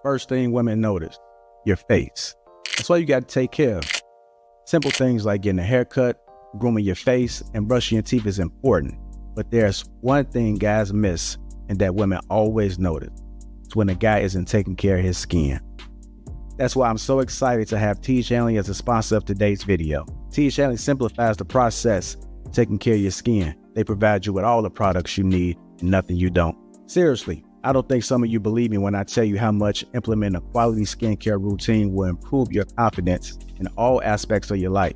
first thing women notice? Your face. That's why you got to take care of it. Simple things like getting a haircut, grooming your face, and brushing your teeth is important. But there's one thing guys miss and that women always notice. It's when a guy isn't taking care of his skin. That's why I'm so excited to have TJ Hanley as a sponsor of today's video. TJ Hanley simplifies the process of taking care of your skin. They provide you with all the products you need and nothing you don't. Seriously, I don't think some of you believe me when I tell you how much implementing a quality skincare routine will improve your confidence in all aspects of your life.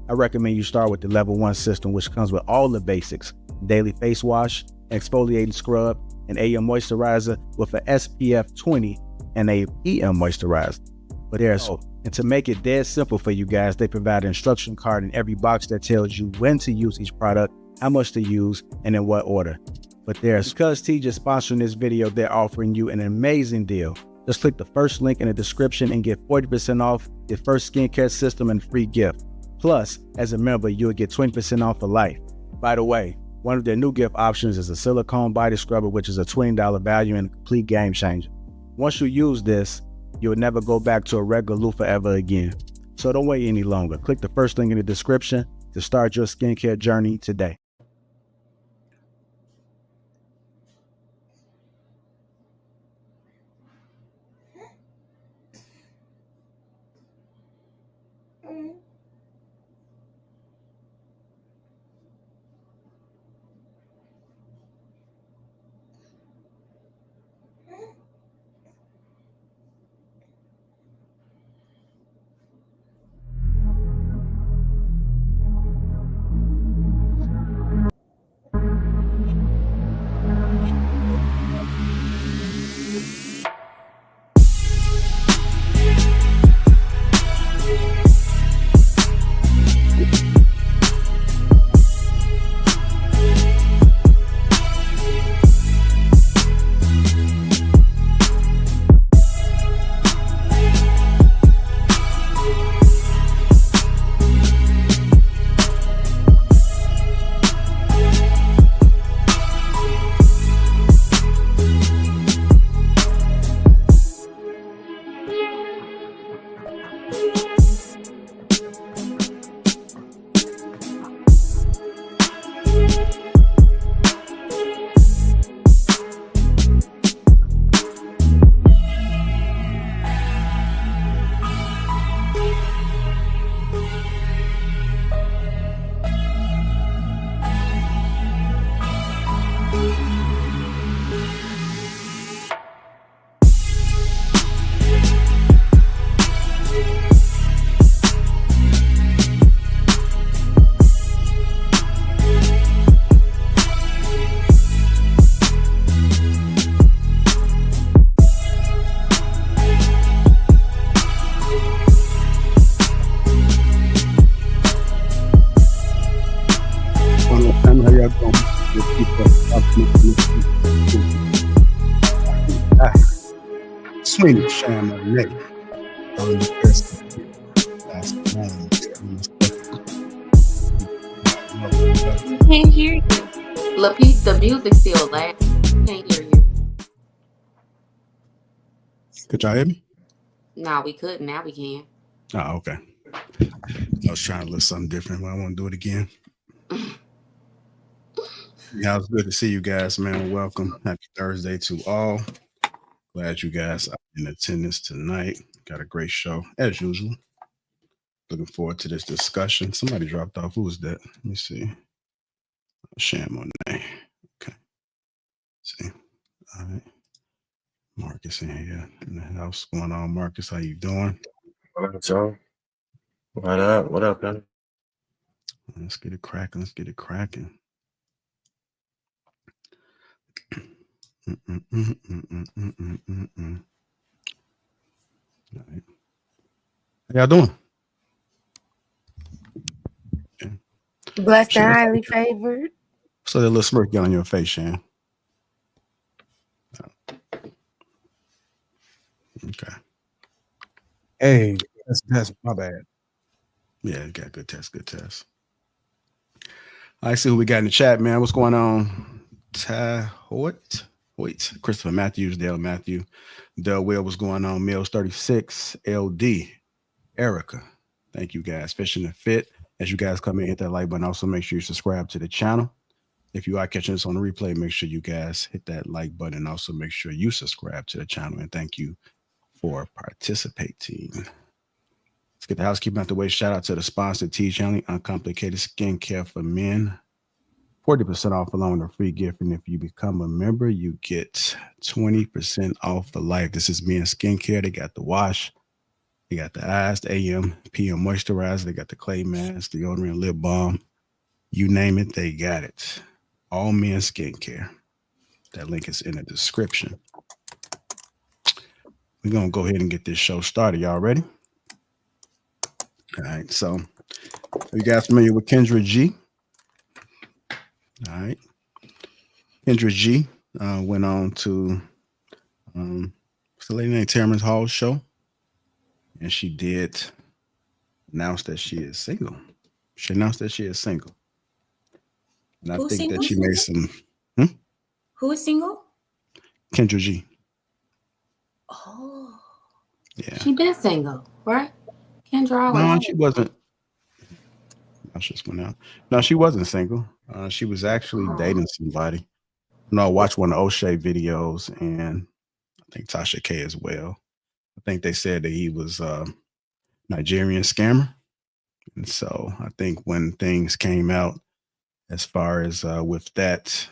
I recommend you start with the level 1 system, which comes with all the basics: daily face wash, exfoliating scrub, an AM moisturizer with a SPF 20 and a PM moisturizer. But and to make it dead simple for you guys, they provide an instruction card in every box that tells you when to use each product, how much to use, and in what order. But because TJ is sponsoring this video, they're offering you an amazing deal. Just click the first link in the description and get 40% off your first skincare system and free gift. Plus, as a member, you'll get 20% off for life. By the way, one of their new gift options is a silicone body scrubber, which is a $20 value and a complete game changer. Once you use this, you'll never go back to a regular loofah ever again. So don't wait any longer. Click the first link in the description to start your skincare journey today. Swing shine my neck on the first Can't hear you. Lapeef, the music still loud. Can't hear you. Could y'all hear me? No, we couldn't. Now we can. Oh, okay. I was trying to look something different, but I want to do it again. Yeah, it's good to see you guys, man. Welcome. Happy Thursday to all. Glad you guys are in attendance tonight. Got a great show, as usual. Looking forward to this discussion. Somebody dropped off. Who was that? Let me see. Sham on that. Okay. See. All right. Marcus in here in the house. What's going on, Marcus? How you doing? What up, Joe? What up? What up, man? Let's get it cracking. Let's get it cracking. All right. How y'all doing? Okay. Blessed and highly favored. So that little smirk got on your face, Shan. Okay. Hey, that's my bad. Yeah, got good test, good test. I see who we got in the chat, man. What's going on? What? Wait, Christopher Matthews, Dale Matthew, Del Will, what's going on? Mills 36, LD, Erica. Thank you guys. Fishing and Fit. As you guys come in, hit that like button. Also, make sure you subscribe to the channel. If you are catching this on the replay, make sure you guys hit that like button. And also make sure you subscribe to the channel. And thank you for participating. Let's get the housekeeping out the way. Shout out to the sponsor, T Channel, Uncomplicated Skincare for Men. 40% off along with a free gift. And if you become a member, you get 20% off for life. This is Men Skincare. They got the wash. They got the eyes, the AM, PM moisturizer. They got the clay mask, the deodorant, lip balm. You name it, they got it. All Men Skincare. That link is in the description. We're going to go ahead and get this show started. Y'all ready? All right. So, are you guys familiar with Kendra G? All right. Kendra G went on to what's the lady named Tamron Hall's show, and she did announce that she is single. She announced that she is single, and I Who's think single? that she made some. Who is single? Kendra G. Oh, Yeah. She been single, right? Kendra No, always. she wasn't. I just went out. No, she wasn't single. She was actually dating somebody. No, I watched one of O'Shea videos, and I think Tasha K as well. I think they said that he was a Nigerian scammer. And so I think when things came out as far as with that,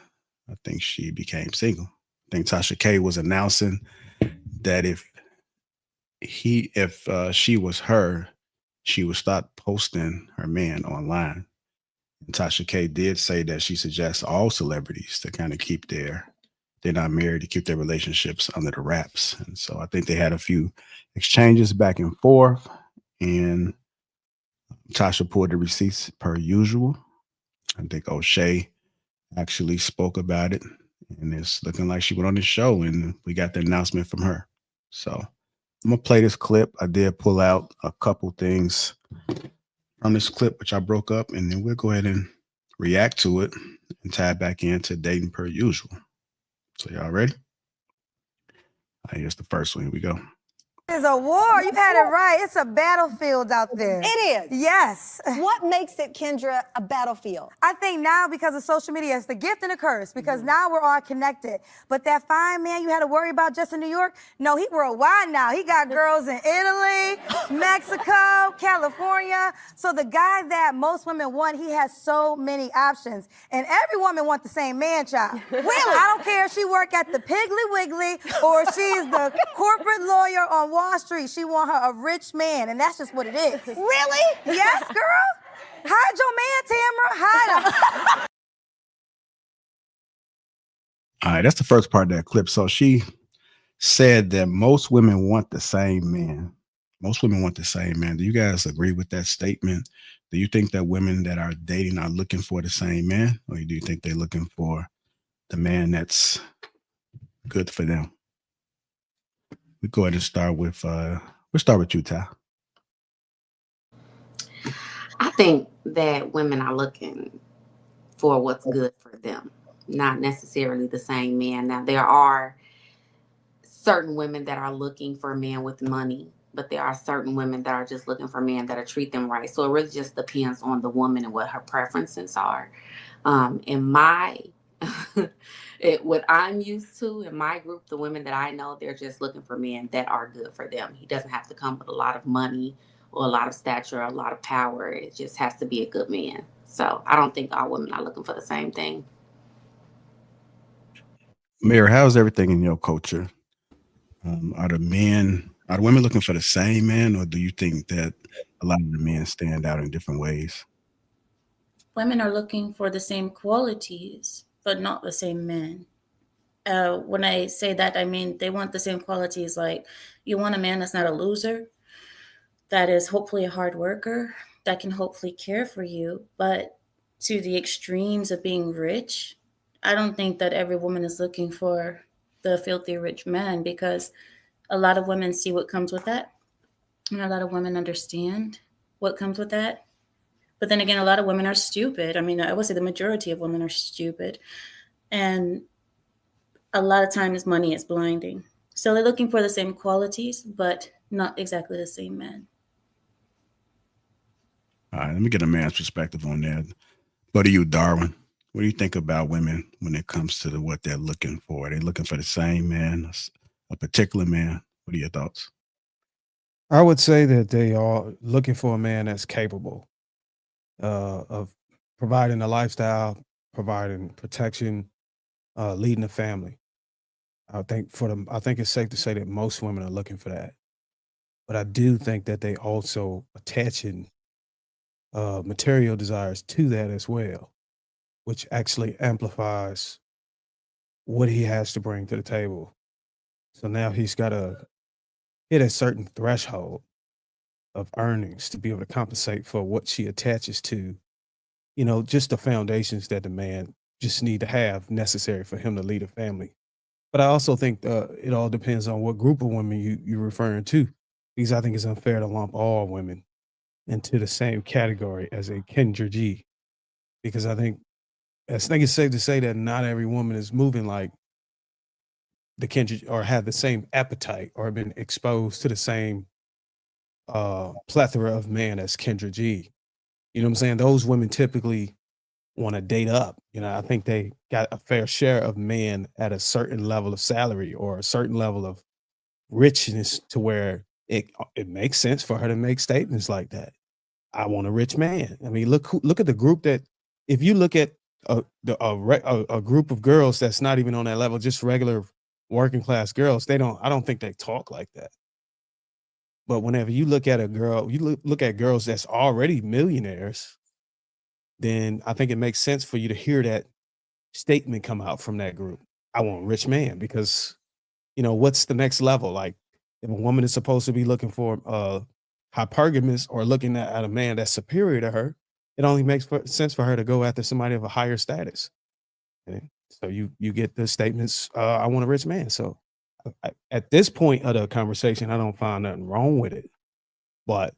I think she became single. I think Tasha K was announcing that if she was her, she would stop posting her man online. And Tasha K did say that she suggests all celebrities to kind of keep they're not married, to keep their relationships under the wraps. And so I think they had a few exchanges back and forth, and Tasha pulled the receipts per usual. I think O'Shea actually spoke about it, and it's looking like she went on the show, and we got the announcement from her. So I'm gonna play this clip. I did pull out a couple things from this clip, which I broke up, and then we'll go ahead and react to it and tie it back into dating per usual. So y'all ready? All right, here's the first one. Here we go. It's a war. You've had it right. It's a battlefield out there. It is. Yes. What makes it, Kendra, a battlefield? I think now because of social media, it's the gift and the curse because now we're all connected. But that fine man you had to worry about just in New York, no, he worldwide now. He got girls in Italy, Mexico, California. So the guy that most women want, he has so many options. And every woman wants the same man, child. Really? I don't care if she work at the Piggly Wiggly or she's the corporate lawyer on Wall Street. She want her a rich man, and that's just what it is. Really? Yes, girl. Hide your man, Tamara. Hide him. All right, that's the first part of that clip. So she said that most women want the same man. Most women want the same man. Do you guys agree with that statement? Do you think that women that are dating are looking for the same man, or do you think they're looking for the man that's good for them? We go ahead and start with we'll start with you, Ty. I think that women are looking for what's good for them, not necessarily the same man. Now, there are certain women that are looking for men with money, but there are certain women that are just looking for men that'll treat them right. So it really just depends on the woman and what her preferences are. In my what I'm used to in my group, the women that I know, they're just looking for men that are good for them. He doesn't have to come with a lot of money or a lot of stature, or a lot of power. It just has to be a good man. So I don't think all women are looking for the same thing. Mayor, how's everything in your culture? Are the women looking for the same man, or do you think that a lot of the men stand out in different ways? women are looking for the same qualities, but not the same men. When I say that, I mean they want the same qualities. Like, you want a man that's not a loser, that is hopefully a hard worker, that can hopefully care for you. But to the extremes of being rich, I don't think that every woman is looking for the filthy rich man, because a lot of women see what comes with that. And a lot of women understand what comes with that. But then again, a lot of women are stupid. I mean, I would say the majority of women are stupid. And a lot of times money is blinding. So they're looking for the same qualities, but not exactly the same man. All right, let me get a man's perspective on that. What do you, Darwin? What do you think about women when it comes to what they're looking for? Are they looking for the same man, a particular man? What are your thoughts? I would say that they are looking for a man that's capable of providing a lifestyle, providing protection, leading a family. I think it's safe to say that most women are looking for that. But I do think that they also attaching material desires to that as well, which actually amplifies what he has to bring to the table. So now he's got to hit a certain threshold of earnings to be able to compensate for what she attaches to, just the foundations that the man just need to have necessary for him to lead a family. But I also think it all depends on what group of women you're referring to, because I think it's unfair to lump all women into the same category as a Kendra G, because I think it's safe to say that not every woman is moving like the Kendra or have the same appetite or been exposed to the same plethora of man as Kendra G. You know what I'm saying? Those women typically want to date up. I think they got a fair share of men at a certain level of salary or a certain level of richness to where it makes sense for her to make statements like that. I want a rich man. I mean, look at the group that if you look at a group of girls that's not even on that level, just regular working class girls, I don't think they talk like that. But whenever you look at a girl, you look at girls that's already millionaires, then I think it makes sense for you to hear that statement come out from that group. I want a rich man because, what's the next level? Like if a woman is supposed to be looking for hypergamous or looking at a man that's superior to her, it only makes sense for her to go after somebody of a higher status. Okay? So you get the statements, I want a rich man. So at this point of the conversation, I don't find nothing wrong with it. But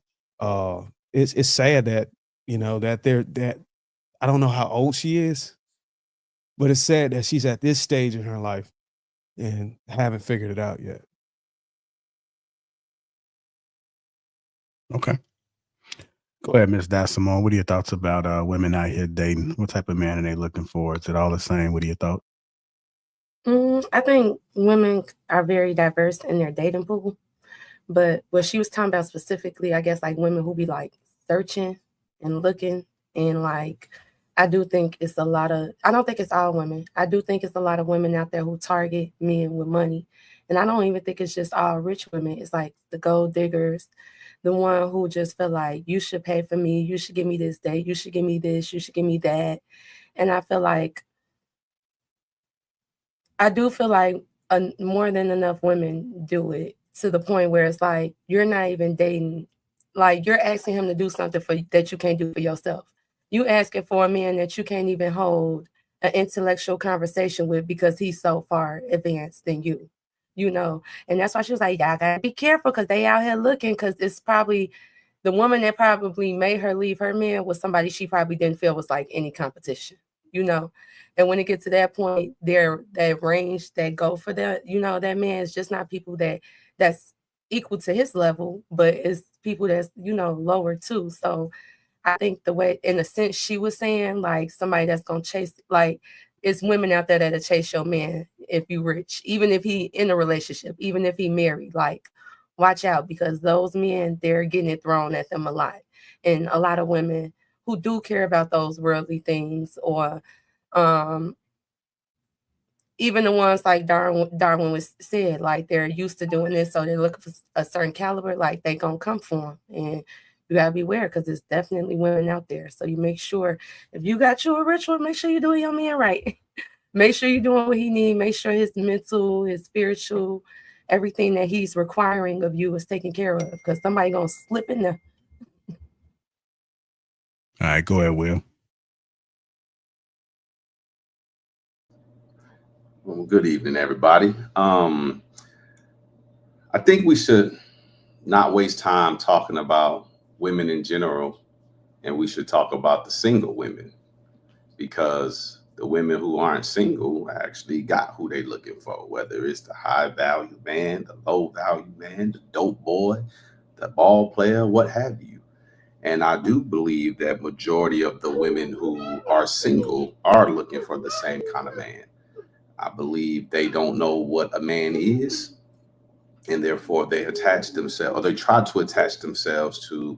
it's sad that, that I don't know how old she is, but it's sad that she's at this stage in her life and haven't figured it out yet. Okay. Go ahead, Miss Simone. What are your thoughts about women out here dating? What type of man are they looking for? Is it all the same? What are your thoughts? I think women are very diverse in their dating pool. But what she was talking about specifically, I guess, like women who be like searching and looking and like, I do think it's I don't think it's all women. I do think it's a lot of women out there who target men with money. And I don't even think it's just all rich women. It's like the gold diggers, the one who just feel like you should pay for me. You should give me this date. You should give me this. You should give me that. And I do feel like more than enough women do it to the point where it's like you're not even dating, like you're asking him to do something that you can't do for yourself. You asking for a man that you can't even hold an intellectual conversation with because he's so far advanced than you, And that's why she was like, y'all gotta be careful because they out here looking, because it's probably the woman that probably made her leave her man was somebody she probably didn't feel was like any competition, And when it gets to that point, that range that go for that, that man is just not people that's equal to his level, but it's people that's, lower too. So I think the way, in a sense, she was saying, like somebody that's gonna chase, like it's women out there that'll chase your man if you rich, even if he in a relationship, even if he married, like watch out, because those men, they're getting it thrown at them a lot. And a lot of women who do care about those worldly things, or even the ones like Darwin was said, like they're used to doing this, so they're looking for a certain caliber, like they gonna come for them. And you gotta beware because there's definitely women out there. So you make sure if you got you a rich one, make sure you're doing your man right. Make sure you're doing what he needs. Make sure his mental, his spiritual, everything that he's requiring of you is taken care of, because somebody gonna slip in there. All right, go ahead, Will. Well, good evening, everybody. I think we should not waste time talking about women in general, and we should talk about the single women, because The women who aren't single actually got who they looking for, whether it's the high value man, the low value man, the dope boy, the ball player, what have you. And I do believe that majority of the women who are single are looking for the same kind of man. I believe they don't know what a man is, and therefore they attach themselves, or they try to attach themselves to,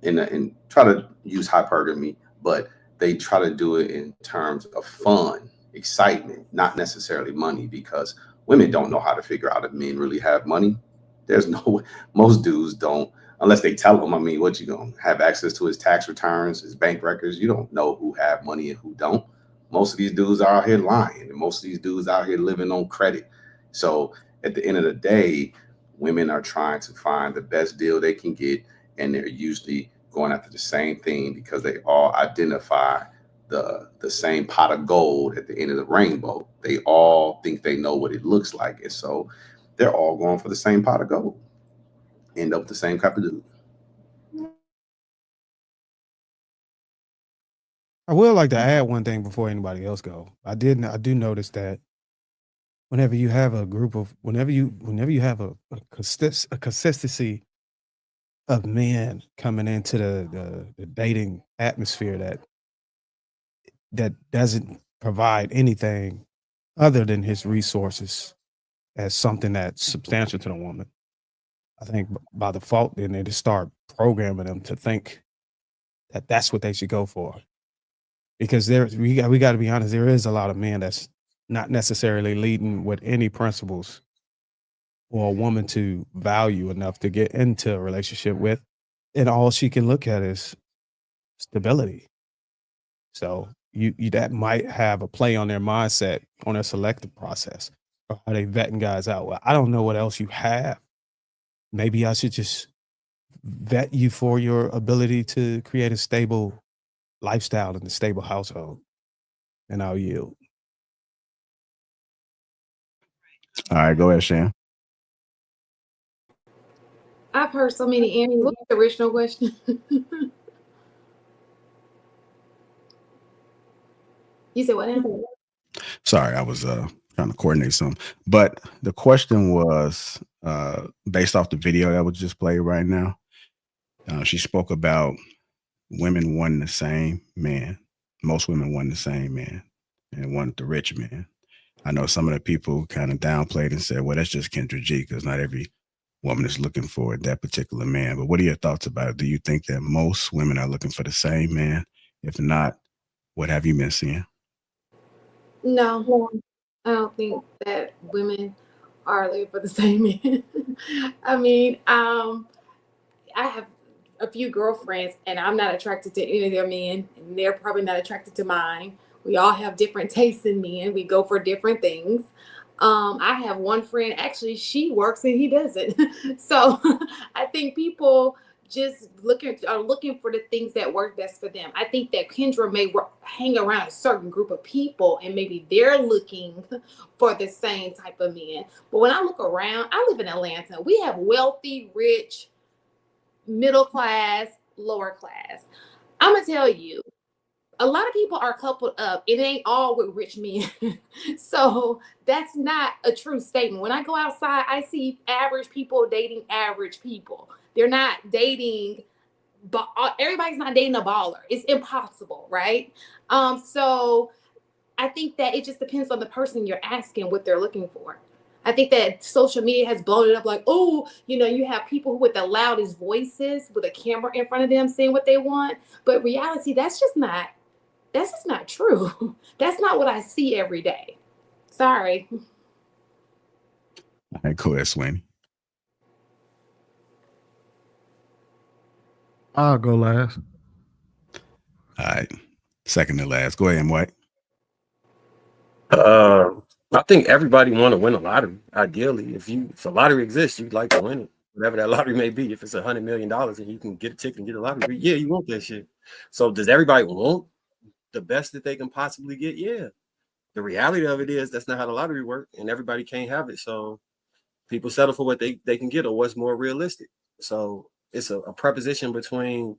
and try to use hypergamy, but they try to do it in terms of fun, excitement, not necessarily money, because women don't know how to figure out if men really have money. There's no way. Most dudes don't, unless they tell them. I mean, what, you gonna have access to his tax returns, his bank records? You don't know who have money and who don't. Most of these dudes are out here lying, and most of these dudes out here living on credit. So at the end of the day, women are trying to find the best deal they can get, and they're usually going after the same thing because they all identify the same pot of gold at the end of the rainbow. They all think they know what it looks like, and so they're all going for the same pot of gold. End up with the same type of dude. I would like to add one thing before anybody else go. I do notice that whenever you have a group of, whenever you have a consistency of men coming into the dating atmosphere that doesn't provide anything other than his resources as something that's substantial to the woman, I think by default, then they just start programming them to think that that's what they should go for. Because we got to be honest, there is a lot of men that's not necessarily leading with any principles or a woman to value enough to get into a relationship with, and all she can look at is stability. So you that might have a play on their mindset, on their selective process, or how they vetting guys out. Well, I don't know what else you have. Maybe I should just vet you for your ability to create a stable lifestyle and a stable household. And I'll yield. All right, go ahead, Shan. I've heard so many answers. What's the original question? You said what now? Sorry, I was trying to coordinate something. But the question was based off the video that was just played right now. She spoke about women wanting the same man. Most women want the same man and want the rich man. I know some of the people kind of downplayed and said, well, that's just Kendra G, because not every woman is looking for that particular man. But what are your thoughts about it? Do you think that most women are looking for the same man? If not, what have you been seeing? No, I don't think that women are looking for the same man. I mean, I have a few girlfriends, and I'm not attracted to any of their men, and they're probably not attracted to mine. We all have different tastes in men. We go for different things. I have one friend, actually, she works and he doesn't. So I think people just are looking for the things that work best for them. I think that Kendra may hang around a certain group of people, and maybe they're looking for the same type of men. But when I look around, I live in Atlanta. We have wealthy, rich, middle class, lower class. I'm gonna tell you, a lot of people are coupled up. It ain't all with rich men. So that's not a true statement. When I go outside, I see average people dating average people. They're not dating, but everybody's not dating a baller. It's impossible, right? So I think that it just depends on the person you're asking what they're looking for. I think that social media has blown it up like, oh, you have people with the loudest voices with a camera in front of them saying what they want. But reality, that's just not true. That's not what I see every day. Sorry. All right, go ahead, Sweeney. I'll go last. All right. Second to last. Go ahead, White. I think everybody want to win a lottery. Ideally, if a lottery exists, you'd like to win it, whatever that lottery may be. If it's $100 million and you can get a ticket and get a lottery, yeah, you want that shit. So does everybody want the best that they can possibly get? Yeah. The reality of it is that's not how the lottery works, and everybody can't have it. So people settle for what they can get or what's more realistic. So it's a preposition between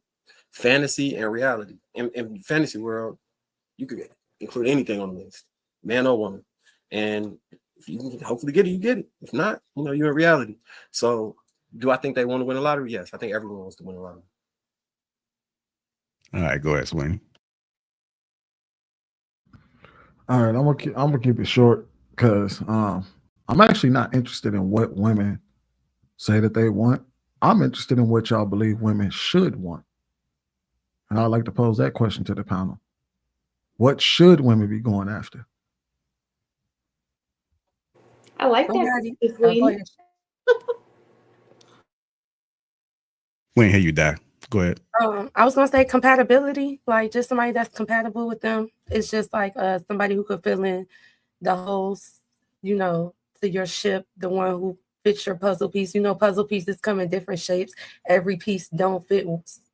fantasy and reality. In fantasy world, you could include anything on the list, man or woman. And if you can hopefully get it, you get it. If not, you're in reality. So do I think they want to win a lottery? Yes, I think everyone wants to win a lottery. All right, go ahead, Sweeney. All right, I'm gonna keep it short because I'm actually not interested in what women say that they want. I'm interested in what y'all believe women should want. And I'd like to pose that question to the panel. What should women be going after? I like Go that. ahead. Mr. Go Sweeney. ahead. We ain't hear you, die. Go ahead. I was gonna say compatibility, like just somebody that's compatible with them. It's just like somebody who could fill in the holes, to your ship, the one who fits your puzzle piece. Puzzle pieces come in different shapes. Every piece don't fit,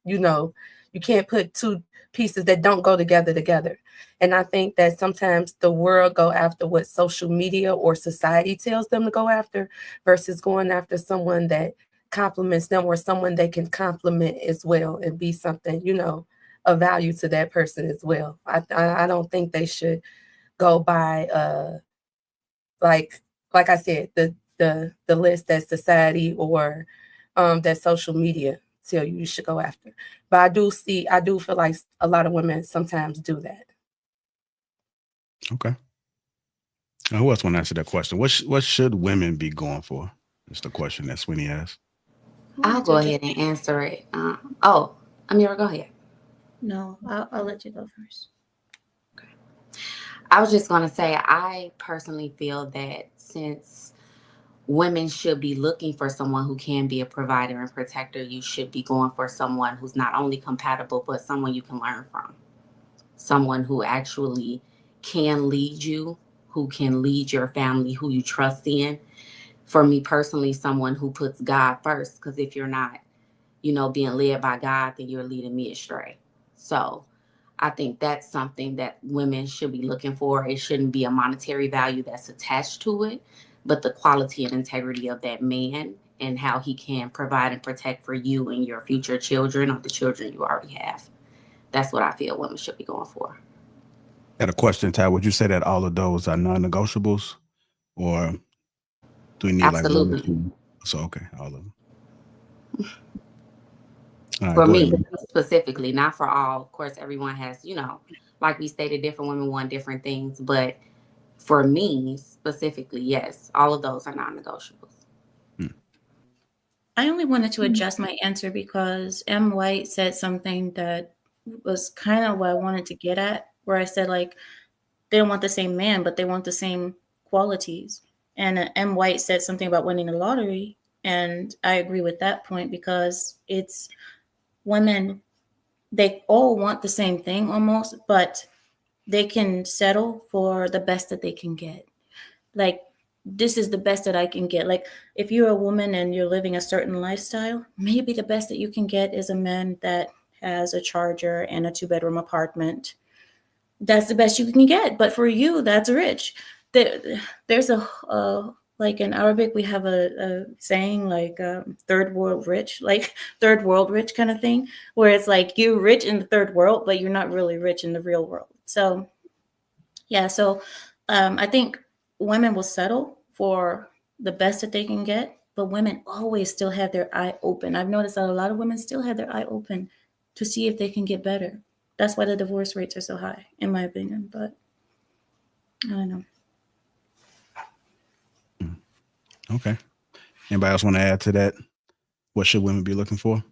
you can't put two pieces that don't go together. And I think that sometimes the world go after what social media or society tells them to go after versus going after someone that compliments them or someone they can compliment as well and be something, of value to that person as well. I don't think they should go by like I said, the list that society or that social media tell you should go after. But I do feel like a lot of women sometimes do that. Okay. Now, who else want to answer that question? What should women be going for? It's the question that Sweeney asked. I'll go ahead and answer it. Amira, go ahead. No, I'll let you go first. I was just going to say, I personally feel that since women should be looking for someone who can be a provider and protector, you should be going for someone who's not only compatible, but someone you can learn from. Someone who actually can lead you, who can lead your family, who you trust in. For me personally, someone who puts God first, because if you're not, being led by God, then you're leading me astray. So I think that's something that women should be looking for. It shouldn't be a monetary value that's attached to it, but the quality and integrity of that man and how he can provide and protect for you and your future children or the children you already have. That's what I feel women should be going for. Got a question, Ty. Would you say that all of those are non-negotiables, or do we need Absolutely. like one or two? So okay, all of them. All right, For go me ahead. specifically, not for all. Of course, everyone has, like we stated, different women want different things. But for me specifically, yes, all of those are non-negotiables. I only wanted to adjust my answer because M. White said something that was kind of what I wanted to get at, where I said, like, they don't want the same man, but they want the same qualities. And M. White said something about winning the lottery. And I agree with that point because it's women, they all want the same thing almost, but they can settle for the best that they can get. Like, this is the best that I can get. Like, if you're a woman and you're living a certain lifestyle, maybe the best that you can get is a man that has a charger and a 2-bedroom apartment. That's the best you can get. But for you, that's rich. There's like in Arabic, we have a saying like third world rich, like third world rich kind of thing, where it's like you're rich in the third world, but you're not really rich in the real world. So, yeah. So I think women will settle for the best that they can get, but women always still have their eye open. I've noticed that a lot of women still have their eye open to see if they can get better. That's why the divorce rates are so high, in my opinion. But I don't know. Okay. Anybody else want to add to that? What should women be looking for?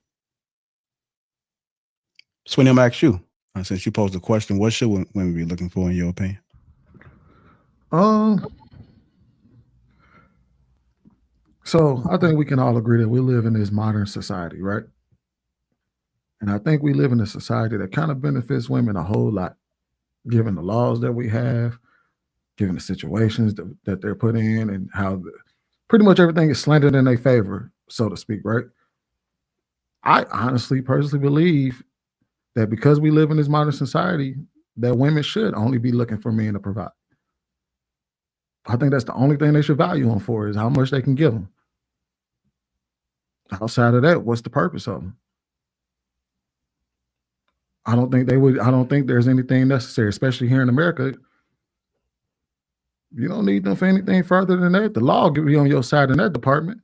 Sweeney, I'm gonna ask you. Since you posed the question, what should women be looking for in your opinion? So I think we can all agree that we live in this modern society, right? And I think we live in a society that kind of benefits women a whole lot, given the laws that we have, given the situations that they're put in, and how pretty much everything is slanted in their favor, so to speak, right? I honestly, personally believe that because we live in this modern society, that women should only be looking for men to provide. I think that's the only thing they should value them for is how much they can give them. Outside of that, what's the purpose of them? I don't think they would. I don't think there's anything necessary, especially here in America. You don't need them for anything further than that. The law will be on your side in that department.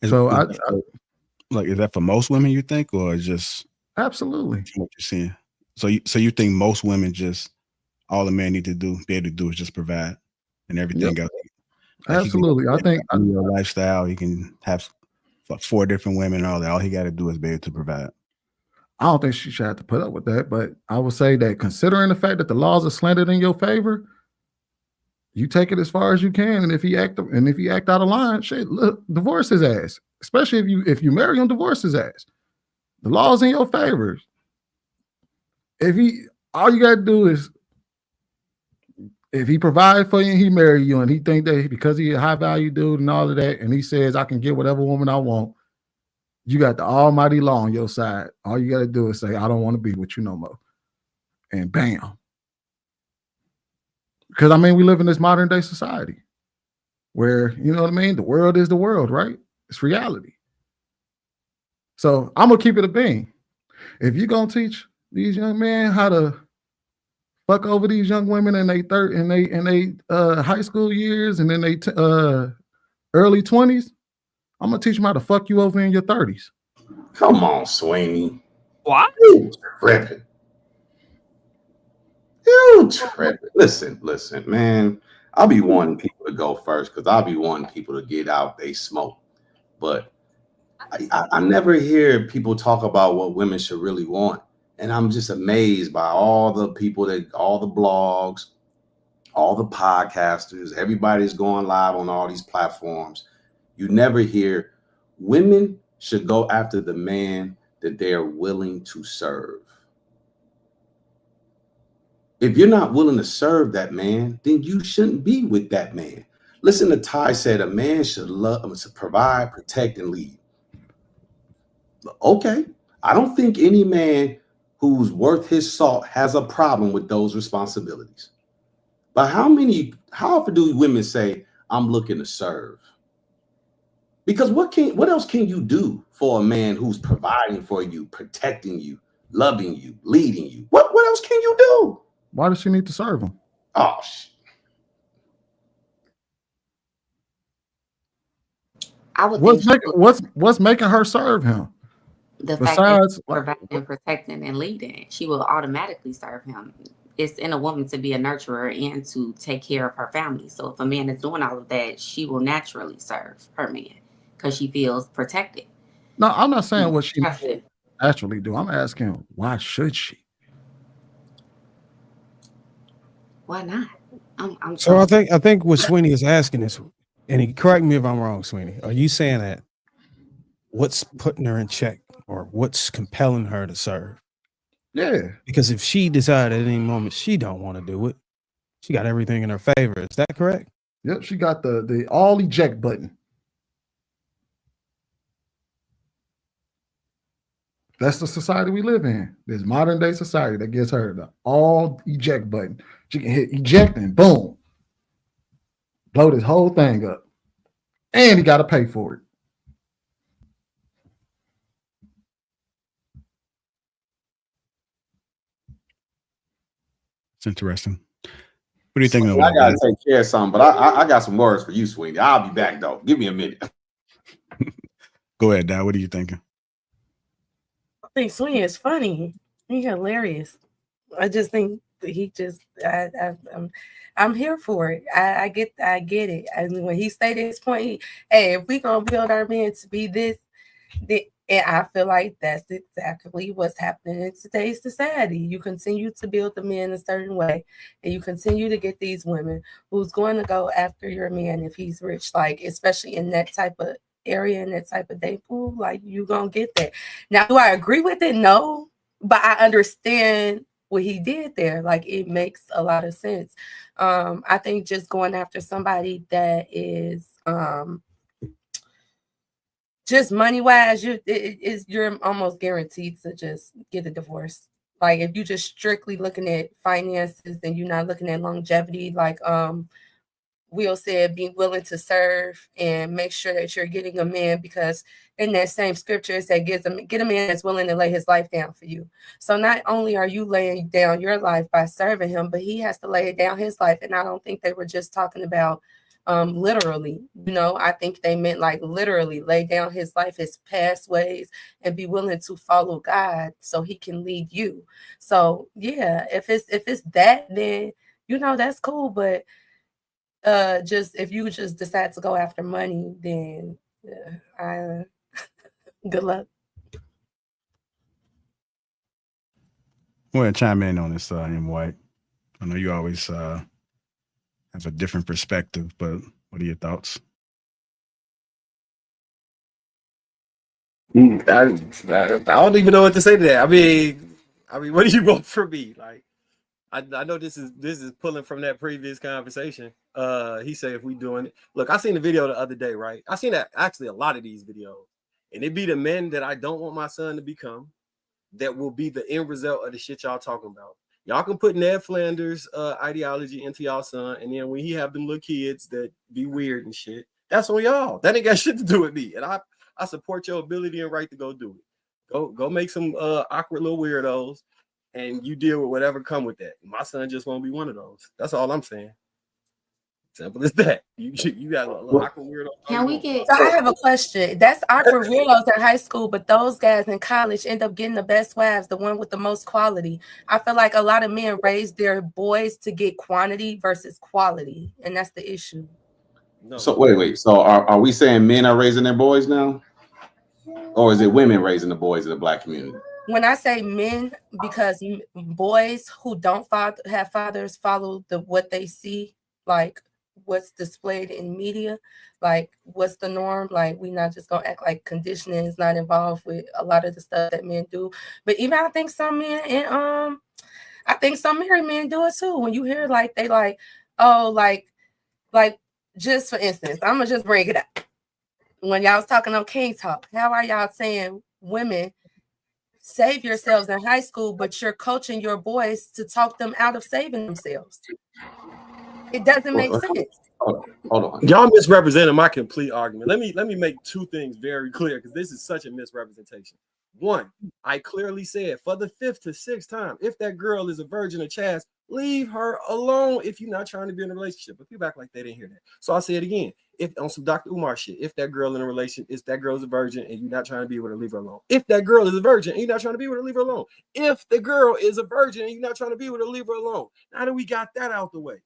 Is that for most women, you think, or just absolutely what you're seeing? So you think most women just all the man need to be able to do is just provide, and everything else. Like absolutely, I think your lifestyle. He can have 4 different women. And all that. All he got to do is be able to provide. I don't think she should have to put up with that, but I would say that considering the fact that the laws are slanted in your favor, you take it as far as you can. And if he act out of line, shit, look, divorce his ass. Especially if you marry him, divorce his ass. The law's in your favor. All you gotta do is, if he provide for you and he marry you, and he think that because he a high value dude and all of that, and he says I can get whatever woman I want, you got the almighty law on your side. All you got to do is say, I don't want to be with you no more. And bam. Because, I mean, we live in this modern day society where, you know what I mean? The world is the world, right? It's reality. So I'm going to keep it a bean. If you're going to teach these young men how to fuck over these young women in their high school years and in their early 20s, I'm gonna teach them how to fuck you over in your 30s. Come on, Sweeney. What? You tripping. You tripping. Listen, man. I'll be wanting people to go first because I'll be wanting people to get out they smoke. But I never hear people talk about what women should really want. And I'm just amazed by all the people all the blogs, all the podcasters, everybody's going live on all these platforms. You never hear women should go after the man that they are willing to serve. If you're not willing to serve that man, then you shouldn't be with that man. Listen to Ty said a man should provide, protect, and lead. Okay. I don't think any man who's worth his salt has a problem with those responsibilities. But how often do women say, I'm looking to serve? Because what else can you do for a man who's providing for you, protecting you, loving you, leading you? What else can you do? Why does she need to serve him? Oh, I would think what's making her serve him? The fact that providing, protecting, and leading, she will automatically serve him. It's in a woman to be a nurturer and to take care of her family. So if a man is doing all of that, she will naturally serve her man because she feels protected. No, I'm not saying what she naturally do. I'm asking, why should she? Why not? So I think what Sweeney is asking is, and correct me if I'm wrong, Sweeney, are you saying that what's putting her in check or what's compelling her to serve? Yeah. Because if she decided at any moment she don't want to do it, she got everything in her favor. Is that correct? Yep, she got the all eject button. That's the society we live in. This modern day society that gives her the all eject button. She can hit eject and boom, blow this whole thing up. And he got to pay for it. It's interesting. What do you think? I got to take care of something, but I got some words for you, Sweeney. I'll be back, though. Give me a minute. Go ahead, Dad. What are you thinking? I think Sweeney is funny. He's hilarious. I just think he just, I'm here for it. I get it. And when he stated his point, hey, if we gonna build our men to be this, and I feel like that's exactly what's happening in today's society. You continue to build the men a certain way, and you continue to get these women who's going to go after your man if he's rich, like especially in that type of area and that type of day pool, like you gonna get that. Now, do I agree with it? No, but I understand what he did there. Like it makes a lot of sense. I think just going after somebody that is just money wise, you're almost guaranteed to just get a divorce. Like if you just strictly looking at finances and you're not looking at longevity, like Will said, be willing to serve and make sure that you're getting a man, because in that same scripture it said, get a man that's willing to lay his life down for you. So not only are you laying down your life by serving him, but he has to lay down his life. And I don't think they were just talking about literally, I think they meant like literally lay down his life, his past ways, and be willing to follow God so he can lead you. So yeah, if it's that, then that's cool. But just if you just decide to go after money, then good luck. Go ahead and chime in on this, M. White. I know you always have a different perspective, but what are your thoughts? I don't even know what to say to that. I mean, what do you want from me? Like, I know this is pulling from that previous conversation. He said, if we doing it, look, I seen the video the other day, right? I seen that actually a lot of these videos, and it be the men that I don't want my son to become that will be the end result of the shit y'all talking about. Y'all can put Ned Flanders ideology into y'all son, and then when he have them little kids that be weird and shit, that's on y'all. That ain't got shit to do with me. And I support your ability and right to go do it. Go make some awkward little weirdos, and you deal with whatever come with that. My son just won't be one of those. That's all I'm saying. Simple as that. You got a little awkward weirdo. Can we get? So I have a question. That's awkward weirdos in high school, but those guys in college end up getting the best wives, the one with the most quality. I feel like a lot of men raise their boys to get quantity versus quality, and that's the issue. No. So wait. So are we saying men are raising their boys now, or is it women raising the boys in the Black community? When I say men, because boys who don't have fathers follow what they see, like what's displayed in media, like what's the norm. Like, we not just gonna act like conditioning is not involved with a lot of the stuff that men do. But even I think some men and I think some married men do it too. When you hear like they like, oh, like just for instance, I'm gonna just bring it up. When y'all was talking on King Talk, how are y'all saying women save yourselves in high school, but you're coaching your boys to talk them out of saving themselves? It doesn't make sense. Hold on. Y'all misrepresented my complete argument. Let me make two things very clear, because this is such a misrepresentation. One, I clearly said for the 5th to 6th time, if that girl is a virgin or chast, leave her alone if you're not trying to be in a relationship. But people act like they didn't hear that. So I'll say it again. If on some Dr. Umar shit, if that girl in a relation, if that girl's a virgin and you're not trying to be with her, leave her alone. If that girl is a virgin and you're not trying to be with her, leave her alone. If the girl is a virgin and you're not trying to be with her, leave her alone. Now that we got that out the way.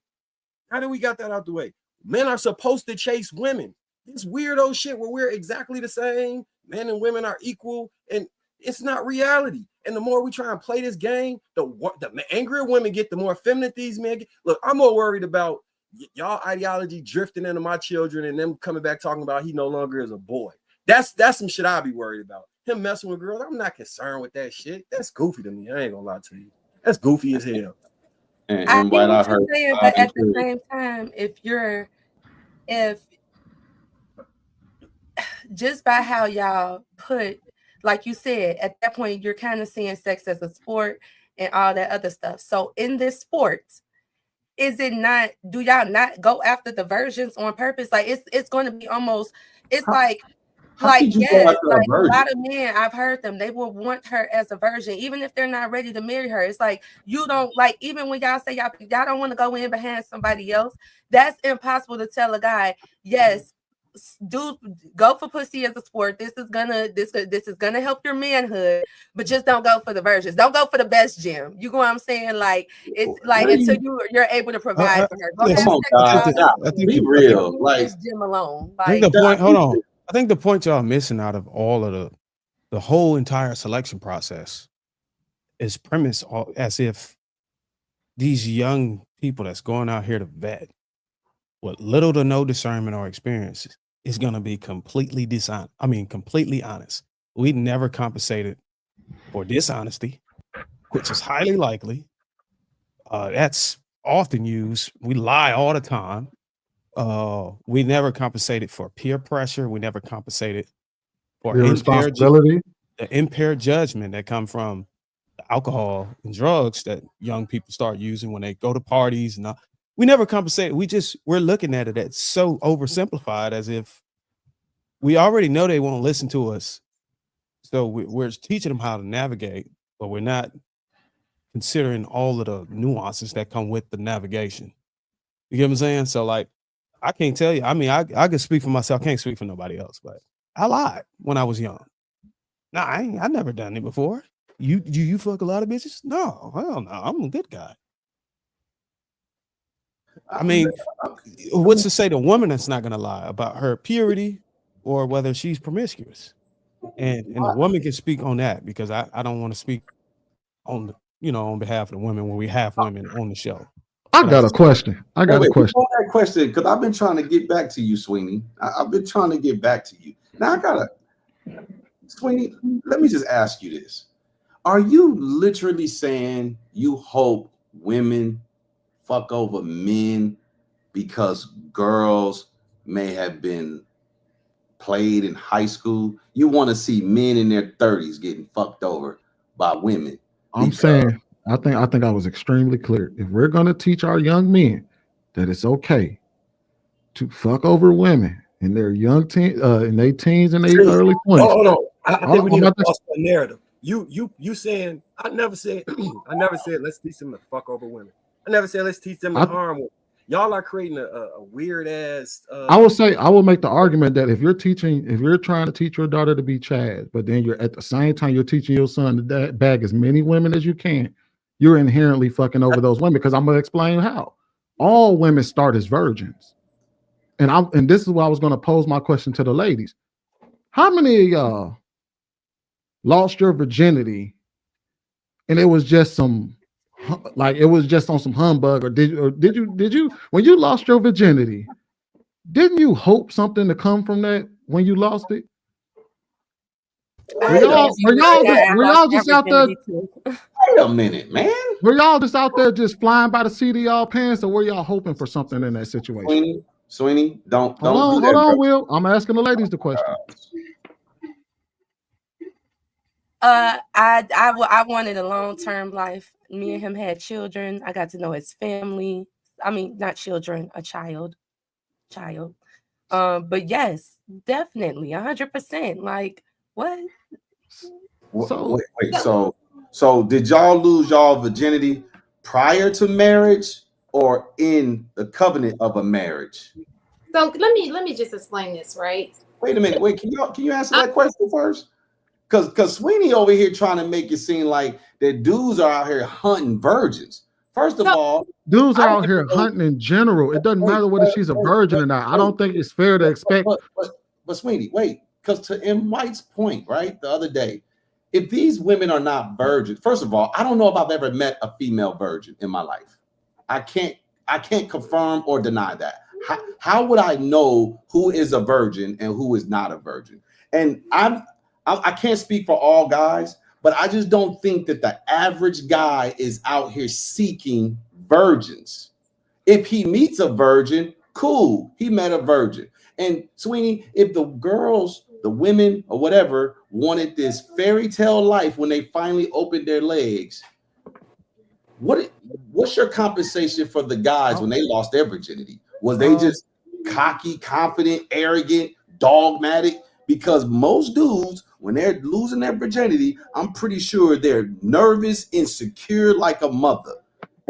Men are supposed to chase women. This weirdo shit where we're exactly the same, men and women are equal, and it's not reality. And the more we try and play this game, the angrier women get, the more feminine these men get. Look, I'm more worried about y'all ideology drifting into my children and them coming back talking about he no longer is a boy. That's some shit I'll be worried about. Him messing with girls, I'm not concerned with that shit. That's goofy to me. I ain't gonna lie to you. That's goofy as hell. And what I heard, saying, but at the same time, if just by how y'all put, like you said, at that point, you're kind of seeing sex as a sport and all that other stuff. So in this sport, is it not, do y'all not go after the virgins on purpose? Like it's going to be almost, it's like yes, like a lot of men, I've heard them, they will want her as a virgin, even if they're not ready to marry her. It's like, you don't, like, even when y'all say y'all don't want to go in behind somebody else, that's impossible to tell a guy, yes, do go for pussy as a sport. This is gonna help your manhood, but just don't go for the virgins. Don't go for the best gym. You know what I'm saying? Like, it's like until you're able to provide for her. Go come on, guys. Be real. Like, gym alone. I think the point. Hold on. I think the point y'all missing out of all of the whole entire selection process is premised as if these young people that's going out here to vet with little to no discernment or experience is going to be completely completely honest. We never compensated for dishonesty, which is highly likely. That's often used. We lie all the time. We never compensated for peer pressure. We never compensated for irresponsibility, the impaired judgment that come from the alcohol and drugs that young people start using when they go to parties. And we never compensate. We're looking at it as so oversimplified, as if we already know they won't listen to us. So we're teaching them how to navigate, but we're not considering all of the nuances that come with the navigation. You get what I'm saying? So like, I can't tell you. I mean, I can speak for myself. I can't speak for nobody else, but I lied when I was young. Nah, I never done it before. You fuck a lot of bitches? No, hell no. I'm a good guy. I mean, what's to say the woman that's not gonna lie about her purity or whether she's promiscuous? And the woman can speak on that, because I don't want to speak on the, on behalf of the women when we have women on the show. I got a question. Before that question, because I've been trying to get back to you, Sweeney. I've been trying to get back to you. Now Sweeney, let me just ask you this. Are you literally saying you hope women fuck over men because girls may have been played in high school? You want to see men in their 30s getting fucked over by women? I'm saying, I think I was extremely clear. If we're going to teach our young men that it's okay to fuck over women in their young in their teens and their early 20s. Hold on. I think we need to cross the narrative. You saying I never said let's teach them to fuck over women. I never said let's teach them to harm women. Y'all are creating a weird ass. I will make the argument that if you're trying to teach your daughter to be Chad, but then you're at the same time you're teaching your son to bag as many women as you can, you're inherently fucking over those women. Because I'm gonna explain how. All women start as virgins, and this is why I was gonna pose my question to the ladies. How many of y'all lost your virginity, and it was just on some humbug, or did you when you lost your virginity, didn't you hope something to come from that when you lost it? Were y'all just out there? Wait a minute, man. Were y'all just out there just flying by the seat of y'all pants, or were y'all hoping for something in that situation? Sweeney, don't hold on, Will. I'm asking the ladies the question. I wanted a long-term life. Me and him had children. I got to know his family. I mean, not children, a child. But yes, definitely 100%. Like, what? So did y'all lose y'all virginity prior to marriage or in the covenant of a marriage? So let me just explain this, right? Wait a minute. Wait, can you answer that question first? Because Sweeney over here trying to make it seem like that dudes are out here hunting virgins. First of all, dudes are out here hunting in general. It doesn't matter whether she's a virgin or not. I don't think it's fair to expect. But Sweeney, wait, because to M. White's point, right, the other day, if these women are not virgins, first of all, I don't know if I've ever met a female virgin in my life. I can't confirm or deny that. How would I know who is a virgin and who is not a virgin? And I can't speak for all guys, but I just don't think that the average guy is out here seeking virgins. If he meets a virgin, cool, he met a virgin. And Sweeney, if the girls, the women or whatever wanted this fairy tale life when they finally opened their legs, what's your compensation for the guys when they lost their virginity? Was they just cocky, confident, arrogant, dogmatic? Because most dudes, when they're losing their virginity, I'm pretty sure they're nervous, insecure like a mother.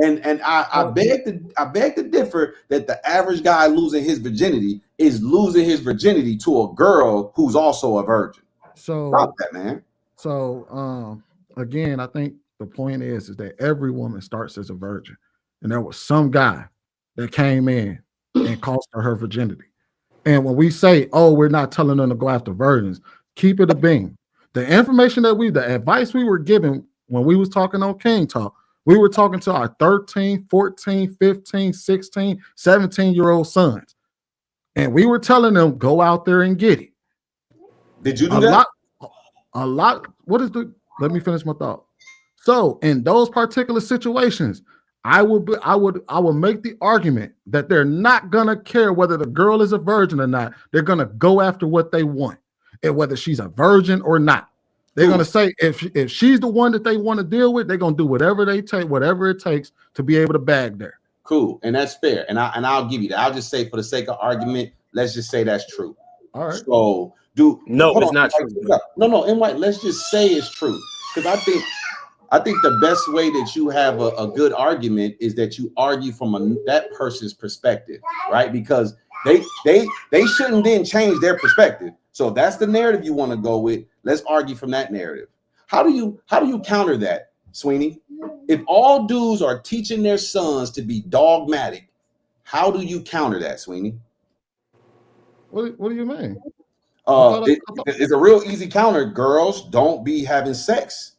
And I beg to differ that the average guy losing his virginity is losing his virginity to a girl who's also a virgin. So stop that, man. So again, I think the point is that every woman starts as a virgin, and there was some guy that came in and cost her virginity. And when we say, oh, we're not telling them to go after virgins, keep it a beam. The information the advice we were given when we was talking on King Talk, we were talking to our 13, 14, 15, 16, 17-year-old sons. And we were telling them, go out there and get it. Did you do that? Let me finish my thought. So in those particular situations, I would make the argument that they're not gonna care whether the girl is a virgin or not. They're gonna go after what they want, and whether she's a virgin or not. They're gonna say if she's the one that they want to deal with, they're gonna do whatever it takes to be able to bag there. Cool, and that's fair, and I'll give you that. I'll just say, for the sake of argument, let's just say that's true. All right. So no, it's not true. No, and White, let's just say it's true, because I think the best way that you have a good argument is that you argue from that person's perspective, right? Because they shouldn't then change their perspective. So if that's the narrative you want to go with, let's argue from that narrative. How do you counter that, Sweeney? If all dudes are teaching their sons to be dogmatic, how do you counter that, Sweeney? What do you mean? It's a real easy counter. Girls, don't be having sex.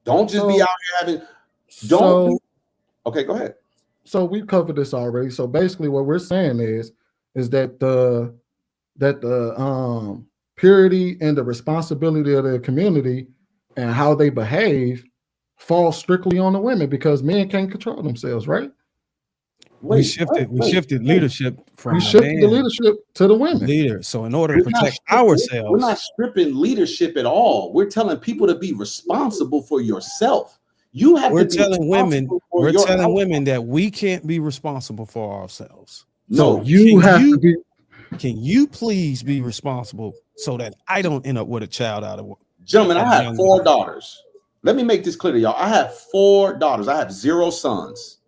Don't just be out here having. Okay, go ahead. So we've covered this already. So basically, what we're saying is that the purity and the responsibility of the community and how they behave falls strictly on the women, because men can't control themselves, right? We shifted leadership from the leadership to the women. Leaders. So in order to protect ourselves, we're not stripping leadership at all. We're telling people to be responsible for yourself. You have we're to telling women that we can't be responsible for ourselves. No, so can you please be responsible so that I don't end up with a child out of work? Gentlemen, I have 4 daughters. Let me make this clear to y'all. I have 4 daughters. I have 0 sons.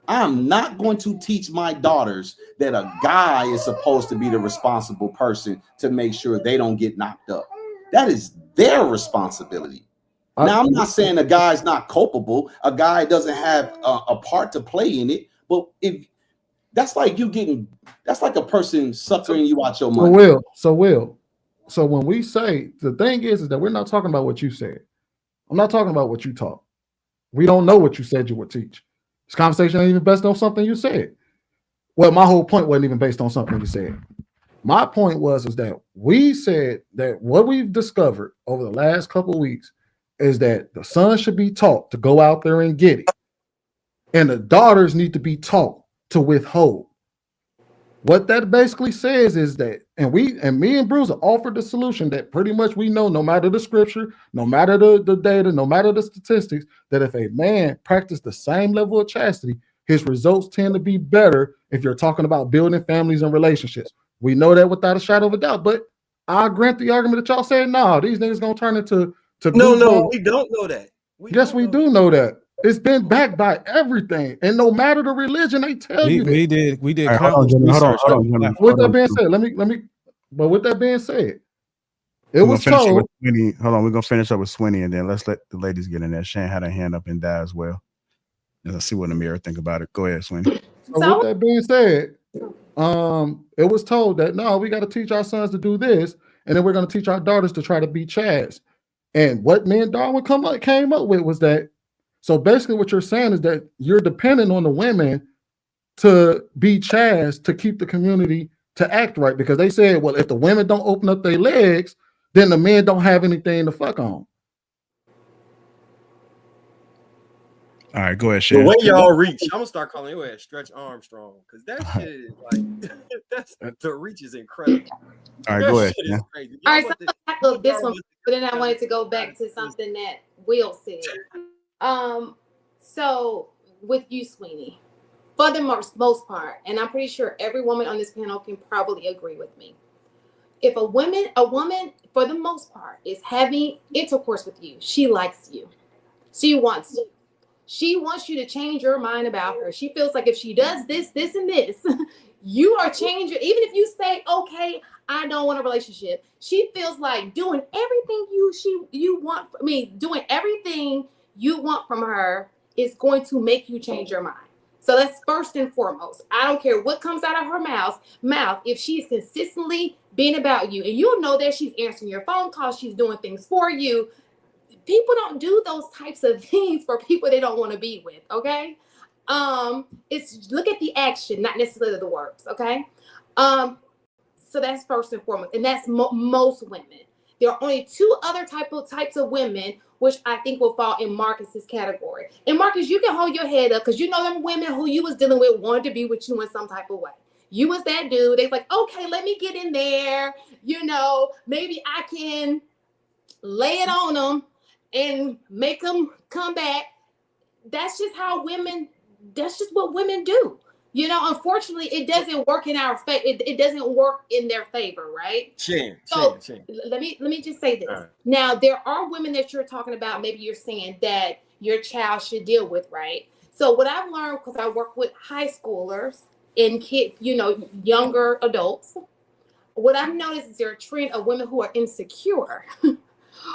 I am not going to teach my daughters that a guy is supposed to be the responsible person to make sure they don't get knocked up. That is their responsibility. Now, I'm not saying a guy's not culpable. A guy doesn't have a part to play in it. But if that's like a person suckering you out your money. So when we say, the thing is that we're not talking about what you said. I'm not talking about what you taught. We don't know what you said you would teach. This conversation ain't even based on something you said. Well, my whole point wasn't even based on something you said. My point was that we said that what we've discovered over the last couple of weeks is that the son should be taught to go out there and get it. And the daughters need to be taught to withhold. What that basically says is that, and me and Bruce offered the solution that pretty much we know, no matter the scripture, no matter the data, no matter the statistics, that if a man practiced the same level of chastity, his results tend to be better if you're talking about building families and relationships. We know that without a shadow of a doubt, but I grant the argument that y'all said, no, these niggas gonna turn into No, we don't know that. We do know that. It's been backed by everything, and no matter the religion, they tell you we did. Right, hold on. With that being said, let me. But with that being said, it was told. Hold on, we're gonna finish up with Sweeney, and then let's let the ladies get in there. Shane had her hand up and die as well. Let's see what Amir think about it. Go ahead, Sweeney. So with that being said, it was told that no, we got to teach our sons to do this, and then we're going to teach our daughters to try to be Chads. And what me and Darwin came up with was that. So basically, what you're saying is that you're dependent on the women to be Chads to keep the community to act right, because they said, well, if the women don't open up their legs, then the men don't have anything to fuck on. All right, go ahead, Shane. The way y'all reach, I'm gonna start calling your ass Stretch Armstrong, because that shit is like the reach is incredible. All right, go ahead. All right, so I love this one, but then I wanted to go back to something that Will said. So with you, Sweeney, for the most part, and I'm pretty sure every woman on this panel can probably agree with me. If a woman, for the most part, is having intercourse with you, she likes you. She wants you. She wants you to change your mind about her. She feels like if she does this, this, and this, you are changing. Even if you say, okay, I don't want a relationship, she feels like doing everything you want. Doing everything you want from her is going to make you change your mind. So that's first and foremost. I don't care what comes out of her mouth. If she's consistently being about you, and you'll know that she's answering your phone calls, she's doing things for you. People don't do those types of things for people they don't want to be with. Okay, it's look at the action, not necessarily the words. Okay, so that's first and foremost, and that's most women. There are only 2 other types of women, which I think will fall in Marcus's category. And Marcus, you can hold your head up, because you know them women who you was dealing with wanted to be with you in some type of way. You was that dude. They're like, okay, let me get in there. Maybe I can lay it on them and make them come back. That's just how women that's just what women do. You know, unfortunately, it doesn't work in our favor. It doesn't work in their favor, right? Shane. Let me just say this. Right. Now, there are women that you're talking about. Maybe you're saying that your child should deal with, right? So what I've learned, because I work with high schoolers and kids, you know, younger adults, what I've noticed is there a trend of women who are insecure,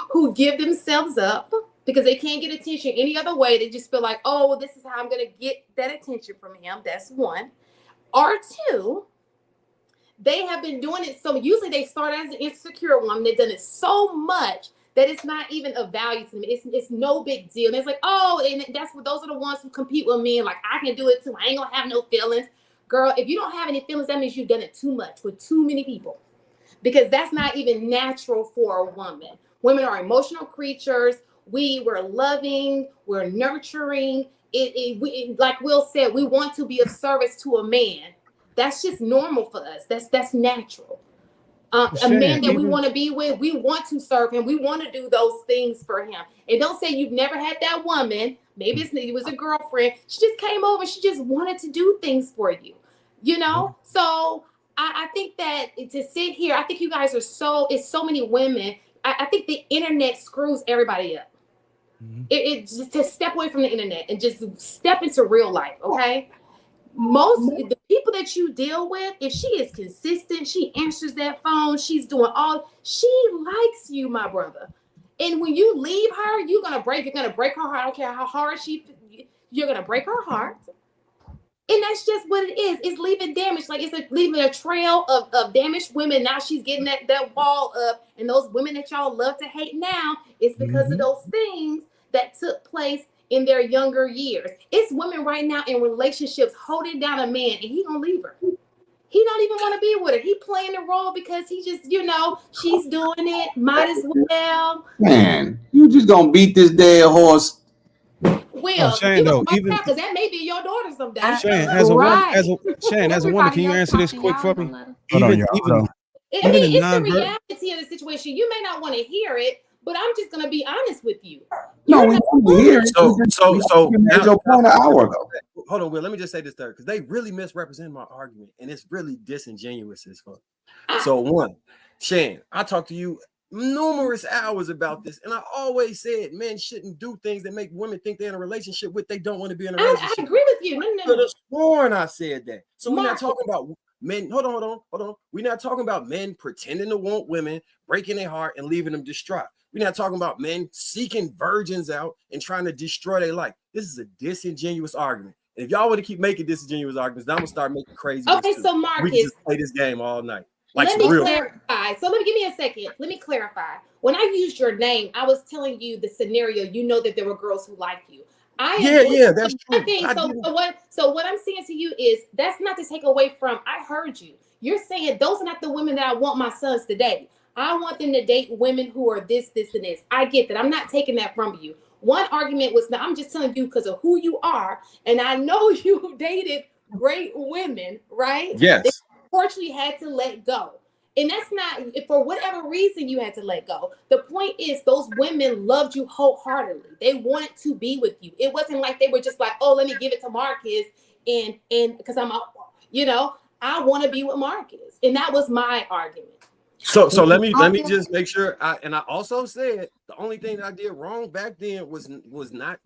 who give themselves up because they can't get attention any other way. They just feel like, oh, well, this is how I'm going to get that attention from him. That's one. Or two, they have been doing it. So usually they start as an insecure woman. They've done it so much that it's not even of value to them. It's no big deal. And it's like, oh, and that's what those are the ones who compete with me. And like, I can do it too. I ain't going to have no feelings. Girl, if you don't have any feelings, that means you've done it too much with too many people. Because that's not even natural for a woman. Women are emotional creatures. We're loving, we're nurturing. Like Will said, we want to be of service to a man. That's just normal for us. That's natural. A man that we want to be with, we want to serve him. We want to do those things for him. And don't say you've never had that woman. Maybe it was a girlfriend. She just came over. She just wanted to do things for you. You know? So I think that to sit here, I think you guys are it's so many women. I think the internet screws everybody up. It just to step away from the internet and just step into real life, okay? The people that you deal with, if she is consistent, she answers that phone, she likes you, my brother. And when you leave her, you're gonna break her heart. I don't care how hard you're gonna break her heart. And that's just what it is. It's leaving damage. Like leaving a trail of damaged women. Now she's getting that wall up. And those women that y'all love to hate now, it's because of those things that took place in their younger years. It's women right now in relationships holding down a man and he gonna leave her. He don't even want to be with her. He playing the role because he just, she's doing it. Might as well. Man, you just gonna beat this dead horse. Will, Shane, though, because that may be your daughter someday. Shane, as a woman, can you answer this quick for me? It's the reality of the situation. You may not want to hear it, but I'm just gonna be honest with you. No, we want to hear it. So now, your point an hour ago. Hold on, Will. Let me just say this third, because they really misrepresent my argument, and it's really disingenuous as fuck. So one, Shane, I talked to you numerous hours about this, and I always said men shouldn't do things that make women think they're in a relationship with they don't want to be in a relationship. I agree with you. No. Could have sworn I said that. So we're not talking about men. Hold on. We're not talking about men pretending to want women, breaking their heart, and leaving them distraught. We're not talking about men seeking virgins out and trying to destroy their life. This is a disingenuous argument. And if y'all want to keep making disingenuous arguments, then I'm gonna start making crazy. Okay, so Marcus, we can just play this game all night. Like let me clarify. So give me a second. Let me clarify. When I used your name, I was telling you the scenario. You know that there were girls who liked you. That's true. So what I'm saying to you is that's not to take away from. I heard you. You're saying those are not the women that I want my sons to date. I want them to date women who are this, and this. I get that. I'm not taking that from you. One argument was, I'm just telling you because of who you are, and I know you dated great women, right? Yes. They unfortunately had to let go. And that's not, for whatever reason you had to let go. The point is those women loved you wholeheartedly. They wanted to be with you. It wasn't like they were just like, oh, let me give it to Marcus and because I want to be with Marcus. And that was my argument. So let me just make sure. I also said the only thing that I did wrong back then was not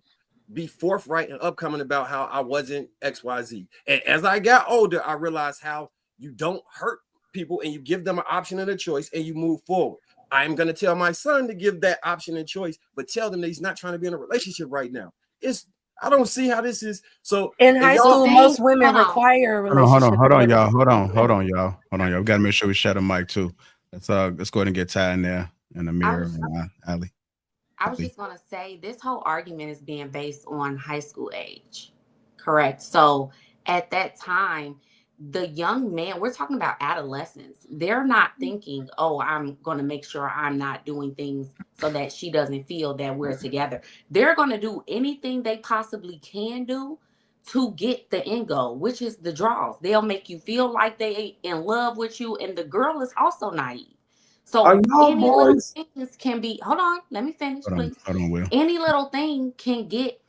be forthright and upcoming about how I wasn't XYZ. And as I got older, I realized how you don't hurt people and you give them an option and a choice and you move forward. I am going to tell my son to give that option and choice, but tell them that he's not trying to be in a relationship right now. I don't see how this is. So in high school, most women require a relationship. Hold on, y'all. We got to make sure we shut the mic too. Let's go ahead and get Ty in there in the mirror. Ali. I was just going to say this whole argument is being based on high school age. Correct. So at that time, the young man, we're talking about adolescents. They're not thinking, oh, I'm going to make sure I'm not doing things so that she doesn't feel that we're together. They're going to do anything they possibly can do to get the end goal, which is the draws. They'll make you feel like they in love with you. And the girl is also naive. So any little things can be, hold on, let me finish, please. Hold on, Will. Any little thing can get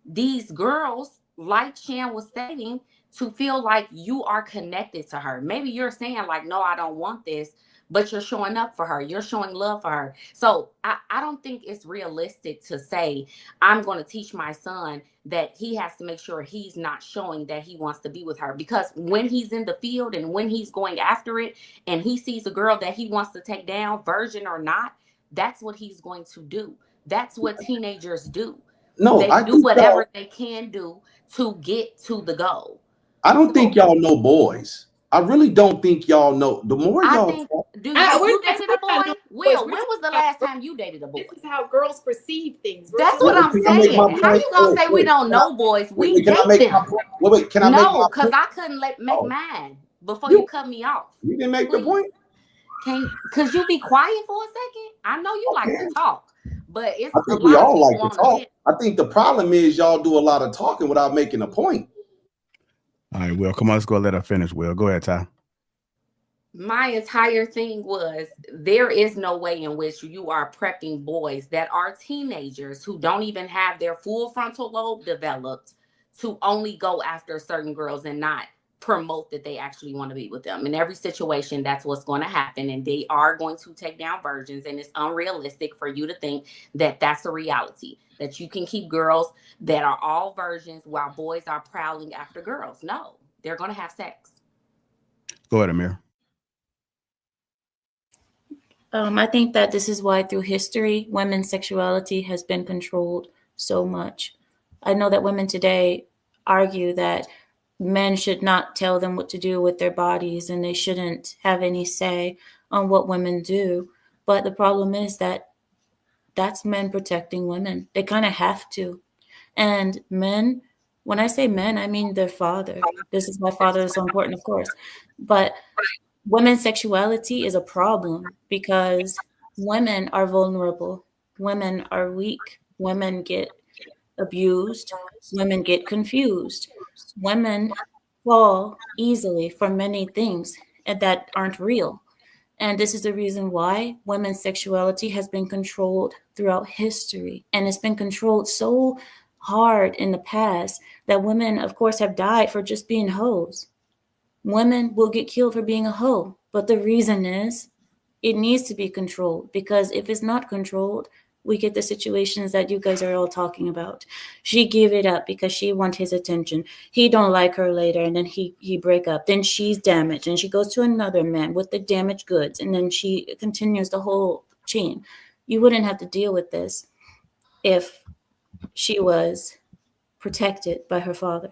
these girls like Shan was stating, to feel like you are connected to her. Maybe you're saying like, no, I don't want this, but you're showing up for her. You're showing love for her. So I don't think it's realistic to say, I'm going to teach my son that he has to make sure he's not showing that he wants to be with her. Because when he's in the field and when he's going after it and he sees a girl that he wants to take down, virgin or not, that's what he's going to do. That's what teenagers do. No, They I do think whatever they can do to get to the goal. I don't think y'all know boys. I really don't think y'all know. The more I y'all think, talk, have we're you not dated a talking about boy? no Will, boys. when was the last time you dated a boy? This is how girls perceive things. That's what I'm can I make my saying. How point? you gonna say we don't Can I, know boys? We can I date make my them. point? Wait, can I make my No, because point? I couldn't make Oh, mine before you cut me off. you didn't make the Please. point? Could you be quiet for a second? I know you like to talk, but it's I a think we lot of all people like to on the talk. bench. I think the problem is y'all do a lot of talking without making a point. All right, Will, come on, let's go let her finish. Will, go ahead, Ty. My entire thing was there is no way in which you are prepping boys that are teenagers who don't even have their full frontal lobe developed to only go after certain girls and not promote that they actually want to be with them. In every situation, that's what's going to happen. And they are going to take down virgins. And it's unrealistic for you to think that that's a reality, that you can keep girls that are all virgins while boys are prowling after girls. No, they're going to have sex. Go ahead, Amir. I think that this is why through history, women's sexuality has been controlled so much. I know that women today argue that men should not tell them what to do with their bodies and they shouldn't have any say on what women do. But the problem is that that's men protecting women. They kind of have to. And men, when I say men, I mean their father. This is why father is so important, of course. But women's sexuality is a problem because women are vulnerable. Women are weak. Women get abused. Women get confused. Women fall easily for many things that aren't real. And this is the reason why women's sexuality has been controlled throughout history. And it's been controlled so hard in the past that women, of course, have died for just being hoes. Women will get killed for being a hoe. But the reason is it needs to be controlled, because if it's not controlled, we get the situations that you guys are all talking about. She give it up because she want his attention. He don't like her later, and then he break up. Then she's damaged, and she goes to another man with the damaged goods, and then she continues the whole chain. You wouldn't have to deal with this if she was protected by her father.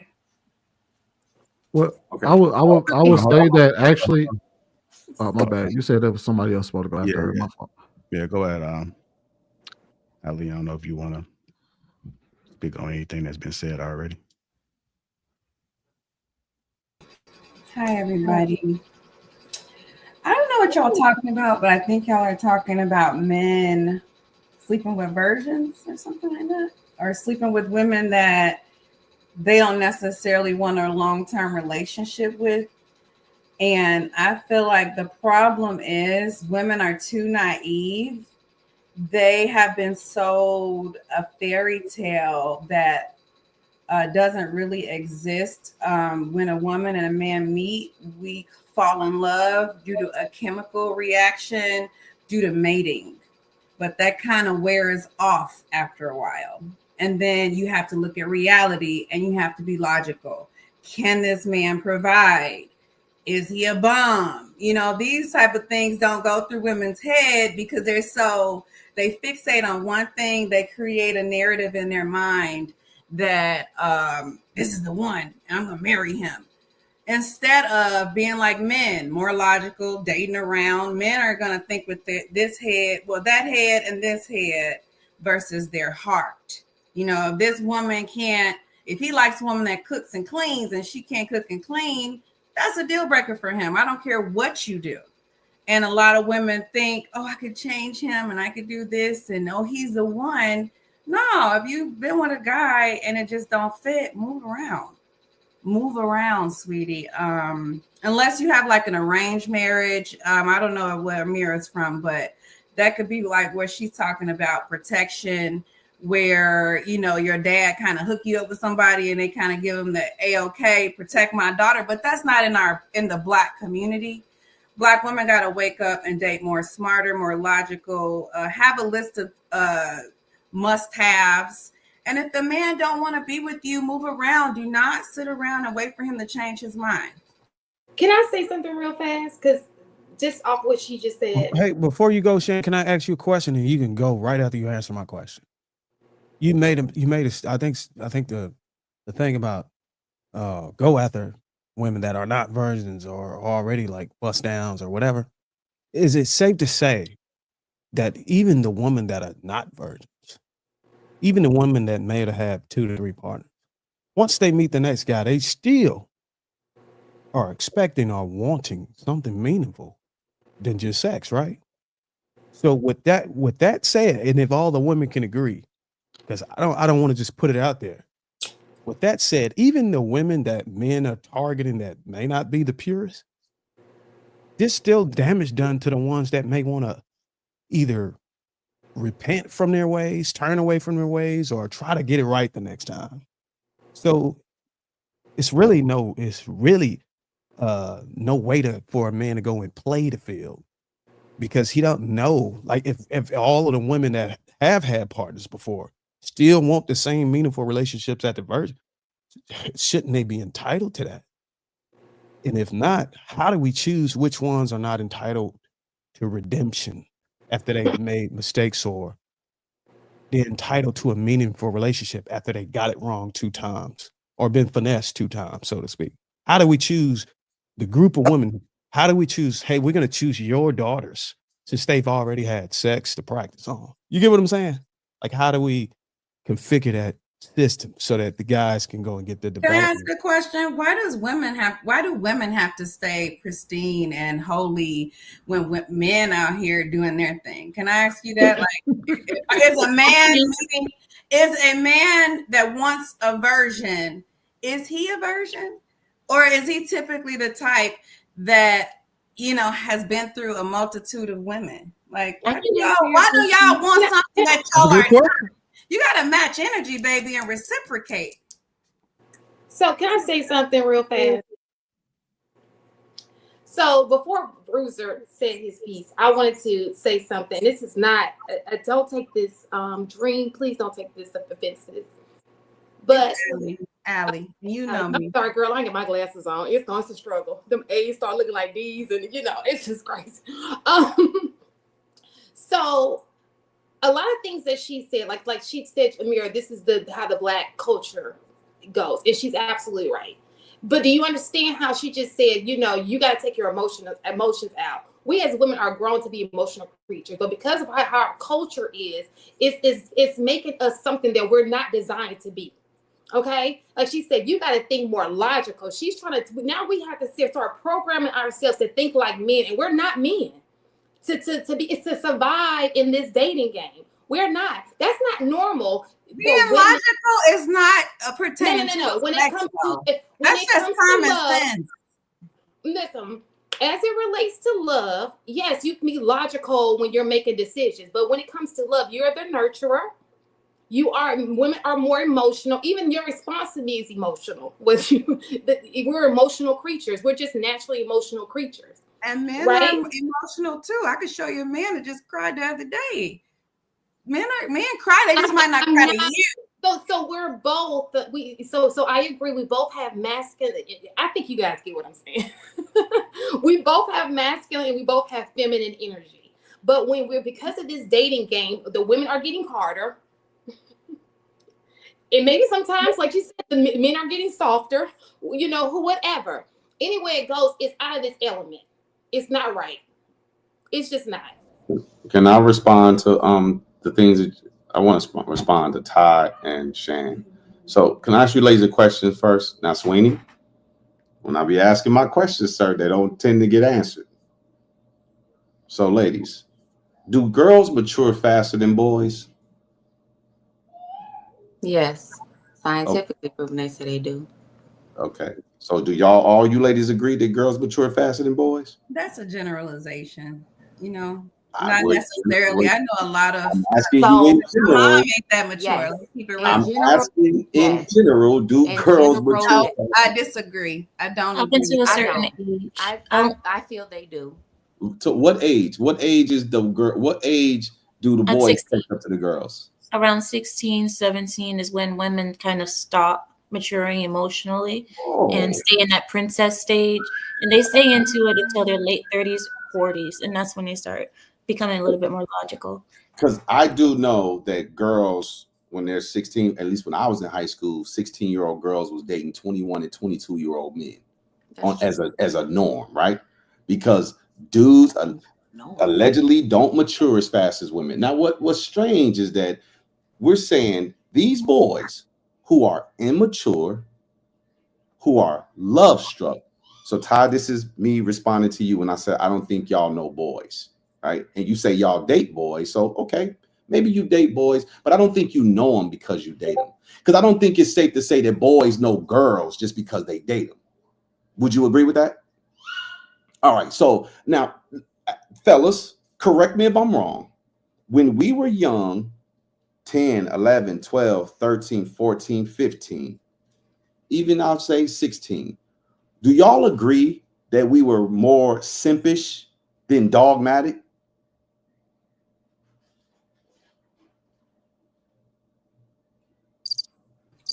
Well, Okay. I would say that actually. Oh, my Hold on. bad. You said there was somebody else supposed to go after Yeah, her. yeah. My fault. Yeah, go ahead. Ali, I don't know if you want to speak on anything that's been said already. Hi, everybody. I don't know what y'all talking about, but I think y'all are talking about men sleeping with virgins or something like that, or sleeping with women that they don't necessarily want a long-term relationship with. And I feel like the problem is women are too naive. They have been sold a fairy tale that doesn't really exist. When a woman and a man meet, we fall in love due to a chemical reaction due to mating. But that kind of wears off after a while. And then you have to look at reality and you have to be logical. Can this man provide? Is he a bum? You know, these type of things don't go through women's head because they fixate on one thing. They create a narrative in their mind that this is the one, and I'm gonna marry him. Instead of being like men, more logical, dating around, men are gonna think with this head, well, that head and this head versus their heart. You know, if this woman can't, if he likes a woman that cooks and cleans and she can't cook and clean, that's a deal breaker for him. I don't care what you do. And a lot of women think, oh, I could change him and I could do this and oh, he's the one. No, if you've been with a guy and it just don't fit, move around. Move around, sweetie. Unless you have like an arranged marriage. I don't know where Amira's from, but that could be like what she's talking about, protection. where, you know, your dad kind of hook you up with somebody and they kind of give them the A-OK, protect my daughter. But that's not in the Black community. Black women got to wake up and date more smarter, more logical, have a list of must-haves. And if the man don't want to be with you, move around. Do not sit around and wait for him to change his mind. Can I say something real fast? Because just off what she just said. Hey, before you go, Shane, can I ask you a question? And you can go right after you answer my question. You made a, I think the thing about go after women that are not virgins or already like bust downs or whatever, is it safe to say that even the women that are not virgins, even the women that may have 2 to 3 partners, once they meet the next guy, they still are expecting or wanting something meaningful than just sex, right? So with that said, and if all the women can agree, because I don't want to just put it out there. With that said, even the women that men are targeting that may not be the purest, there's still damage done to the ones that may want to either repent from their ways, turn away from their ways, or try to get it right the next time. So it's really no way for a man to go and play the field, because he don't know. Like if all of the women that have had partners before still want the same meaningful relationships at the virgin, shouldn't they be entitled to that? And if not, how do we choose which ones are not entitled to redemption after they have made mistakes, or they're entitled to a meaningful relationship after they got it wrong 2 times or been finessed 2 times, so to speak? How do we choose the group of women? How do we choose, hey, we're going to choose your daughters since they've already had sex to practice on? You get what I'm saying? Like, how do we configure that system so that the guys can go and get the Can I development? ask a question? Why do women have to stay pristine and holy when men out here doing their thing? Can I ask you that? Like, is a man that wants a virgin, is he a virgin? Or is he typically the type that, you know, has been through a multitude of women? Like, why do y'all want something that y'all are not? You got to match energy, baby, and reciprocate. So can I say something real fast? So before Bruiser said his piece, I wanted to say something. This is not, don't take this dream, please don't take this offensive. But Allie, you know me. I'm sorry, girl, I ain't got my glasses on. It's going to struggle. Them A's start looking like D's, and you know, it's just crazy. So a lot of things that she said, like she said, Amira, this is how the Black culture goes, and she's absolutely right. But do you understand how she just said, you know, you got to take your emotions out? We as women are grown to be emotional creatures, but because of how our culture is, it's making us something that we're not designed to be. Okay, like she said, you got to think more logical. She's trying to, now we have to start programming ourselves to think like men, and we're not men. To survive in this dating game, we're not. That's not normal. Being logical is not a pretending. No. When it comes to love, sense. Listen, as it relates to love, yes, you can be logical when you're making decisions, but when it comes to love, you're the nurturer. Women are more emotional. Even your response to me is emotional. We're emotional creatures. We're just naturally emotional creatures. And men are emotional too. I could show you a man that just cried the other day. Men cry. They just might not cry to you. So we're both. So I agree. We both have masculine. I think you guys get what I'm saying. We both have masculine and we both have feminine energy. But because of this dating game, the women are getting harder. And maybe sometimes, like you said, the men are getting softer, you know, whatever. Anyway it goes, it's out of this element. It's not right. It's just not. Can I respond to the things that I want to respond to Ty and Shan? So can I ask you ladies a question first? Now, Sweeney, when I be asking my questions, sir, they don't tend to get answered. So ladies, do girls mature faster than boys? Yes. Scientifically proven, they say they do. Okay. So do all you ladies agree that girls mature faster than boys? That's a generalization, you know. Not necessarily. I know a lot of I'm asking you in general. mom ain't that mature. Yes. Let's keep it real. I'm asking in general, do girls mature? No, I disagree. I don't Up agree. until a I certain don't. age. I feel they do. To what age? What age is the girl? What age do the At boys 16. catch up to the girls? Around 16, 17 is when women kind of stop maturing emotionally and stay in that princess stage. And they stay into it until their late 30s, 40s. And that's when they start becoming a little bit more logical. Because I do know that girls, when they're 16, at least when I was in high school, 16-year-old girls was dating 21 and 22-year-old men as a norm, right? Because dudes allegedly don't mature as fast as women. Now, what's strange is that we're saying these boys who are immature, who are love struck. So, Ty, this is me responding to you when I said I don't think y'all know boys, right? And you say y'all date boys. So, okay, maybe you date boys, but I don't think you know them because you date them. Because I don't think it's safe to say that boys know girls just because they date them. Would you agree with that? All right. So now, fellas, correct me if I'm wrong. When we were young, 10, 11, 12, 13, 14, 15, even I'll say 16, do y'all agree that we were more simpish than dogmatic?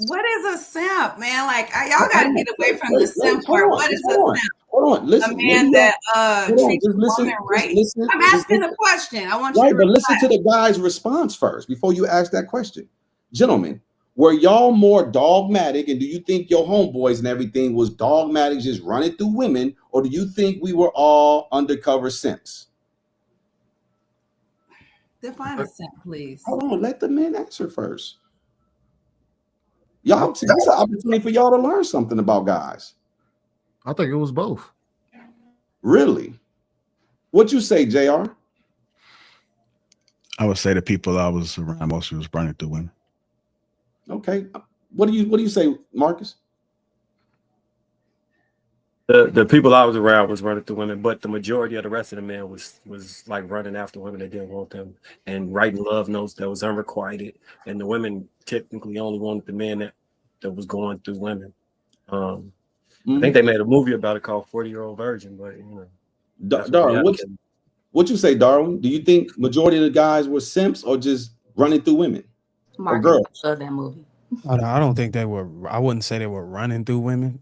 What is a simp, man? Like y'all gotta get away from the simp part. What is a simp? Hold on, listen. A man that treats a listen, woman right. listen, I'm asking a question. I want you right, to but reply. listen to the guy's response first before you ask that question. Gentlemen, were y'all more dogmatic, and do you think your homeboys and everything was dogmatic, just running through women, or do you think we were all undercover simps? Define a simp, please. Hold on, let the men answer first. Y'all, this is an opportunity for y'all to learn something about guys. I think it was both. Really? What you say, JR? I would say the people I was around mostly was running through women. Okay. What do you say, Marcus? The people I was around was running through women, but the majority of the rest of the men was like running after women that didn't want them and writing love notes that was unrequited. And the women typically only wanted the men that was going through women. I think they made a movie about it called 40-Year-Old Virgin, but you know. Darwin, what you say, Darwin? Do you think majority of the guys were simps or just running through women or girls? Love that movie. I don't think they were. I wouldn't say they were running through women.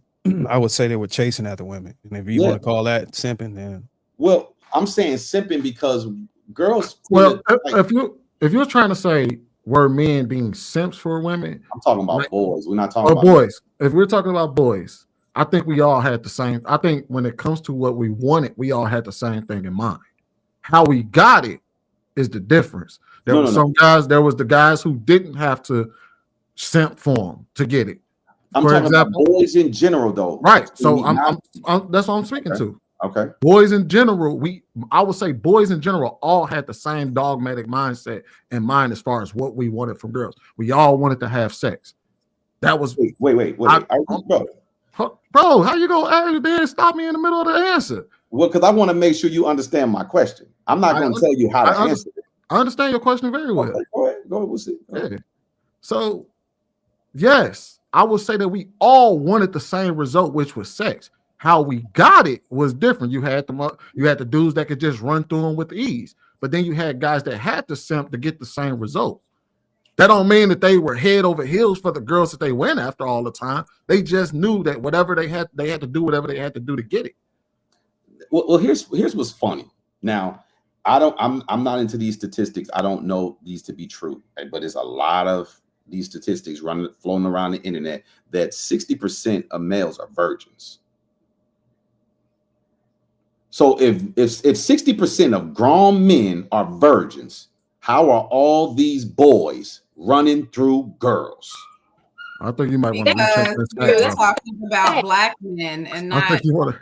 I would say they were chasing after women. And if you want to call that simping, then well, I'm saying simping because girls. Well, if you're trying to say were men being simps for women, I'm talking about boys. We're not talking about boys. If we're talking about boys, I think we all had the same. I think when it comes to what we wanted, we all had the same thing in mind. How we got it is the difference. There was some guys. There was the guys who didn't have to simp for them to get it. I'm talking about boys in general, though. Right. So that's what I'm speaking to. Okay. Boys in general, I would say boys in general all had the same dogmatic mindset in mind as far as what we wanted from girls. We all wanted to have sex. That was wait. Bro, how you go stop me in the middle of the answer? Well, because I want to make sure you understand my question. I'm not going to tell you how to answer it. I understand your question very well. Okay, go ahead. We'll see. Yeah. So, yes, I would say that we all wanted the same result, which was sex. How we got it was different. You had the dudes that could just run through them with ease, but then you had guys that had to simp to get the same result. That don't mean that they were head over heels for the girls that they went after all the time. They just knew that whatever they had to do whatever they had to do to get it. Well, here's what's funny. Now, I'm not into these statistics. I don't know these to be true, but there's a lot of these statistics floating around the internet that 60% of males are virgins. So if 60% of grown men are virgins, how are all these boys running through girls? I think you might want to recheck this stat. You're talking about black men and not. I think you want to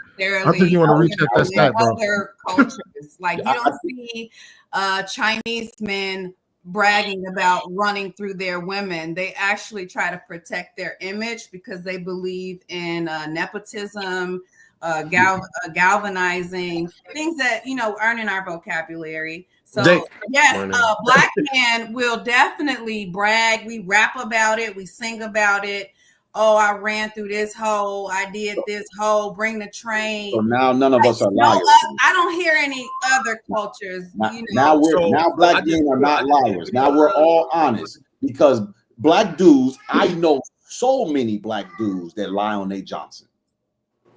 recheck that stat, bro. Other cultures, like you don't see Chinese men bragging about running through their women. They actually try to protect their image because they believe in nepotism, galvanizing things that aren't in our vocabulary. So They- yes, black men will definitely brag. We rap about it. We sing about it. Oh, I ran through this hole. I did this hole. Bring the train. So now none of us are No, liars. I don't hear any other cultures. Now black men are not liars. Now we're all honest, because black dudes, I know so many black dudes that lie on their Johnson.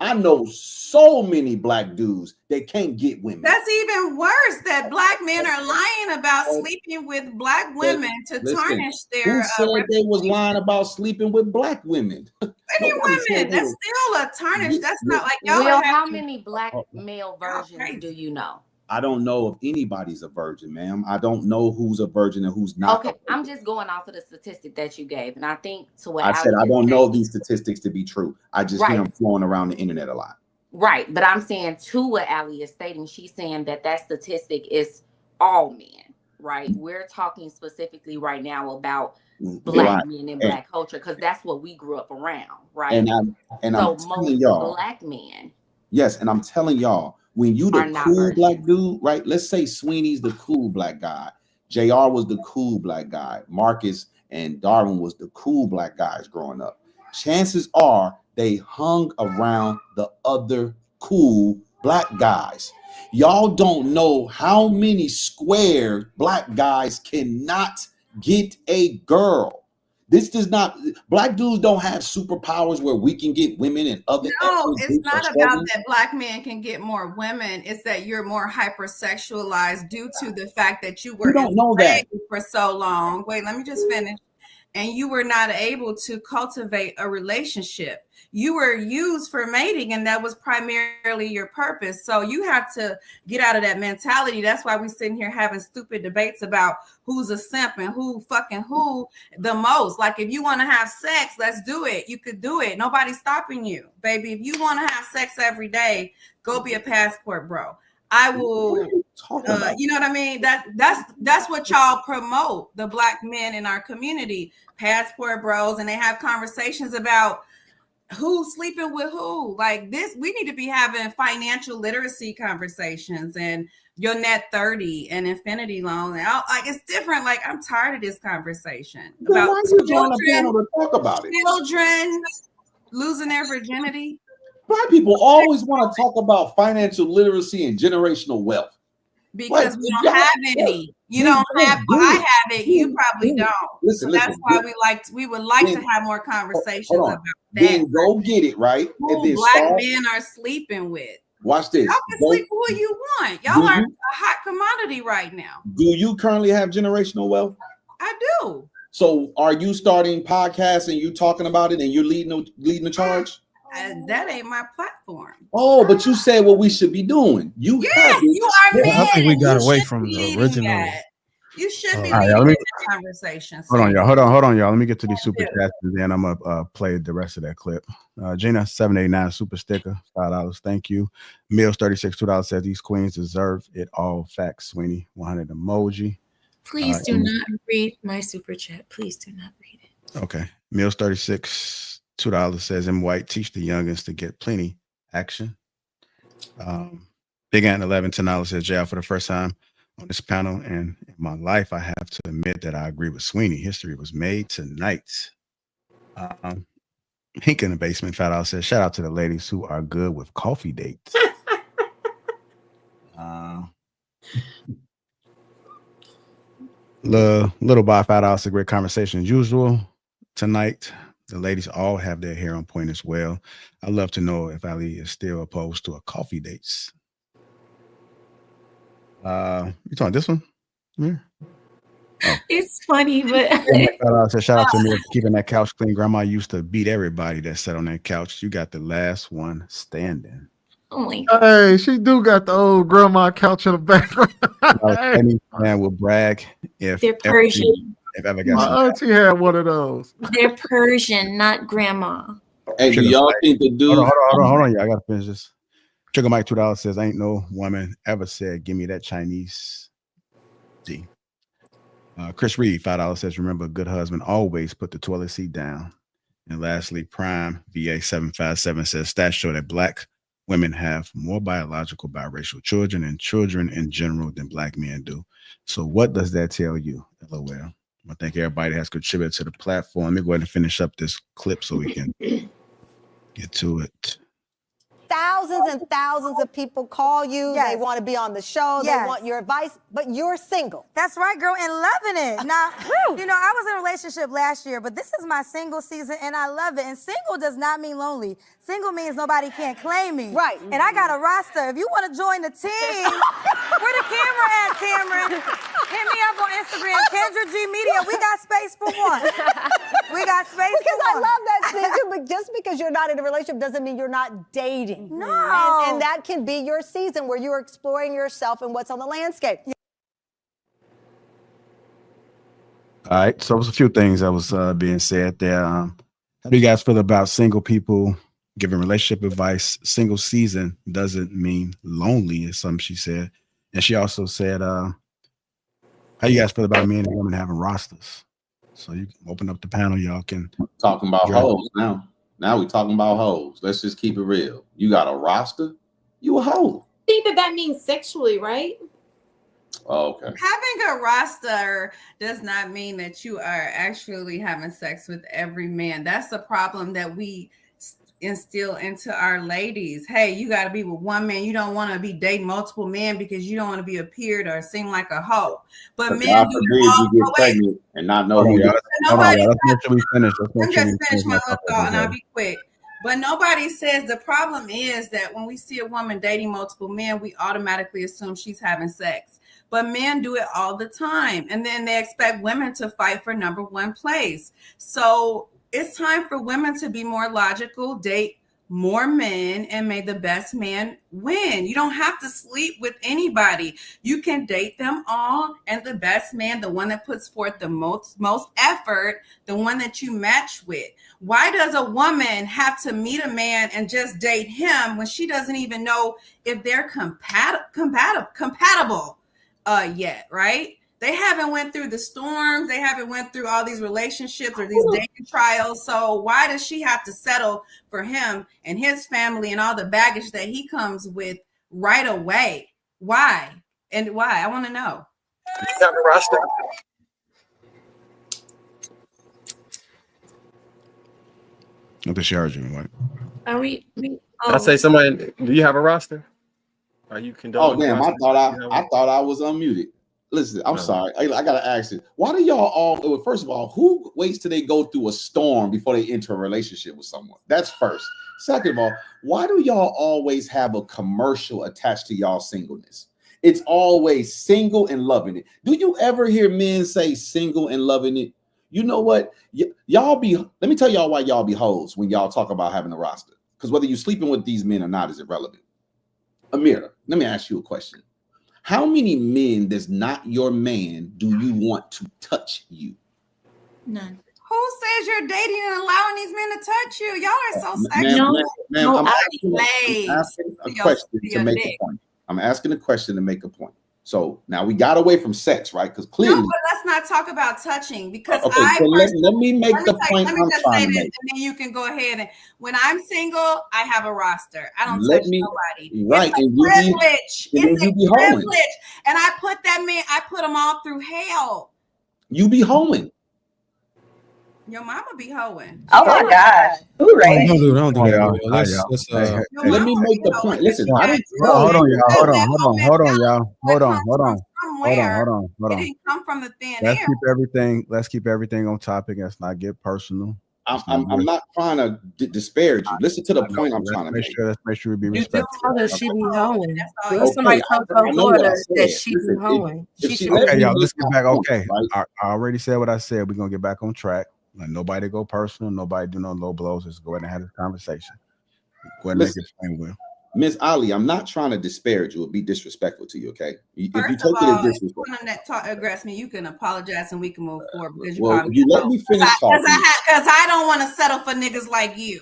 I know so many black dudes that can't get women. That's even worse, that black men are lying about sleeping with black women to tarnish their Who said they was lying about sleeping with black women? Any women, that's still a tarnish. That's not like y'all. Will, how many black male versions do you know? I don't know if anybody's a virgin, ma'am. I don't know who's a virgin and who's not. Okay, I'm just going off of the statistic that you gave, and I think to what I said, I Ali don't is know saying- these statistics to be true. I just hear them flowing around the internet a lot. Right, but I'm saying to what Ali is stating, she's saying that statistic is all men, right? We're talking specifically right now about black men and black culture, because that's what we grew up around, right? And I'm most telling y'all, black men. yes, and I'm telling y'all, when you the cool virgins. black dude, right? Let's say Sweeney's the cool black guy. JR was the cool black guy. Marcus and Darwin was the cool black guys growing up. Chances are they hung around the other cool black guys. Y'all don't know how many square black guys cannot get a girl. This does not, black dudes don't have superpowers where we can get women and other. No, it's not about that black men can get more women. It's that you're more hypersexualized due to the fact that you were You don't know that for so long. Wait, let me just finish. And you were not able to cultivate a relationship. You were used for mating, and that was primarily your purpose. So you have to get out of that mentality. That's why we're sitting here having stupid debates about who's a simp and who fucking who the most. Like, if you want to have sex, let's do it. You could do it. Nobody's stopping you, baby. If you want to have sex every day, go be a passport bro. I will, you know what I mean? That's what y'all promote, the black men in our community, passport bros, and they have conversations about who's sleeping with who. Like this, we need to be having financial literacy conversations and your net 30 and infinity loan. And like it's different. Like I'm tired of this conversation about talk about it. Children losing their virginity. Black people always want to talk about financial literacy and generational wealth. Because we don't have any. You don't have, I have it. You probably don't. Listen, that's why we would like to have more conversations about that. Then go get it, right? Who and black men are sleeping with. Watch this. Y'all can sleep with who you want. Y'all are a hot commodity right now. Do you currently have generational wealth? I do. So are you starting podcasts and you talking about it and you're leading the charge? That ain't my platform. Oh, but you said what we should be doing. You you are men. I think we got away from the original. You should be right, leading let me, that conversation. Hold on, y'all. Let me get to these super chats and then I'm gonna play the rest of that clip. Gina 789 super sticker, $5. Thank you. Mills 36 $2 says these queens deserve it all. Facts, Sweeney. 100 emoji. Please do not read my super chat. Please do not read it. Okay. Mills 36 $2 says in white, teach the youngins to get plenty action. Big Ant 11 $10 says JR, for the first time on this panel and in my life, I have to admit that I agree with Sweeney. History was made tonight. Hink in the basement $5 says shout out to the ladies who are good with coffee dates. Little by $5, a great conversation as usual tonight. The ladies all have their hair on point as well. I'd love to know if Ali is still opposed to a coffee dates. You talking this one? Yeah. Oh. It's funny, but shout out to me for keeping that couch clean. Grandma used to beat everybody that sat on that couch. You got the last one standing. Oh my God. Hey, she do got the old grandma couch in the background. Any man will brag if they're Persian. If ever got my auntie had one of those. They're Persian, not grandma. Hey, do y'all think the dude? Hold on, y'all. I gotta finish this. Trigger Mike $2 says, "Ain't no woman ever said, give me that Chinese." G. Chris Reed $5 says, "Remember, a good husband always put the toilet seat down." And lastly, Prime VA 757 says, "Stats show that black women have more biological biracial children and children in general than black men do. So what does that tell you? LOL. I think everybody has contributed to the platform. Let me go ahead and finish up this clip so we can get to it. Thousands and thousands of people call you. Yes. They want to be on the show. They Yes. want your advice, but you're single. That's right, girl, and loving it. Now, you know, I was in a relationship last year, but this is my single season, and I love it. And single does not mean lonely. Single means nobody can't claim me. Right. And I got a roster. If you want to join the team, where the camera at, Cameron? Hit me up on Instagram, Kendra G Media. We got space for one. We got space Because for I one. love that thing too, but just because you're not in a relationship doesn't mean you're not dating. No. And that can be your season where you're exploring yourself and what's on the landscape. All right. So it was a few things that was being said there. How do you guys feel about single people giving relationship advice? Single season doesn't mean lonely, is something she said. And she also said, how you guys feel about men and women having rosters? So you can open up the panel, y'all can talking about hoes now. Now we talking about hoes. Let's just keep it real. You got a roster, you a hoe. I think that means sexually, right? Oh, okay. Having a roster does not mean that you are actually having sex with every man. That's the problem that we instill into our ladies. Hey, you got to be with one man. You don't want to be dating multiple men because you don't want to be appeared or seem like a hoe. But men God do forbid it all. you get pregnant and not know who you are. Let's make sure we finish. Let me just finish my little thought and I'll be quick. But nobody says the problem is that when we see a woman dating multiple men, we automatically assume she's having sex. But men do it all the time. And then they expect women to fight for number one place. So it's time for women to be more logical, date more men, and may the best man win. You don't have to sleep with anybody. You can date them all, and the best man, the one that puts forth the most effort, the one that you match with. Why does a woman have to meet a man and just date him when she doesn't even know if they're compatible yet, right? They haven't went through the storms. They haven't went through all these relationships or these dating trials. So why does she have to settle for him and his family and all the baggage that he comes with right away? Why? And why? I want to know. You got the roster? I think she heard you, right? Are we I say somebody, do you have a roster? Are you condoning? Oh damn! I thought I was unmuted. Listen, I'm sorry. I gotta ask you. Why do y'all all? First of all, who waits till they go through a storm before they enter a relationship with someone? That's first. Second of all, why do y'all always have a commercial attached to y'all singleness? It's always single and loving it. Do you ever hear men say single and loving it? You know what? Y'all be. Let me tell y'all why y'all be hoes when y'all talk about having a roster. Because whether you're sleeping with these men or not is irrelevant. Amira, let me ask you a question. How many men that's not your man do you want to touch you? None. Who says you're dating and allowing these men to touch you? Y'all are so Ma'am, sexual. I'm asking a question to make a point. I'm asking a question to make a point. So now we got away from sex, right? Because clearly. No, but let's not talk about touching because okay, so let me make the point I'm trying to make. And then you can go ahead and when I'm single, I have a roster. I don't touch nobody. Right, it's a privilege. It's a privilege. And I put them all through hell. You be hoeing. Your mama be hoeing. Oh my God. Who right? Don't do that. Let me make the point. Listen, hold on, y'all. Hold on. It didn't come from the thin air. Let's keep everything on topic. Let's not get personal. I'm not trying to disparage you. Listen to the point I'm trying to make. Let's make sure we be respectful. You just she be hoeing. Somebody told her daughter that she be hoeing. Okay, y'all, let's get back. Okay, I already said what I said. We're gonna get back on track. Like nobody go personal. Nobody do no low blows. Let's go ahead and have this conversation. Go ahead and make it plain, Will. Miss Ali, I'm not trying to disparage you or be disrespectful to you, okay? If First you take of all, it as disrespectful, that aggress me, you can apologize and we can move forward because you well, you let me finish talking. Because I don't want to settle for niggas like you.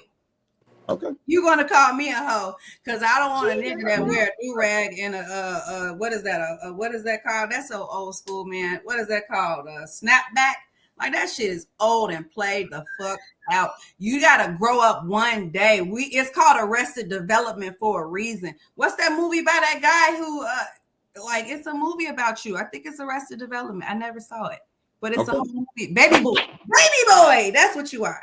Okay. You're gonna call me a hoe because I don't want a nigga that wear a do-rag and a what is that? What is that called? That's so old school, man. What is that called? A snapback? Like that shit is old and played the fuck out. You gotta grow up one day. It's called Arrested Development for a reason. What's that movie by that guy who like it's a movie about you? I think it's Arrested Development. I never saw it, but it's a whole movie. Baby boy, that's what you are.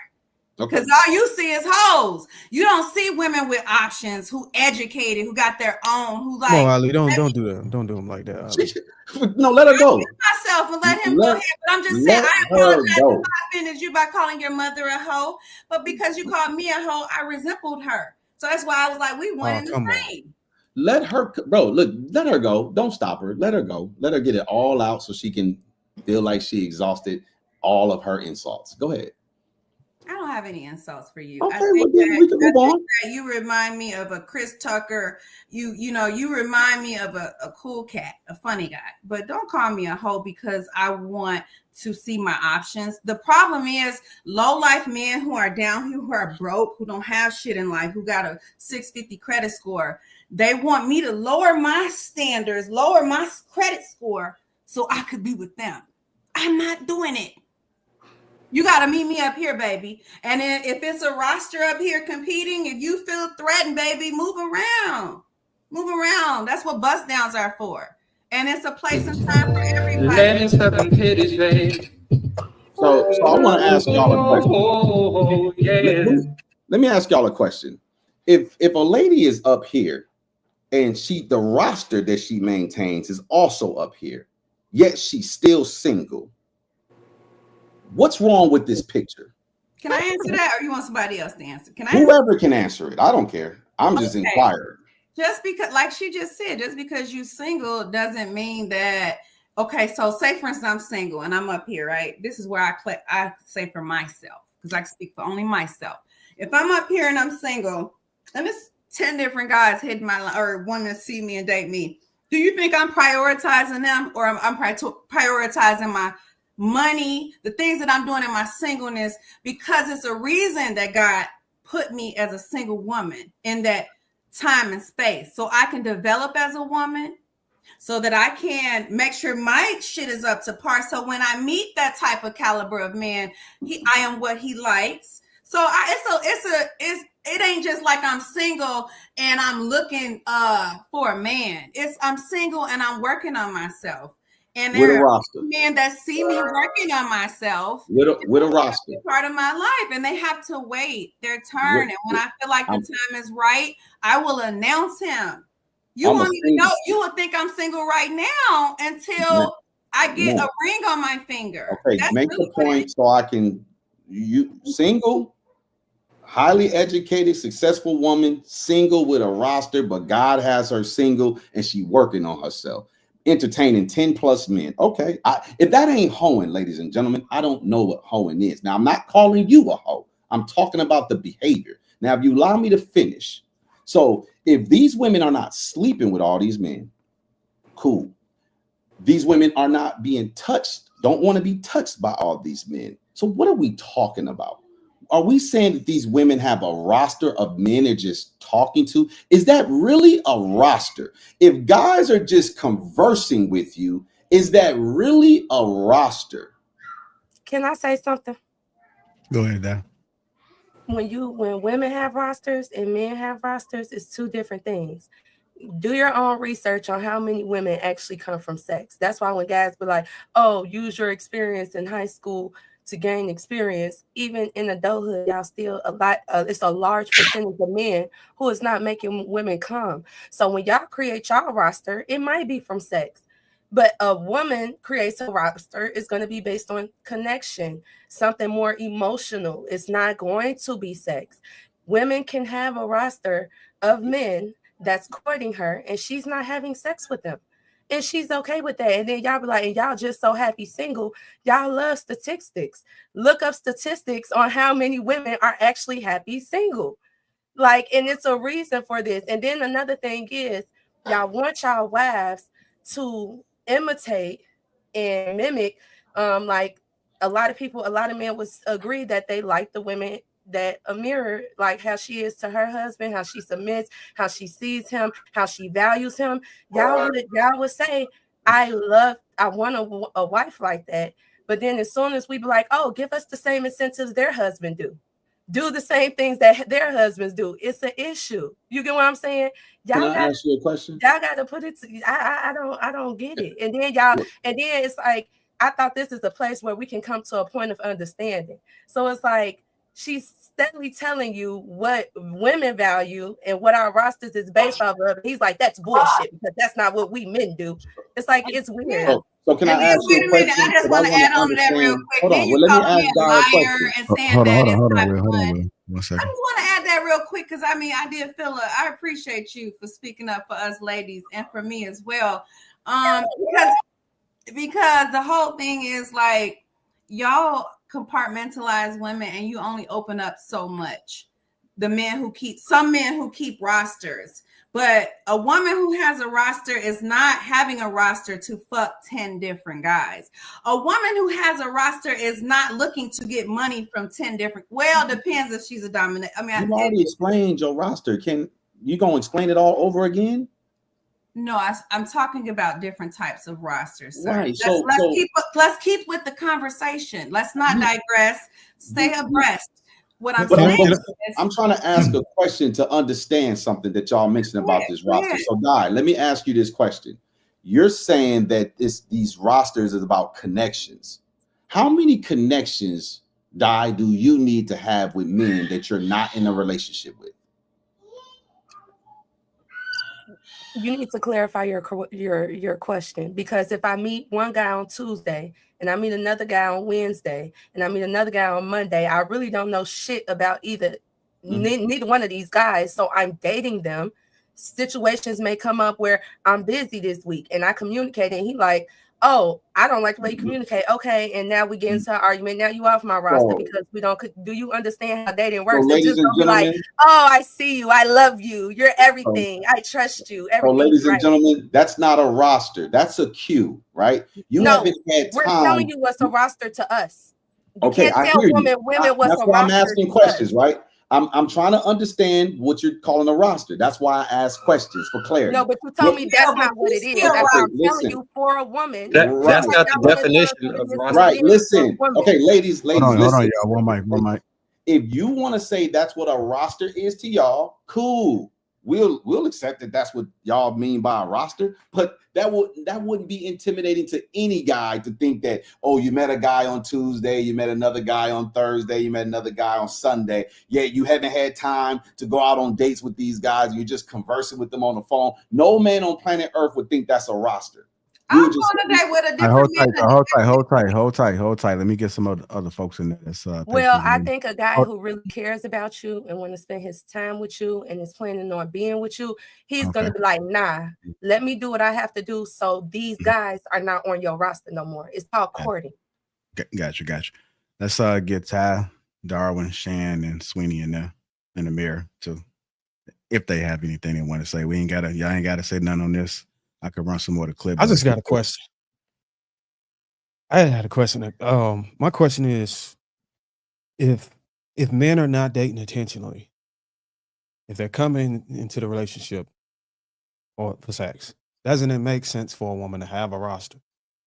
Because all you see is hoes. You don't see women with options, who educated, who got their own, who like. Come on, Ali, don't do that. Don't do them like that, Ali. No, let her go. Myself and let him go ahead. But I'm just saying, I apologize if I offended you by calling your mother a hoe. But because you called me a hoe, I resembled her. So that's why I was like, we one in the same. Let her, bro. Look, let her go. Don't stop her. Let her go. Let her get it all out so she can feel like she exhausted all of her insults. Go ahead. I don't have any insults for you. Okay, well then we can move on. You remind me of a Chris Tucker. You remind me of a cool cat, a funny guy. But don't call me a hoe because I want to see my options. The problem is low life men who are down here, who are broke, who don't have shit in life, who got a 650 credit score. They want me to lower my standards, lower my credit score so I could be with them. I'm not doing it. You got to meet me up here, baby. And then if it's a roster up here competing, if you feel threatened, baby, move around. Move around. That's what bust downs are for. And it's a place and time for everybody. So I want to ask y'all a question. Let me ask y'all a question. If a lady is up here and the roster that she maintains is also up here, yet she's still single, what's wrong with this picture? Can I answer that, or you want somebody else to answer? Whoever can answer it. I don't care. I'm just inquiring. Just because, like she just said, just because you're single doesn't mean that. Okay, so say for instance I'm single and I'm up here, right? This is where I say for myself because I can speak for only myself. If I'm up here and I'm single, and it's 10 different guys hitting or want to see me and date me, do you think I'm prioritizing them, or I'm prioritizing my money, the things that I'm doing in my singleness, because it's a reason that God put me as a single woman in that time and space so I can develop as a woman, so that I can make sure my shit is up to par. So when I meet that type of caliber of man, I am what he likes. So it ain't just like I'm single and I'm looking for a man. I'm single and I'm working on myself. And there are men that see me working on myself with a roster, part of my life, and they have to wait their turn. And when I feel like the time is right, I will announce him. You won't even know. You will think I'm single right now until I get a ring on my finger. Okay, make the point so I can. You single, highly educated, successful woman, single with a roster, but God has her single and she working on herself. Entertaining 10 plus men. Okay. If that ain't hoeing, ladies and gentlemen, I don't know what hoeing is. Now, I'm not calling you a hoe. I'm talking about the behavior. Now, if you allow me to finish. So if these women are not sleeping with all these men, cool. These women are not being touched, don't want to be touched by all these men. So what are we talking about? Are we saying that these women have a roster of men they're just talking to? Is that really a roster? If guys are just conversing with you, is that really a roster? Can I say something? Go ahead, Dan. When women have rosters and men have rosters, it's two different things. Do your own research on how many women actually come from sex. That's why when guys be like, oh, use your experience in high school to gain experience, even in adulthood, y'all still it's a large percentage of men who is not making women come. So when y'all create y'all roster, it might be from sex, but a woman creates a roster, it's going to be based on connection, something more emotional. It's not going to be sex. Women can have a roster of men that's courting her and she's not having sex with them. And she's okay with that. And then y'all be like, and y'all just so happy single. Y'all love statistics. Look up statistics on how many women are actually happy single. Like, and it's a reason for this. And then another thing is, y'all want y'all wives to imitate and mimic. Like a lot of men would agree that they like the women that a mirror, like how she is to her husband, how she submits, how she sees him, how she values him. Y'all would say, I want a wife like that. But then as soon as we be like, oh, give us the same incentives their husband do the same things that their husbands do, it's an issue. You get what I'm saying? Can I ask you a question? Y'all got to put it to, I don't get it. And then it's like, I thought this is a place where we can come to a point of understanding. So it's like, she's steadily telling you what women value and what our rosters is based off of. He's like, that's bullshit because that's not what we men do. It's like, it's weird. So can I ask you a question? I just want to add on to that real quick. Hold on, You let me call me ask a Dara a liar question. and saying that it's not Will. Hold on, fun. Will. 1 second. I just want to add that real quick because I did feel I appreciate you for speaking up for us ladies and for me as well. Because the whole thing is like y'all compartmentalize women and you only open up so much. Some men who keep rosters, but a woman who has a roster is not having a roster to fuck 10 different guys. A woman who has a roster is not looking to get money from 10 different. Well, depends if she's a dominant. I mean, you already explained your roster. Can you go explain it all over again? No, I'm talking about different types of rosters, sir. Right. Let's keep with the conversation. Let's not digress. Stay abreast. What I'm But saying is, I'm trying to ask a question to understand something that y'all mentioned about this roster. So, Di, let me ask you this question. You're saying that these rosters is about connections. How many connections, Di, do you need to have with men that you're not in a relationship with? You need to clarify your question, because if I meet one guy on Tuesday and I meet another guy on Wednesday and I meet another guy on Monday, I really don't know shit about neither one of these guys. So I'm dating them. Situations may come up where I'm busy this week and I communicate and he like, oh, I don't like the way you communicate. Okay, and now we get into an argument. Now you off my roster because we don't. Do you understand how dating works? So, ladies and gentlemen, like, oh, I see you. I love you. You're everything. I trust you. Everything. Ladies and gentlemen, that's not a roster. That's a queue, right? You haven't had time. We're telling you what's a roster to us. You okay, can't I tell hear women you. what's That's a why I'm roster asking to questions, us. right? I'm trying to understand what you're calling a roster. That's why I ask questions for clarity. No, but you told me that's not what it is. That's what I'm telling you for a woman. That's not the definition of roster. Right. Listen. Okay, ladies, Hold on, listen. y'all. One mic. If you want to say that's what a roster is to y'all, cool. We'll accept that that's what y'all mean by a roster, but that wouldn't be intimidating to any guy to think that, oh, you met a guy on Tuesday, you met another guy on Thursday, you met another guy on Sunday. Yeah, you haven't had time to go out on dates with these guys. You're just conversing with them on the phone. No man on planet Earth would think that's a roster. I'm going today with a different Hold tight. Let me get some other folks in there. Well, I think a guy who really cares about you and want to spend his time with you and is planning on being with you, he's going to be like, nah, let me do what I have to do so these guys are not on your roster no more. It's called courting. Got you. Let's get Ty, Darwin, Shan, and Sweeney in there in the mirror too. If they have anything they want to say. Y'all ain't gotta say nothing on this. I could run some more of the clip. I just got a question. I had a question. My question is, if men are not dating intentionally, if they're coming into the relationship or for sex, doesn't it make sense for a woman to have a roster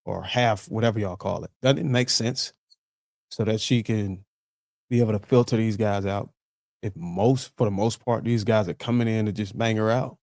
or have whatever y'all call it? Doesn't it make sense so that she can be able to filter these guys out? For the most part, these guys are coming in to just bang her out.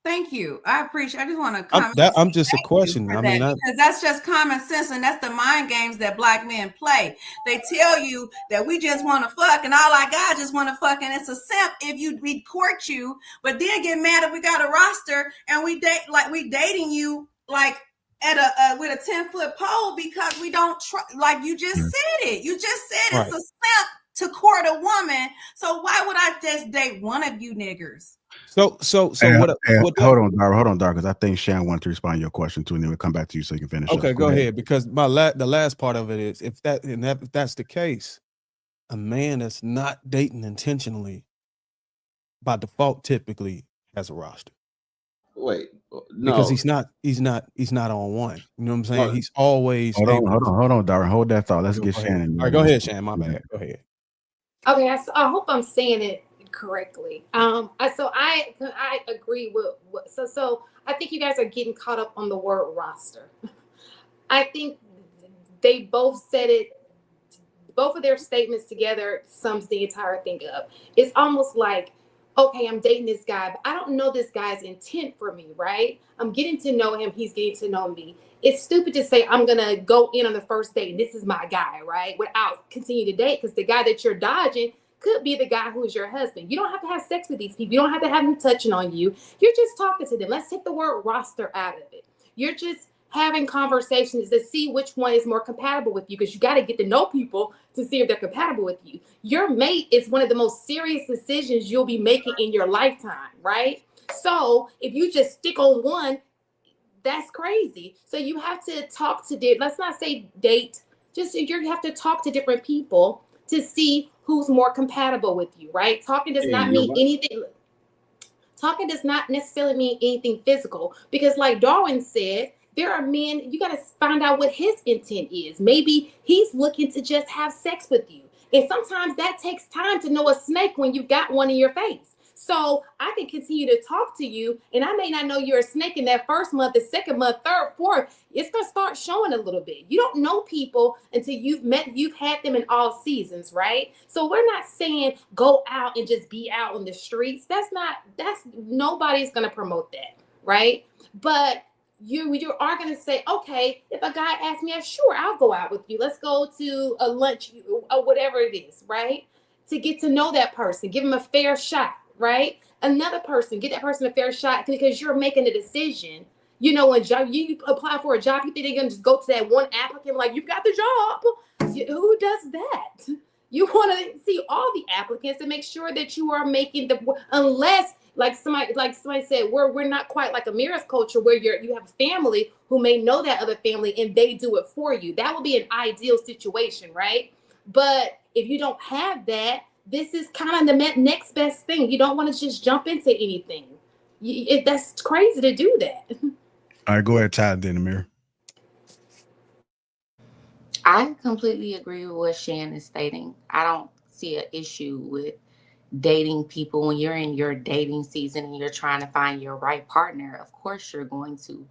Thank you. I appreciate. I just want to comment. I'm just a question. I mean, because that's just common sense, and that's the mind games that black men play. They tell you that we just want to fuck, and all our guys just want to fuck, and it's a simp if we court you, but then get mad if we got a roster and we dating you like at with a 10-foot pole because we don't like you just said it. You just said it's a simp to court a woman. So why would I just date one of you niggers? So hold on, Dar, because I think Shan wanted to respond to your question too, and then we'll come back to you so you can finish. Okay, go ahead. Because the last part of it is if that's the case, a man that's not dating intentionally by default typically has a roster. Wait, no, because he's not on one. You know what I'm saying? He's always hold on, Dar. Hold that thought. Let's get Shannon. All right, go ahead, Shannon. My bad. Go ahead. Okay, I hope I'm saying it correctly. So I agree with what. So I think you guys are getting caught up on the word roster. I think they both said it. Both of their statements together sums the entire thing up. It's almost like, okay, I'm dating this guy, but I don't know this guy's intent for me, right? I'm getting to know him. He's getting to know me. It's stupid to say I'm going to go in on the first date and this is my guy, right? Without continue to date, because the guy that you're dodging could be the guy who is your husband. You don't have to have sex with these people. You don't have to have them touching on you. You're just talking to them. Let's take the word roster out of it. You're just having conversations to see which one is more compatible with you, because you got to get to know people to see if they're compatible with you. Your mate is one of the most serious decisions you'll be making in your lifetime, right? So if you just stick on one, that's crazy. So you have to talk to, let's not say date, just you have to talk to different people to see who's more compatible with you, right? Talking does not mean anything. Talking does not necessarily mean anything physical, because like Darwin said, there are men, you got to find out what his intent is. Maybe he's looking to just have sex with you. And sometimes that takes time to know a snake when you've got one in your face. So I can continue to talk to you, and I may not know you're a snake in that first month, the second month, third, fourth. It's going to start showing a little bit. You don't know people until you've had them in all seasons, right? So we're not saying go out and just be out on the streets. Nobody's going to promote that, right? But you are going to say, okay, if a guy asks me, sure, I'll go out with you. Let's go to a lunch or whatever it is, right? To get to know that person, give him a fair shot, right? Another person, get that person a fair shot, because you're making a decision. You know, when you apply for a job, you think they're going to just go to that one applicant like, you've got the job. Who does that? You want to see all the applicants and make sure that you are making unless like somebody said, we're not quite like a mirrors culture where you have a family who may know that other family and they do it for you. That would be an ideal situation, right? But if you don't have that, this is kind of the next best thing. You don't want to just jump into anything. That's crazy to do that. All right, go ahead, Ty, then Amir. I completely agree with what Shan is stating. I don't see an issue with dating people when you're in your dating season and you're trying to find your right partner. Of course, you're going to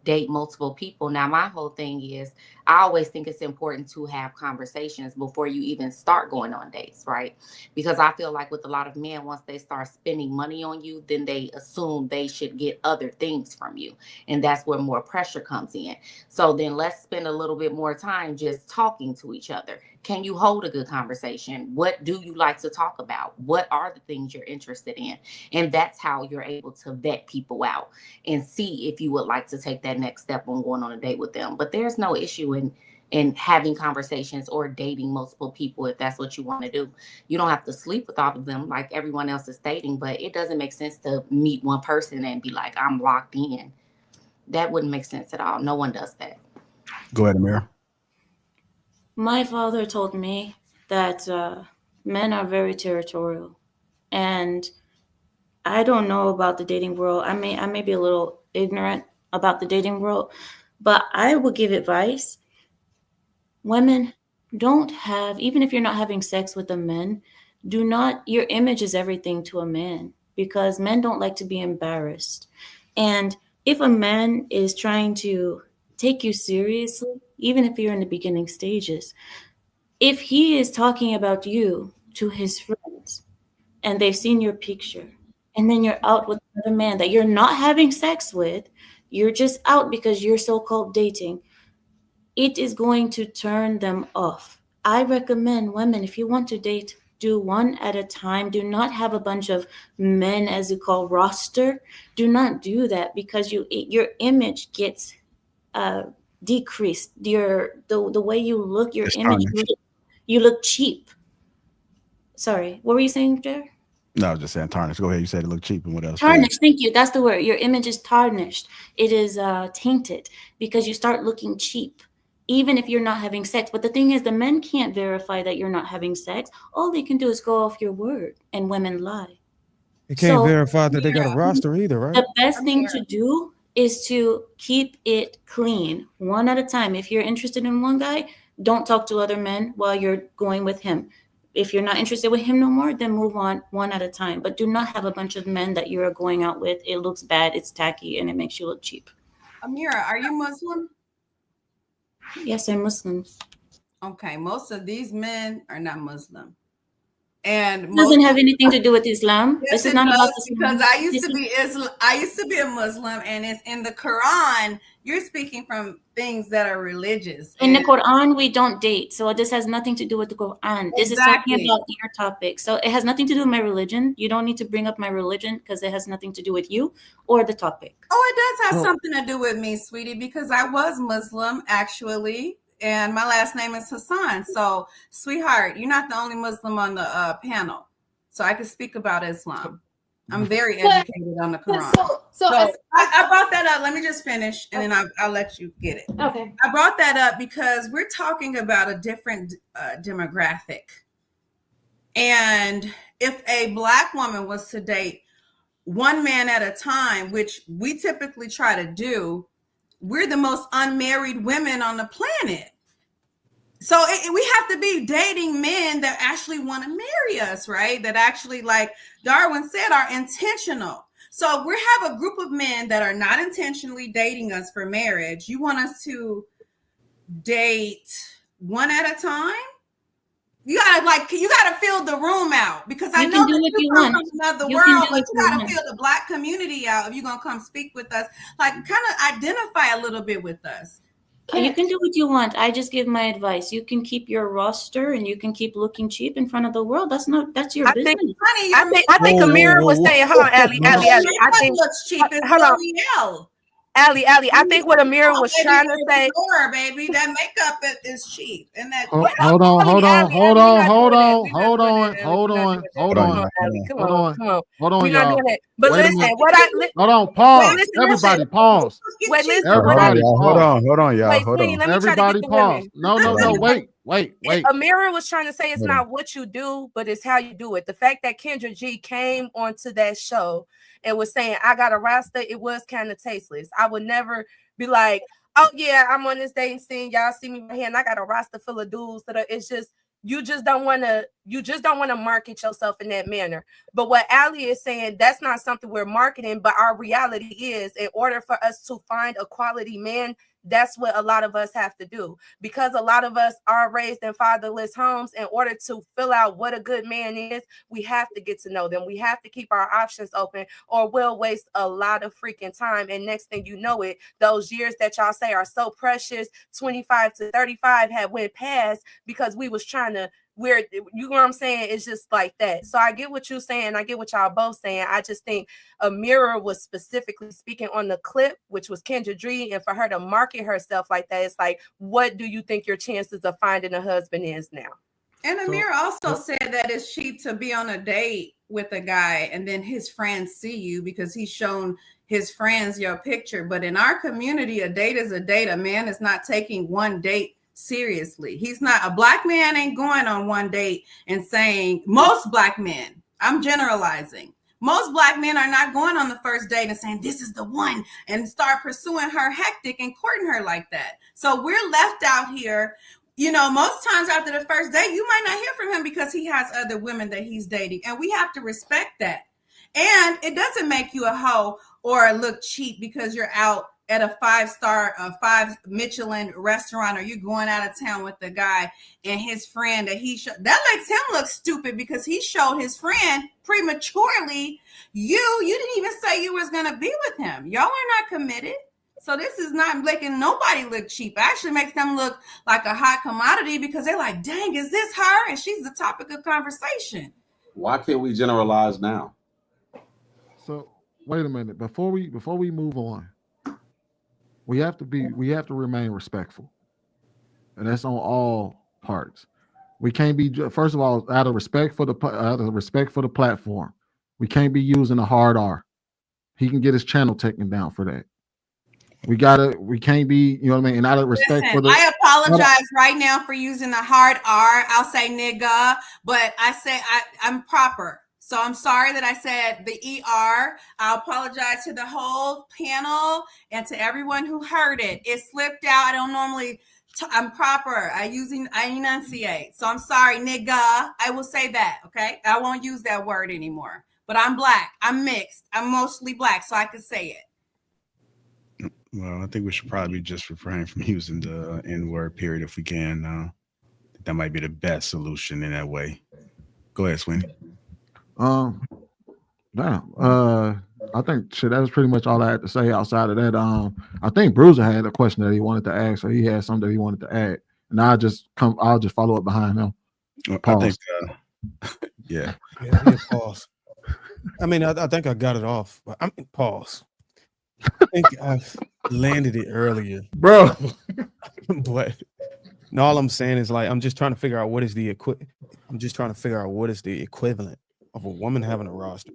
date multiple people. Now, my whole thing is I always think it's important to have conversations before you even start going on dates, right? Because I feel like with a lot of men, once they start spending money on you, then they assume they should get other things from you. And that's where more pressure comes in. So then let's spend a little bit more time just talking to each other. Can you hold a good conversation? What do you like to talk about? What are the things you're interested in? And that's how you're able to vet people out and see if you would like to take that next step on going on a date with them. But there's no issue in having conversations or dating multiple people if that's what you want to do. You don't have to sleep with all of them like everyone else is dating, but it doesn't make sense to meet one person and be like, I'm locked in. That wouldn't make sense at all. No one does that. Go ahead, Amir. My father told me that men are very territorial, and I don't know about the dating world. I may be a little ignorant about the dating world, but I would give advice. Women don't have, even if you're not having sex with a man, your image is everything to a man, because men don't like to be embarrassed. And if a man is trying to take you seriously, even if you're in the beginning stages, if he is talking about you to his friends and they've seen your picture, and then you're out with another man that you're not having sex with, you're just out because you're so-called dating, it is going to turn them off. I recommend women, if you want to date, do one at a time. Do not have a bunch of men, as you call roster. Do not do that, because your image gets decreased. The way you look, your image, you look cheap. Sorry, what were you saying, Jer? No, I was just saying tarnished. Go ahead. You said it looked cheap, and what else? Tarnished. Thank you. That's the word. Your image is tarnished. It is tainted because you start looking cheap, even if you're not having sex. But the thing is, the men can't verify that you're not having sex. All they can do is go off your word, and women lie. They can't verify that they got a roster either, right? The best thing to do is to keep it clean, one at a time. If you're interested in one guy, don't talk to other men while you're going with him. If you're not interested with him no more, then move on one at a time. But do not have a bunch of men that you're going out with. It looks bad, it's tacky, and it makes you look cheap. Amira, are you Muslim? Yes, I'm Muslim. Okay, most of these men are not Muslim. And It doesn't have anything to do with Islam. Yes, This is it not about does, Islam. because I used to be a Muslim, and it's in the Quran. You're speaking from things that are religious. In the Quran, we don't date. So this has nothing to do with the Quran. This is talking about your topic. So it has nothing to do with my religion. You don't need to bring up my religion because it has nothing to do with you or the topic. Oh, it does have something to do with me, sweetie, because I was Muslim, actually. And my last name is Hassan. So, sweetheart, you're not the only Muslim on the panel. So I can speak about Islam. I'm very educated on the Quran. So I brought that up. Let me just finish, and then I'll let you get it. Okay. I brought that up because we're talking about a different demographic. And if a Black woman was to date one man at a time, which we typically try to do, we're the most unmarried women on the planet. So we have to be dating men that actually want to marry us, right? That actually, like Darwin said, are intentional. So if we have a group of men that are not intentionally dating us for marriage, you want us to date one at a time? You gotta fill the room out, because I know that you come from another world, but you gotta fill the Black community out if you're gonna come speak with us. Like, kind of identify a little bit with us. You can do what you want. I just give my advice. You can keep your roster and you can keep looking cheap in front of the world. That's your business. I think Amira was saying, hold on, Allie. I think looks cheap. Hold on. Allie, I think what Amira was trying to say, baby, that makeup is cheap, and that. Hold on. Hold on, we're not y'all. doing that. But Wait a listen, minute. Hold on, pause. Everybody pause. Wait, listen. Everybody pause. Hold on, y'all. Wait, Hold Sweeney, on. let me try to Everybody get the pause. women. No, wait. Amira was trying to say it's not what you do, but it's how you do it. The fact that Kendra G came onto that show and was saying, I got a roster, it was kind of tasteless. I would never be like, oh yeah, I'm on this dating scene. Y'all see me right here, and I got a roster full of dudes that are, it's just, you just don't want to market yourself in that manner. But what Allie is saying, that's not something we're marketing, but our reality is, in order for us to find a quality man, that's what a lot of us have to do, because a lot of us are raised in fatherless homes. In order to fill out what a good man is, we have to get to know them. We have to keep our options open, or we'll waste a lot of freaking time. And next thing you know it, those years that y'all say are so precious, 25 to 35, have went past because we was trying to, you know what I'm saying? It's just like that. So I get what you're saying. I get what y'all both saying. I just think Amira was specifically speaking on the clip, which was Kendra Dree, and for her to market herself like that, it's like, what do you think your chances of finding a husband is now? And Amira also said that it's cheap to be on a date with a guy and then his friends see you because he's shown his friends your picture. But in our community, a date is a date. A man is not taking one date seriously. He's not, a Black man ain't going on one date and saying, most Black men, I'm generalizing, most Black men are not going on the first date and saying, this is the one, and start pursuing her hectic and courting her like that. So we're left out here. You know, most times after the first date, you might not hear from him because he has other women that he's dating. And we have to respect that. And it doesn't make you a hoe or look cheap because you're out at a 5 Michelin restaurant, or you're going out of town with the guy and his friend that that makes him look stupid because he showed his friend prematurely. You didn't even say you was going to be with him. Y'all are not committed. So this is not making nobody look cheap. It actually makes them look like a hot commodity because they're like, dang, is this her? And she's the topic of conversation. Why can't we generalize now? So wait a minute. Before we move on, we have to remain respectful. And that's on all parts. We can't be, first of all, out of respect for the platform, we can't be using a hard R. He can get his channel taken down for that. We can't be, you know what I mean? And out of respect for the, I apologize right now for using a hard R. I'll say nigga, but I say I'm proper. So I'm sorry that I said the ER. I apologize to the whole panel and to everyone who heard it. It slipped out. I don't normally, I'm proper. I enunciate. So I'm sorry, nigga. I will say that, okay? I won't use that word anymore. But I'm Black. I'm mixed. I'm mostly Black, so I can say it. Well, I think we should probably just refrain from using the N word period if we can. That might be the best solution in that way. Go ahead, Sweeney. Um, Damn. I think shit, that was pretty much all I had to say outside of that. I think Bruiser had a question that he wanted to ask, or he had something that he wanted to add. And I'll just follow up behind him. I think Yeah, pause. I mean, I think I got it off, but I mean, pause. I think I've landed it earlier, bro. But no, all I'm saying is like I'm just trying to figure out what is the equivalent of a woman having a roster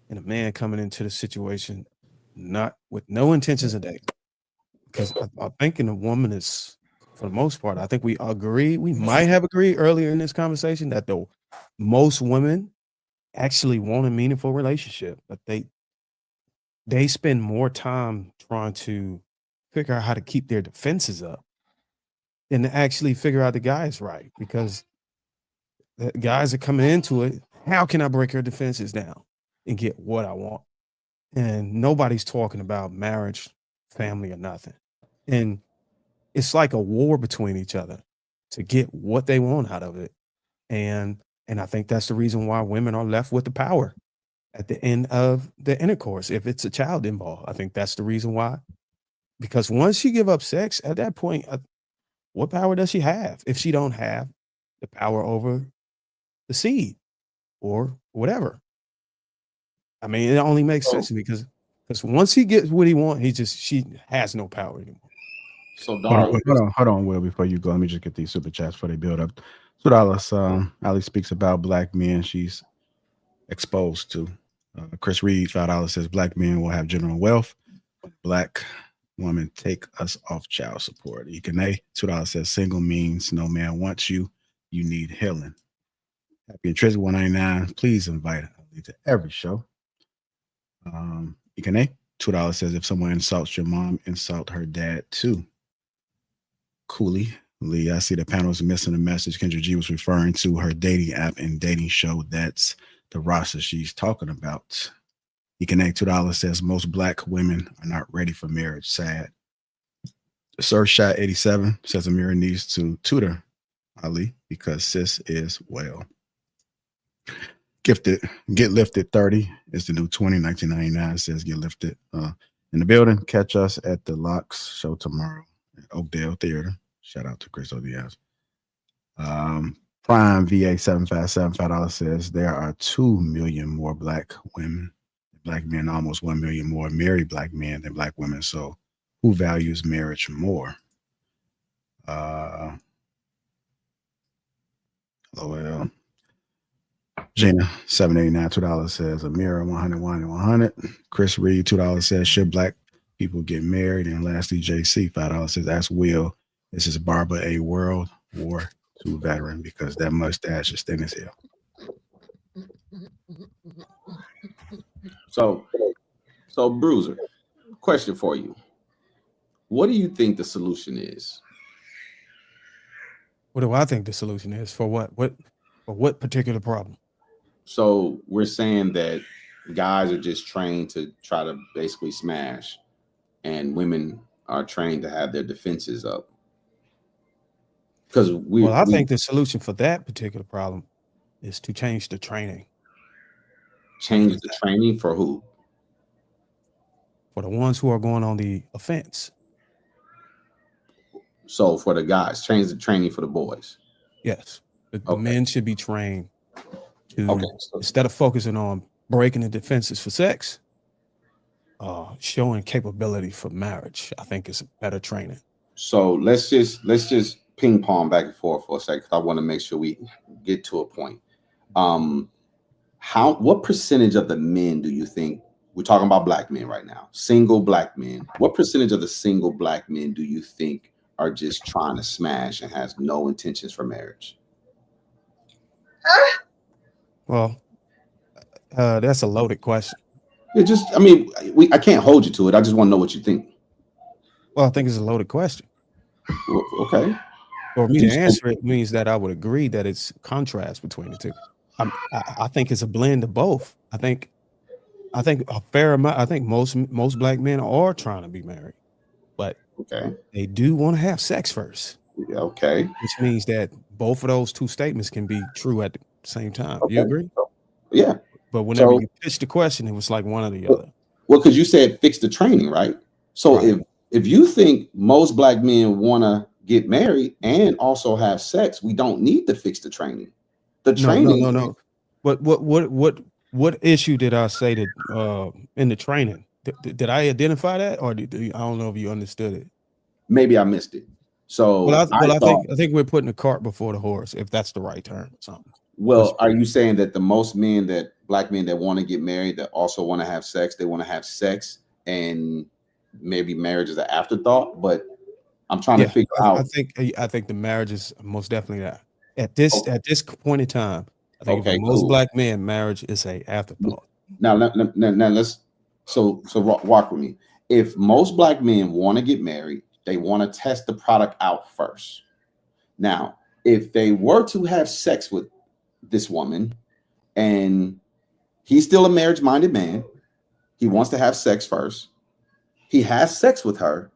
and a man coming into the situation not with no intentions of dating. Because I think in a woman is, for the most part, I think we might have agreed earlier in this conversation that the most women actually want a meaningful relationship, but they spend more time trying to figure out how to keep their defenses up than to actually figure out the guy's right. Because the guys are coming into it, how can I break her defenses down and get what I want? And nobody's talking about marriage, family, or nothing. And it's like a war between each other to get what they want out of it. And I think that's the reason why women are left with the power at the end of the intercourse. If it's a child involved, I think that's the reason why. Because once you give up sex, at that point, what power does she have if she don't have the power over the seed or whatever? I mean, it only makes sense because once he gets what he wants, she has no power anymore. So hold on, Will, before you go, let me just get these super chats before they build up. $2. Ali speaks about black men she's exposed to. Chris Reed, $5 says black men will have general wealth. Black women take us off child support. Ikane, $2 says single means no man wants you. You need healing. Happy and Trizzy 199. Please invite Ali to every show. Ikane, $2 says if someone insults your mom, insult her dad too. Cooley Lee, I see the panel is missing a message. Kendra G was referring to her dating app and dating show. That's the roster she's talking about. Ikane, $2 says most black women are not ready for marriage. Sad. Sir Shot 87 says Amira needs to tutor Ali because sis is well. Gifted, Get Lifted 30 is the new 20. 1999 says Get Lifted. In the building, catch us at the Locks show tomorrow at Oakdale Theater. Shout out to Chris Odiaz. Prime VA 757 $5 says there are 2 million more black women, black men, almost 1 million more married black men than black women. So who values marriage more? LOL. Gina 789 $2 says Amira 101 and 100. Chris Reed $2 says should black people get married? And lastly, JC $5 says ask Will, this is Barbara a World War II veteran because that mustache is thin as hell. So Bruiser, question for you. What do you think the solution is? What do I think the solution is? For what? For what particular problem? So we're saying that guys are just trained to try to basically smash, and women are trained to have their defenses up. Because I think the solution for that particular problem is to change the training. Change the training for who? For the ones who are going on the offense. So for the guys, change the training for the boys. Yes. The men should be trained to, instead of focusing on breaking the defenses for sex, showing capability for marriage. I think is better training. So let's just ping pong back and forth for a second. I want to make sure we get to a point. What percentage of the men do you think, we're talking about black men right now, single black men, what percentage of the single black men do you think are just trying to smash and has no intentions for marriage? Well, that's a loaded question. I can't hold you to it. I just want to know what you think. Well, I think it's a loaded question. Well, okay. For me to answer it means that I would agree that it's contrast between the two. I think it's a blend of both. I think I think a fair amount. I think most black men are trying to be married, but they do want to have sex first. Yeah, okay. Which means that both of those two statements can be true at the same time. You agree? Yeah. But whenever you pitch the question, it was like one or the other. Well, because you said fix the training, right? So if you think most black men want to get married and also have sex, we don't need to fix the training. The training. No. What issue did I say that in the training? Did I identify that, or I don't know if you understood it? Maybe I missed it. So I think we're putting the cart before the horse, if that's the right term or something. Well, are you saying that the most black men that want to get married, that also want to have sex, they want to have sex, and maybe marriage is an afterthought? But I'm trying to figure out. I think the marriage is most definitely that. At this point in time, I think for most black men, marriage is a afterthought. Now let's walk with me. If most black men want to get married, they want to test the product out first. Now, if they were to have sex with this woman and he's still a marriage-minded man, he wants to have sex first, he has sex with her,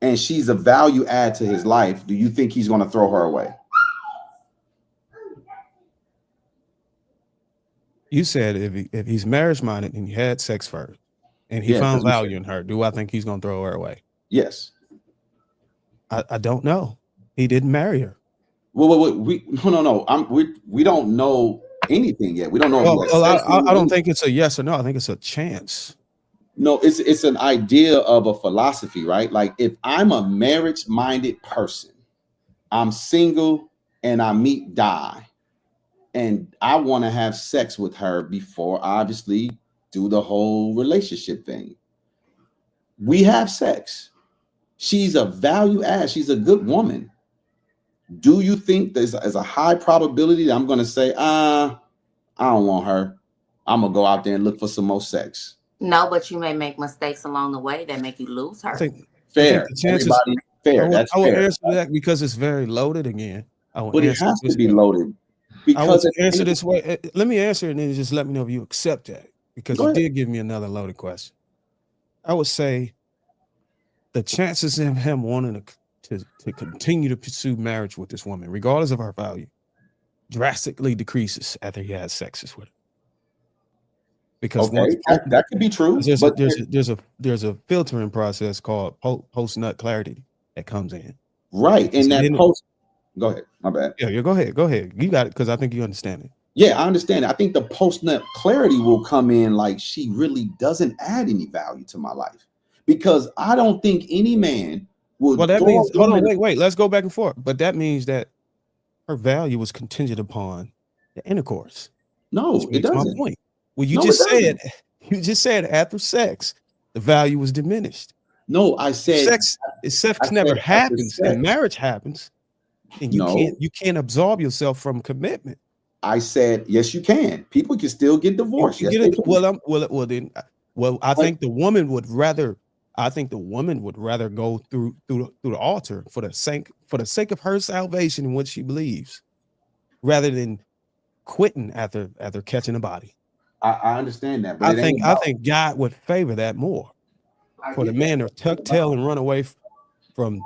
and she's a value add to his life, do you think he's going to throw her away? You said if he's marriage-minded and he had sex first and he found value in her, do I think he's going to throw her away? Yes. I don't know. He didn't marry her. Well, we don't know anything yet. We don't know. I don't think it's a yes or no. I think it's a chance. No, it's an idea of a philosophy, right? Like if I'm a marriage-minded person, I'm single and I meet Di, and I want to have sex with her before I obviously do the whole relationship thing. We have sex. She's a value add. She's a good woman. Do you think there's a high probability that I'm going to say, I don't want her. I'm going to go out there and look for some more sex? No, but you may make mistakes along the way that make you lose her. Fair. Everybody, fair. I will answer that because it's very loaded again. But it has to be loaded. I will answer this way. Let me answer it and then just let me know if you accept that, because you did give me another loaded question. I would say the chances of him wanting to continue to pursue marriage with this woman, regardless of her value, drastically decreases after he has sex with her. Because that could be true. There's a filtering process called post nut clarity that comes in. Right. And that post. Go ahead. My bad. Yeah, go ahead. You got it, because I think you understand it. Yeah, I understand it. I think the post nut clarity will come in like she really doesn't add any value to my life, because I don't think any man would. Well, that means hold on, wait. Let's go back and forth. But that means that her value was contingent upon the intercourse. No, it doesn't. My point. Well, you just said after sex, the value was diminished. No, I said sex never happens, and marriage happens, and you can't absolve yourself from commitment. I said yes, you can. People can still get divorced. I think the woman would rather. I think the woman would rather go through the altar for the sake of her salvation and what she believes, rather than quitting after catching a body. I understand that, but I think God would favor that more for the man to tuck tail and run away from.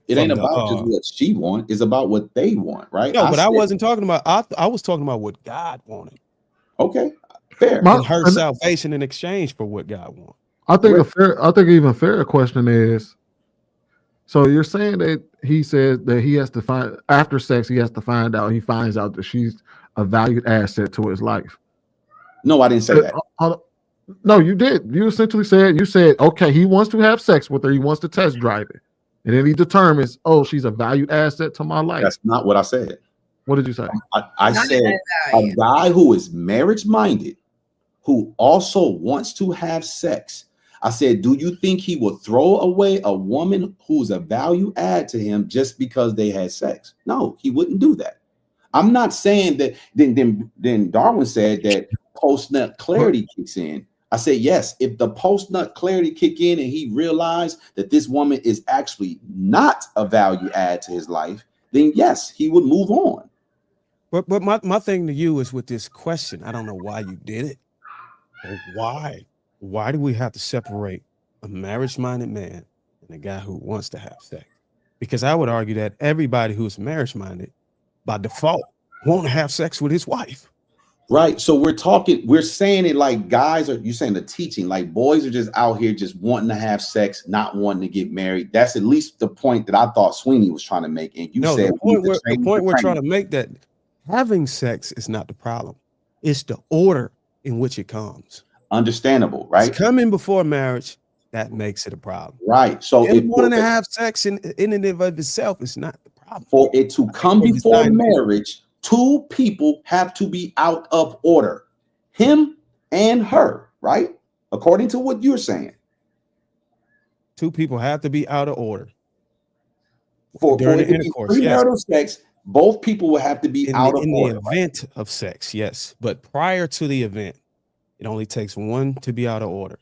It ain't about just what she wants; it's about what they want, right? No, I wasn't talking about. I was talking about what God wanted. Okay, fair. And her salvation in exchange for what God wants. I think even fairer question is, so you're saying that he says that he has to find after sex, he finds out that she's a valued asset to his life. No, I didn't say that. No, you did. You essentially said, okay, he wants to have sex with her, he wants to test drive it, and then he determines, she's a valued asset to my life. That's not what I said. What did you say? I said a guy who is marriage minded, who also wants to have sex. I said, do you think he will throw away a woman who's a value add to him just because they had sex? No, he wouldn't do that. I'm not saying that. Then Darwin said that post nut clarity kicks in. I said, yes, if the post nut clarity kick in and he realized that this woman is actually not a value add to his life, then yes, he would move on. But my thing to you is with this question, I don't know why you did it, Why? Why do we have to separate a marriage-minded man and a guy who wants to have sex? Because I would argue that everybody who's marriage-minded by default won't have sex with his wife. Right. So we're saying it like guys are, you saying the teaching, like boys are just out here just wanting to have sex, not wanting to get married. That's at least the point that I thought Sweeney was trying to make. And you said the point we're trying to make, that having sex is not the problem. It's the order in which it comes. Understandable, right? It's coming before marriage, that makes it a problem. Right. So if wanting to have sex in and of itself is not the problem. For it to come before marriage, two people have to be out of order, him and her, right? According to what you're saying. Two people have to be out of order. For during the intercourse, premarital sex, both people will have to be out of order. In the event of sex, yes. But prior to the event, it only takes one to be out of order.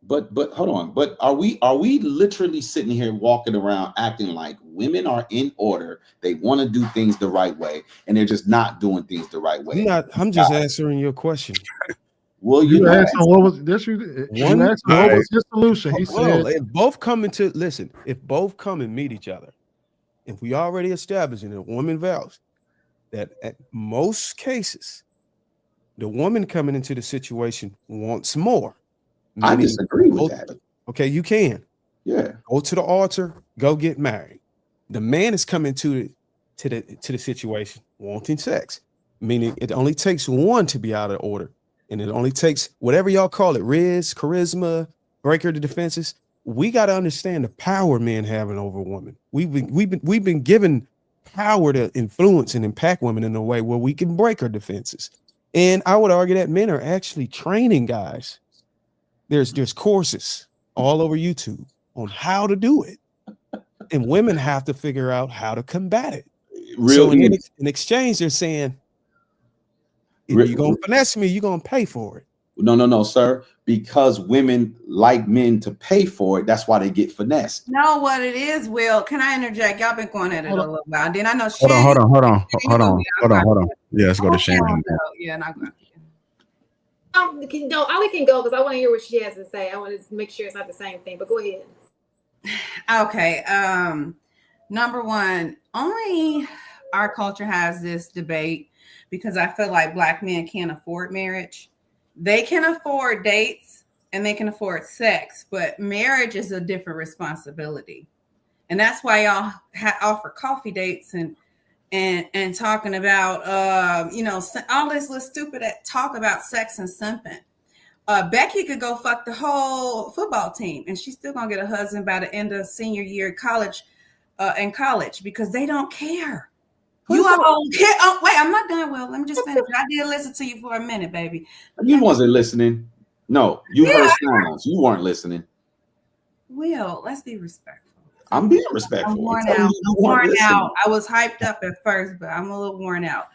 But hold on. But are we literally sitting here walking around acting like women are in order? They want to do things the right way, and they're just not doing things the right way. I'm just answering your question. Well, you asked him what was this? You asked him what was his solution. He said, if both come and meet each other, if we already established in a woman vows that at most cases, the woman coming into the situation wants more. I disagree with that. Okay, you can. Yeah. Go to the altar, go get married. The man is coming to the situation wanting sex, meaning it only takes one to be out of order. And it only takes whatever y'all call it, charisma, breaker the defenses. We got to understand the power men having over women. We've been given power to influence and impact women in a way where we can break our defenses. And I would argue that men are actually training guys. There's courses all over YouTube on how to do it, and women have to figure out how to combat it. In exchange, they're saying, if you're gonna finesse me, you're gonna pay for it. No, sir. Because women like men to pay for it, that's why they get finessed. No, what it is, Will. Can I interject? Y'all been going at it a little while. Then I know. Hold on. Yeah, let's go to Shannon. Yeah, not going. Ali can go because I want to hear what she has to say. I want to make sure it's not the same thing, but go ahead. Okay. Number one, only our culture has this debate because I feel like Black men can't afford marriage. They can afford dates and they can afford sex, but marriage is a different responsibility. And that's why y'all offer coffee dates and talking about, all this little stupid talk about sex and simping. Becky could go fuck the whole football team and she's still gonna get a husband by the end of senior year in college because they don't care. You all care. Oh, wait, I'm not done. Will, let me just finish. I did listen to you for a minute, baby. You wasn't listening. No, you heard sounds. You weren't listening. Will, let's be respectful. I'm being respectful. I'm worn out. Worn out. I was hyped up at first, but I'm a little worn out.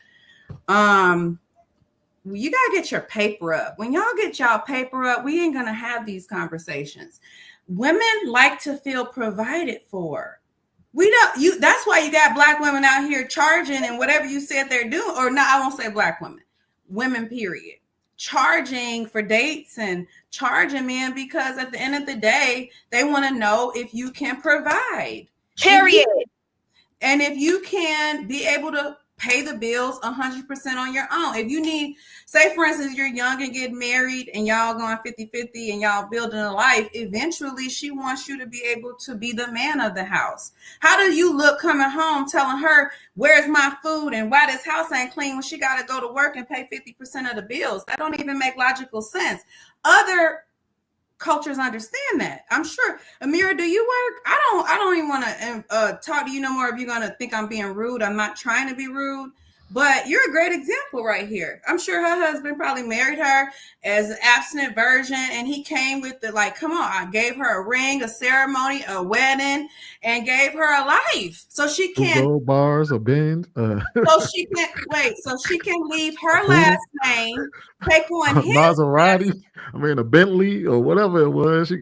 You gotta get your paper up. When y'all get y'all paper up, we ain't gonna have these conversations. Women like to feel provided for. That's why you got Black women out here charging and whatever you said they're doing, or no, I won't say Black women, period. Charging for dates and charging men because at the end of the day, they want to know if you can provide. Period. And if you can be able to pay the bills 100% on your own. If you need, say for instance, you're young and get married and y'all going 50-50 and y'all building a life, eventually she wants you to be able to be the man of the house. How do you look coming home telling her, where's my food and why this house ain't clean when she got to go to work and pay 50% of the bills? That don't even make logical sense. Other cultures understand that. I'm sure. Amira, do you work? I don't even want to talk to you no more if you're going to think I'm being rude. I'm not trying to be rude, but you're a great example right here. I'm sure her husband probably married her as an abstinent virgin and he came with the, like, come on, I gave her a ring, a ceremony, a wedding, and gave her a life. So she can gold bars, a bend. So she can leave her last name, take on his Maserati, a Bentley or whatever it was.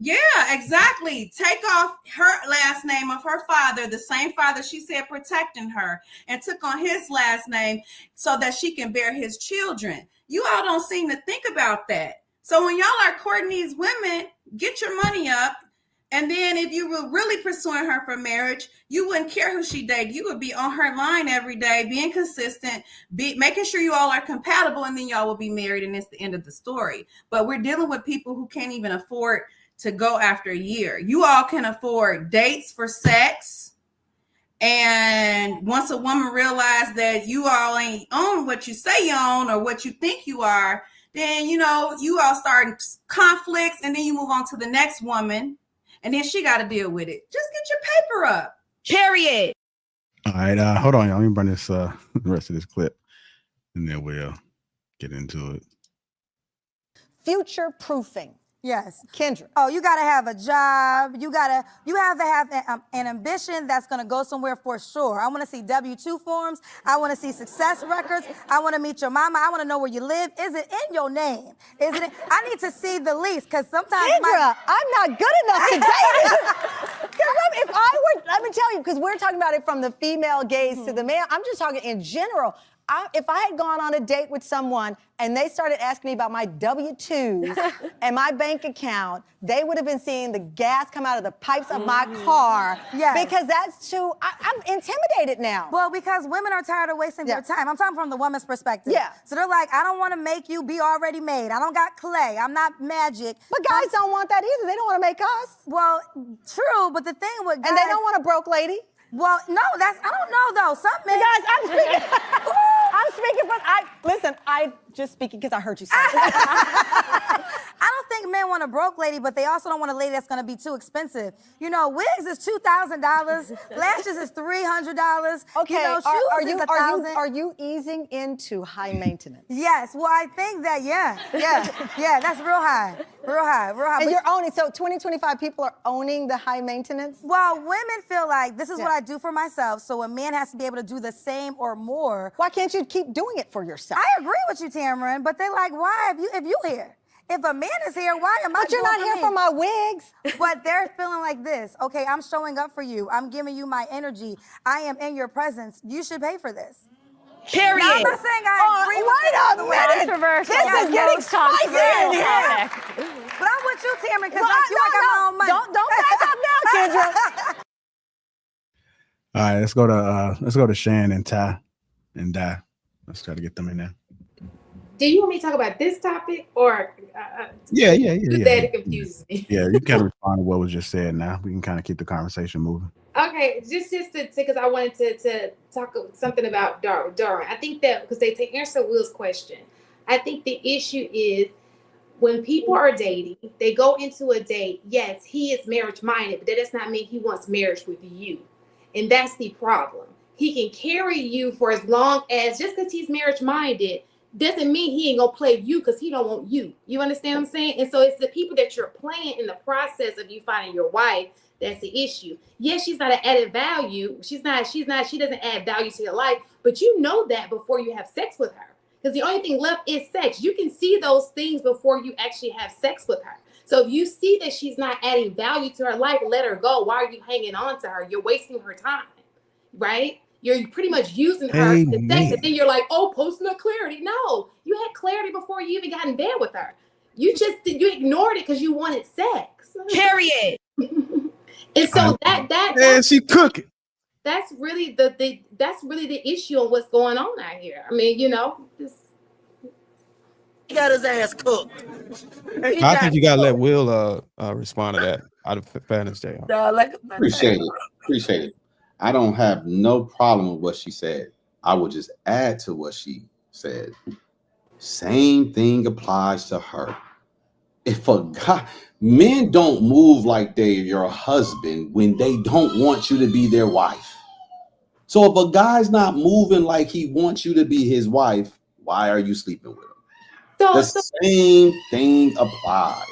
Yeah, exactly. Take off her last name of her father, the same father she said protecting her, and took on his last name so that she can bear his children. You all don't seem to think about that. So when y'all are courting these women, get your money up. And then if you were really pursuing her for marriage, you wouldn't care who she dated. You would be on her line every day, being consistent, making sure you all are compatible, and then y'all will be married, and it's the end of the story. But we're dealing with people who can't even afford to go after a year. You all can afford dates for sex. And once a woman realizes that you all ain't own what you say you own or what you think you are, then, you know, you all start conflicts, and then you move on to the next woman, and then she got to deal with it. Just get your paper up. Period. All right. Hold on, y'all. Let me run this the rest of this clip, and then we'll get into it. Future proofing. Yes. Kendra. Oh, you got to have a job. You have to have an ambition that's going to go somewhere for sure. I want to see W-2 forms. I want to see success records. I want to meet your mama. I want to know where you live. Is it in your name? Is it? I need to see the lease, because sometimes Kendra, I'm not good enough to date. If I were, let me tell you, because we're talking about it from the female gaze to the male. I'm just talking in general. If I had gone on a date with someone and they started asking me about my W-2s and my bank account, they would have been seeing the gas come out of the pipes of my car. Yes. Because that's too, I'm intimidated now. Well, because women are tired of wasting their time. I'm talking from the woman's perspective. Yeah. So they're like, I don't want to make you be already made. I don't got clay. I'm not magic. But guys don't want that either. They don't want to make us. Well, true, but the thing with guys... And they don't want a broke lady. Well, no, I don't know, though. Some men... Guys, I'm speaking... I'm speaking from... Listen, I just speaking because I heard you say it. I don't think men want a broke lady, but they also don't want a lady that's going to be too expensive. You know, wigs is $2,000. Lashes is $300. Okay, you know, shoes is $1,000. Are you easing into high maintenance? Yes, well, I think that, yeah, that's real high. And you're owning, so 2025 people are owning the high maintenance? Well, women feel like this is what I do for myself, so a man has to be able to do the same or more. Why can't you keep doing it for yourself? I agree with you, Tamron, but they're like, why if you here? If a man is here, why am I But you're not here for my wigs. But they're feeling like this. Okay, I'm showing up for you. I'm giving you my energy. I am in your presence. You should pay for this. Period. Now, I'm not saying I agree with wait a minute. This is getting spicy in here. But I'm with you, Tamron, because I got my own money. Don't back up now, Kendra. All right, let's go to Shan and Ty and Di. Let's try to get them in there. Do you want me to talk about this topic or? Yeah. That confuses me. Yeah, you can respond to what was just said. Now we can kind of keep the conversation moving. Okay, just because I wanted to talk something about Darwin. I think that because to answer Will's question, I think the issue is when people are dating, they go into a date. Yes, he is marriage minded, but that does not mean he wants marriage with you, and that's the problem. He can carry you for as long as just because he's marriage minded doesn't mean he ain't gonna play you because he don't want you. You understand what I'm saying? And so it's the people that you're playing in the process of you finding your wife that's the issue. Yes, she's not an added value. She doesn't add value to your life, but you know that before you have sex with her. Because the only thing left is sex. You can see those things before you actually have sex with her. So if you see that she's not adding value to her life, let her go. Why are you hanging on to her? You're wasting her time, right? You're pretty much using her to sex, and then you're like, oh, post-nut clarity. No, you had clarity before you even got in bed with her. You ignored it because you wanted sex. Period. And so that she cooking. That's really the issue on what's going on out here. I mean, he got his ass cooked. I think you gotta let Will respond to that out of fairness there. Appreciate it. I don't have no problem with what she said. I would just add to what she said. Same thing applies to her. If a guy, men don't move like they're your husband when they don't want you to be their wife. So if a guy's not moving like he wants you to be his wife, why are you sleeping with him? The same thing applies.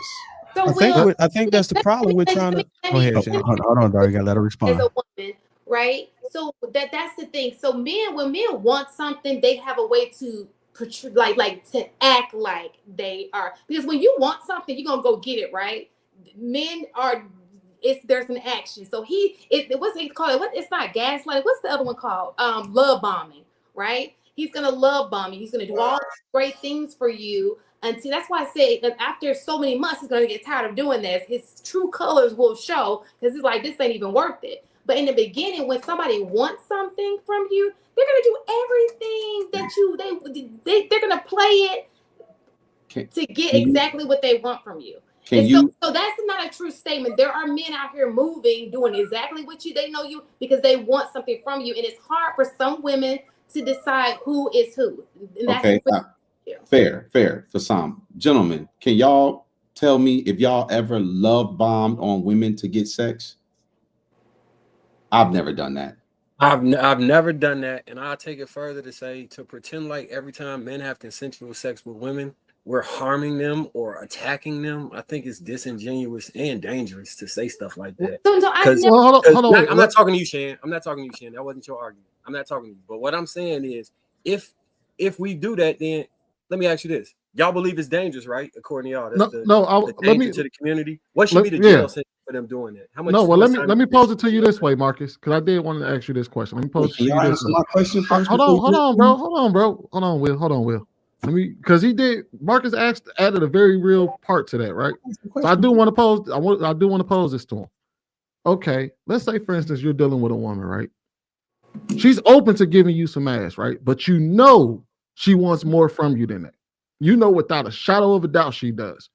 I think that's the problem with trying to. Go ahead, hold on, Dar. You gotta let her respond. As a woman, right? So that's the thing. So when men want something, they have a way to portray, like to act like they are. Because when you want something, you're gonna go get it, right? men are. There's an action. So what's it called? It's not gaslighting. What's the other one called? Love bombing, right? He's gonna love bomb you. He's gonna do all great things for you until that's why I say that after so many months, he's gonna get tired of doing this. His true colors will show because he's like, this ain't even worth it. But in the beginning, when somebody wants something from you, they're gonna do everything that they're gonna play it to get exactly what they want from you. So that's not a true statement. There are men out here moving, doing exactly what they know you because they want something from you. And it's hard for some women to decide who is who. And that's fair for some. Gentlemen, can y'all tell me if y'all ever love bombed on women to get sex? I've never done that. I've never done that. And I'll take it further to say to pretend like every time men have consensual sex with women, we're harming them or attacking them. I think it's disingenuous and dangerous to say stuff like that. I'm not talking to you, Shan. I'm not talking to you, Shan. That wasn't your argument. I'm not talking to you. But what I'm saying is, if we do that, then let me ask you this: y'all believe it's dangerous, right? According to y'all, that's the danger to the community. What should be the jail sentence for them doing that? How much? No, well, let me pose it to you this way, Marcus, because I did want to ask you this question. Let me pose it to you this way. My question first. Hold on, bro. Hold on, Will. Let me, because Marcus added a very real part to that, right? So I do want to pose this to him. Okay, let's say, for instance, you're dealing with a woman, right? She's open to giving you some ass, right? But you know she wants more from you than that. You know without a shadow of a doubt she does.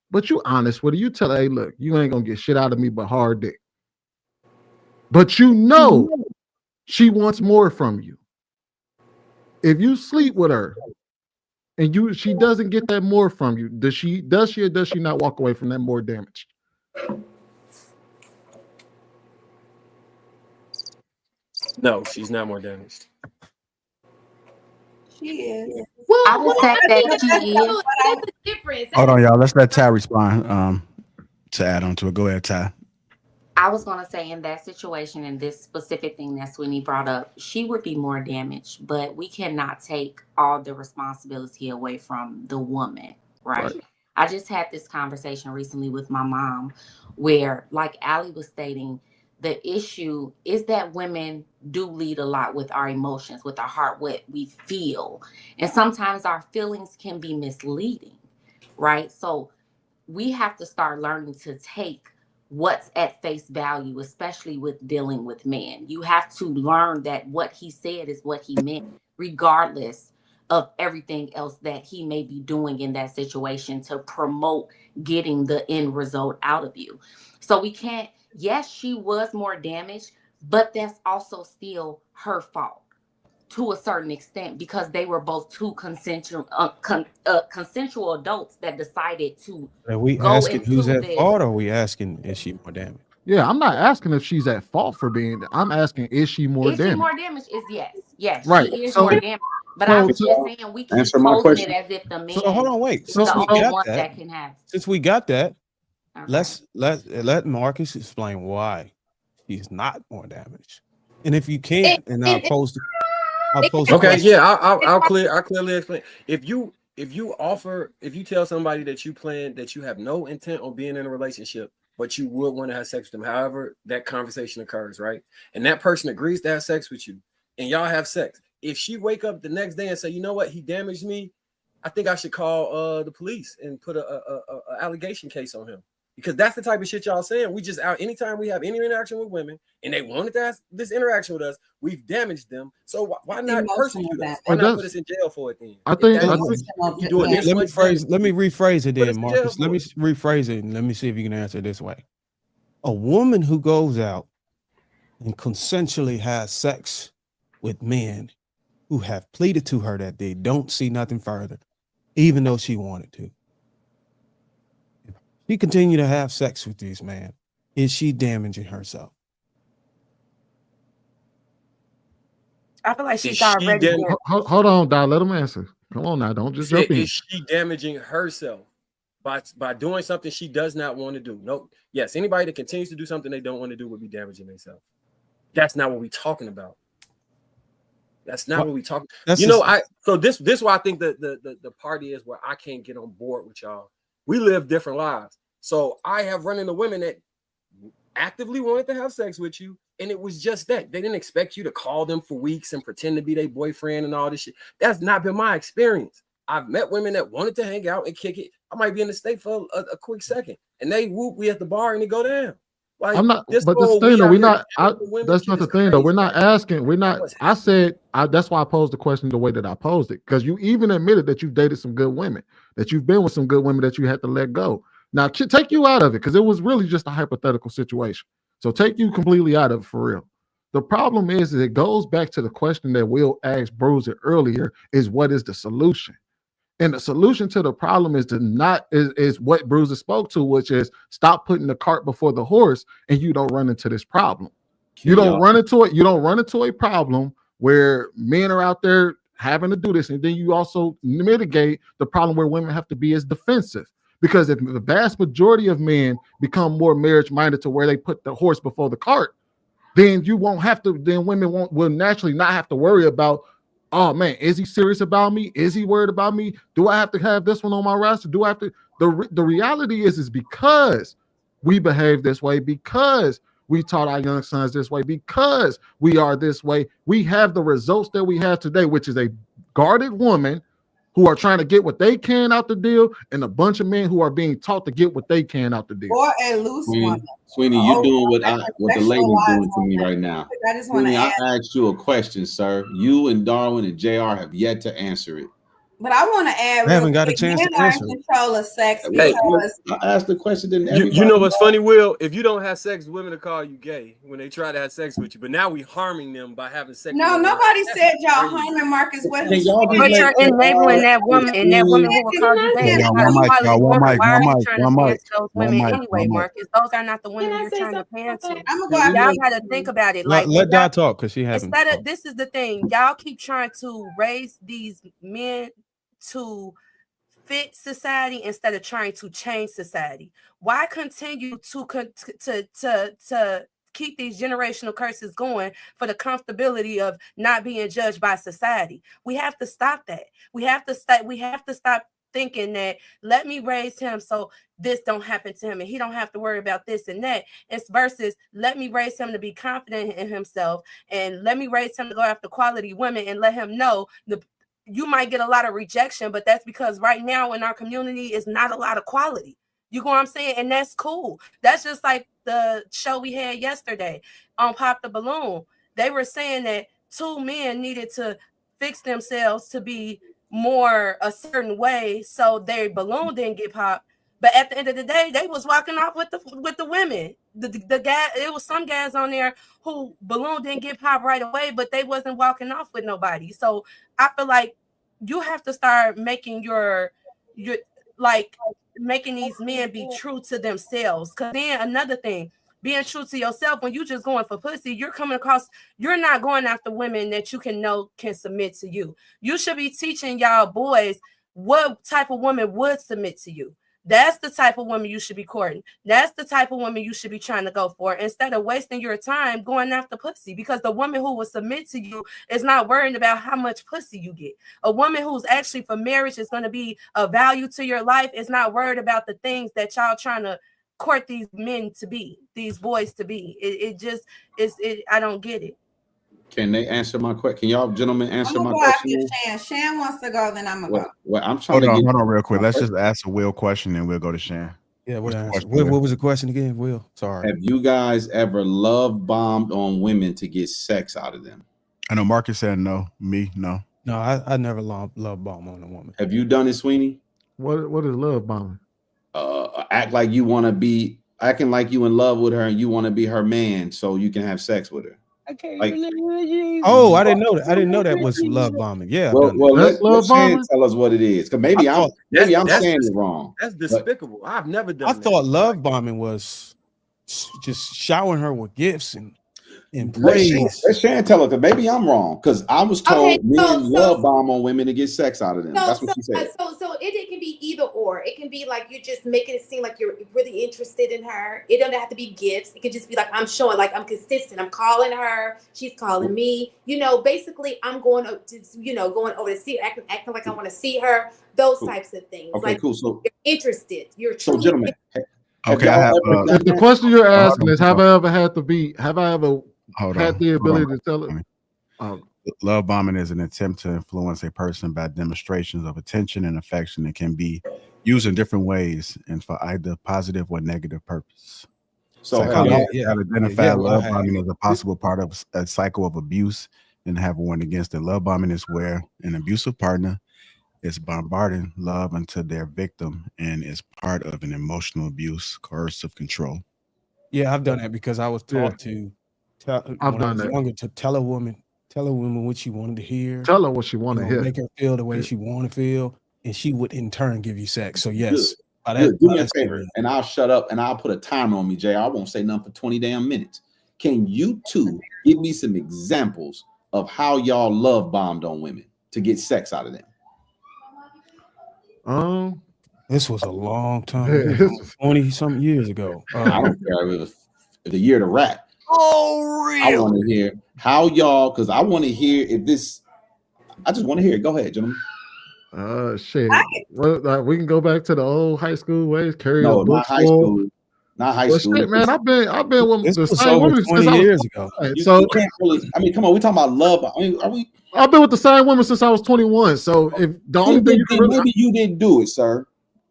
But you honest with her. You tell her, hey, look, you ain't gonna get shit out of me but hard dick. But you know she wants more from you. If you sleep with her, and she doesn't get that more from you, does she or does she not walk away from that more damage? No, she's not more damaged. She is. Well, I would say that she is. That's the difference. Hold on, y'all. Let's let Ty respond to add on to it. Go ahead, Ty. I was going to say in that situation, and this specific thing that Sweeney brought up, she would be more damaged, but we cannot take all the responsibility away from the woman, right? I just had this conversation recently with my mom where, like Allie was stating, the issue is that women do lead a lot with our emotions, with our heart, what we feel. And sometimes our feelings can be misleading, right? So we have to start learning to take what's at face value, especially with dealing with men. You have to learn that what he said is what he meant, regardless of everything else that he may be doing in that situation to promote getting the end result out of you. So we can't, yes, she was more damaged, but that's also still her fault to a certain extent because they were both two consensual adults that decided to Are we go asking into who's at this. fault, or are we asking is she more damaged? Yeah, I'm not asking if she's at fault for being. I'm asking, is she more damaged? Is she more damaged? Is yes, right. she is more damaged. But I'm just saying we keep posing it as if the man So hold on, wait. is the only one that can have. Since we got that, let's let Marcus explain why he's not more damaged. And if you can't, and I'll post. Okay, yeah, I'll clearly explain. If you tell somebody that you plan that you have no intent on being in a relationship, but you would want to have sex with them, however that conversation occurs, right? And that person agrees to have sex with you, and y'all have sex. If she wake up the next day and say, you know what, he damaged me, I think I should call the police and put a allegation case on him. Because that's the type of shit y'all saying. We just out anytime we have any interaction with women and they wanted to have this interaction with us, we've damaged them. So why not persecute us? Why not put us in jail for it then? I think let me rephrase it then, Marcus. Let me rephrase it and let me see if you can answer it this way. A woman who goes out and consensually has sex with men who have pleaded to her that they don't see nothing further, even though she wanted to. She continue to have sex with these men. Is she damaging herself? I feel like she's already. Hold on, Dad. Let him answer. Come on now, don't just jump in. Is she damaging herself by doing something she does not want to do? No. Yes, anybody that continues to do something they don't want to do would be damaging themselves. That's not what we're talking about. That's not what we talking. So this why I think the party is where I can't get on board with y'all. We live different lives. So I have run into women that actively wanted to have sex with you, and it was just that. They didn't expect you to call them for weeks and pretend to be their boyfriend and all this shit. That's not been my experience. I've met women that wanted to hang out and kick it. I might be in the state for a quick second, and they whoop, we at the bar and they go down. Like, I'm not, this but this whole thing we though, out we're here not. killing the women That's shit not the is thing though. We're crazy. not asking. We're not. What's I said that's why I posed the question the way that I posed it, because you even admitted that you've dated some good women, that you've been with some good women that you had to let go. Now take you out of it, because it was really just a hypothetical situation. So take you completely out of it for real. The problem is it goes back to the question that Will asked Bruiser earlier: is what is the solution? And the solution to the problem is is what Bruiser spoke to, which is stop putting the cart before the horse, and you don't run into this problem. You don't run into it. You don't run into a problem where men are out there having to do this, and then you also mitigate the problem where women have to be as defensive. Because if the vast majority of men become more marriage minded to where they put the horse before the cart, then you won't have to. Then women will naturally not have to worry about, oh man, is he serious about me? Is he worried about me? Do I have to have this one on my roster? Do I have to? The reality is because we behave this way, because we taught our young sons this way, because we are this way, we have the results that we have today, which is a guarded woman who are trying to get what they can out the deal, and a bunch of men who are being taught to get what they can out the deal. Or a loose one. Sweeney, you're doing what the lady's doing to me right now. I just want to Sweeney, add. I asked you a question, sir. You and Darwin and JR have yet to answer it. But I want to add, I haven't got a chance to answer. Control of sex Hey, because I asked the question. Then you know what's funny, Will? If you don't have sex, women will call you gay when they try to have sex with you. But now we harming them by having sex. no, with them. nobody said y'all harming Marcus. What Hey, y'all But you're enabling that woman and that woman who will call you gay. Y'all, one mic, y'all, one mic, Why are one you mic, trying one to mic, pass those one women mic, anyway, one mic. Marcus? Those are not the women Can I you're say trying to something? pan to. I'm gonna go after Y'all you. got to think about it. Like, Let Dot talk, because she hasn't. instead of, this is the thing, y'all keep trying to raise these men to fit society instead of trying to change society. Why continue to keep these generational curses going for the comfortability of not being judged by society? We have to stop that. We have to stop thinking that let me raise him so this don't happen to him and he don't have to worry about this and that. It's versus let me raise him to be confident in himself, and let me raise him to go after quality women, and let him know you might get a lot of rejection, but that's because right now in our community is not a lot of quality. You know what I'm saying? And that's cool. That's just like the show we had yesterday on Pop the Balloon. They were saying that two men needed to fix themselves to be more a certain way so their balloon didn't get popped. But at the end of the day, they was walking off with the women. The guy, it was some guys on there who balloon didn't get popped right away, but they wasn't walking off with nobody. So I feel like you have to start making your like making these men be true to themselves. Because then another thing, being true to yourself, when you just going for pussy, you're coming across, you're not going after women that you can submit to you. You should be teaching y'all boys what type of woman would submit to you. That's the type of woman you should be courting. That's the type of woman you should be trying to go for, instead of wasting your time going after pussy. Because the woman who will submit to you is not worried about how much pussy you get. A woman who's actually for marriage is going to be a value to your life, is not worried about the things that y'all trying to court these men to be, these boys to be. It just is. I don't get it. Can they answer my question? Can y'all gentlemen answer I'm my gonna go after question? Shan. Shan wants to go, then I'm gonna go. Well, I'm trying Hold to on real quick. Let's just ask a Will question and we'll go to Shan. Yeah, What's the question, what Will? was the question again, Will? Sorry. Have you guys ever love bombed on women to get sex out of them? I know Marcus said no. Me, no. No, I never love bomb on a woman. Have you done it, Sweeney? What is love bombing? Act like you want to be, acting like you in love with her and you want to be her man so you can have sex with her. Like, oh, I didn't know that. I didn't know that was love bombing. Yeah. Well, let Shan bombing? tell us what it is, because maybe I'm saying it wrong. That's despicable. I've never done. I thought love bombing was just showering her with gifts and praise. Let Shan tell her, because maybe I'm wrong, because I was told men love bomb on women to get sex out of them. That's what she said. So it can be either or. It can be like you're just making it seem like you're really interested in her. It doesn't have to be gifts. It could just be like I'm showing, like I'm consistent. I'm calling her. She's calling me. Basically I'm going over to see her, acting like I want to see her. Those types of things. Okay, like, cool. So you're interested. You're so truly gentlemen, Okay, I have. If the question you're asking is, have hold I ever had the ability on. to tell it? Love bombing is an attempt to influence a person by demonstrations of attention and affection that can be used in different ways and for either positive or negative purpose. So Psychologists have identified well, love bombing as a possible part of a cycle of abuse and have warned against it. Love bombing is where an abusive partner is bombarding love unto their victim and is part of an emotional abuse, coercive control. Yeah, I've done that because I was taught to tell when I was younger to tell a woman what she wanted to hear. Tell her what she wanted to hear. Make her feel the way she want to feel, and she would in turn give you sex. So yes, Good. Do me a favor, and I'll shut up and I'll put a timer on me, Jay. I won't say nothing for 20 damn minutes. Can you two give me some examples of how y'all love bombed on women to get sex out of them? This was a long time ago, 20-something years ago. I don't care if it was the year to rap. Oh, real. I want to hear how y'all, because I want to hear if this. I just want to hear it. Go ahead, gentlemen. Shit. Well, we can go back to the old high school ways. Carry no, a not high school. Not high school. Shit, man, I've been with the same over women 20 since years ago. So you can't really. I mean, come on. We talking about love. I mean, are we? I've been with the same woman since I was 21. So if the only thing you can really, maybe you didn't do it, sir.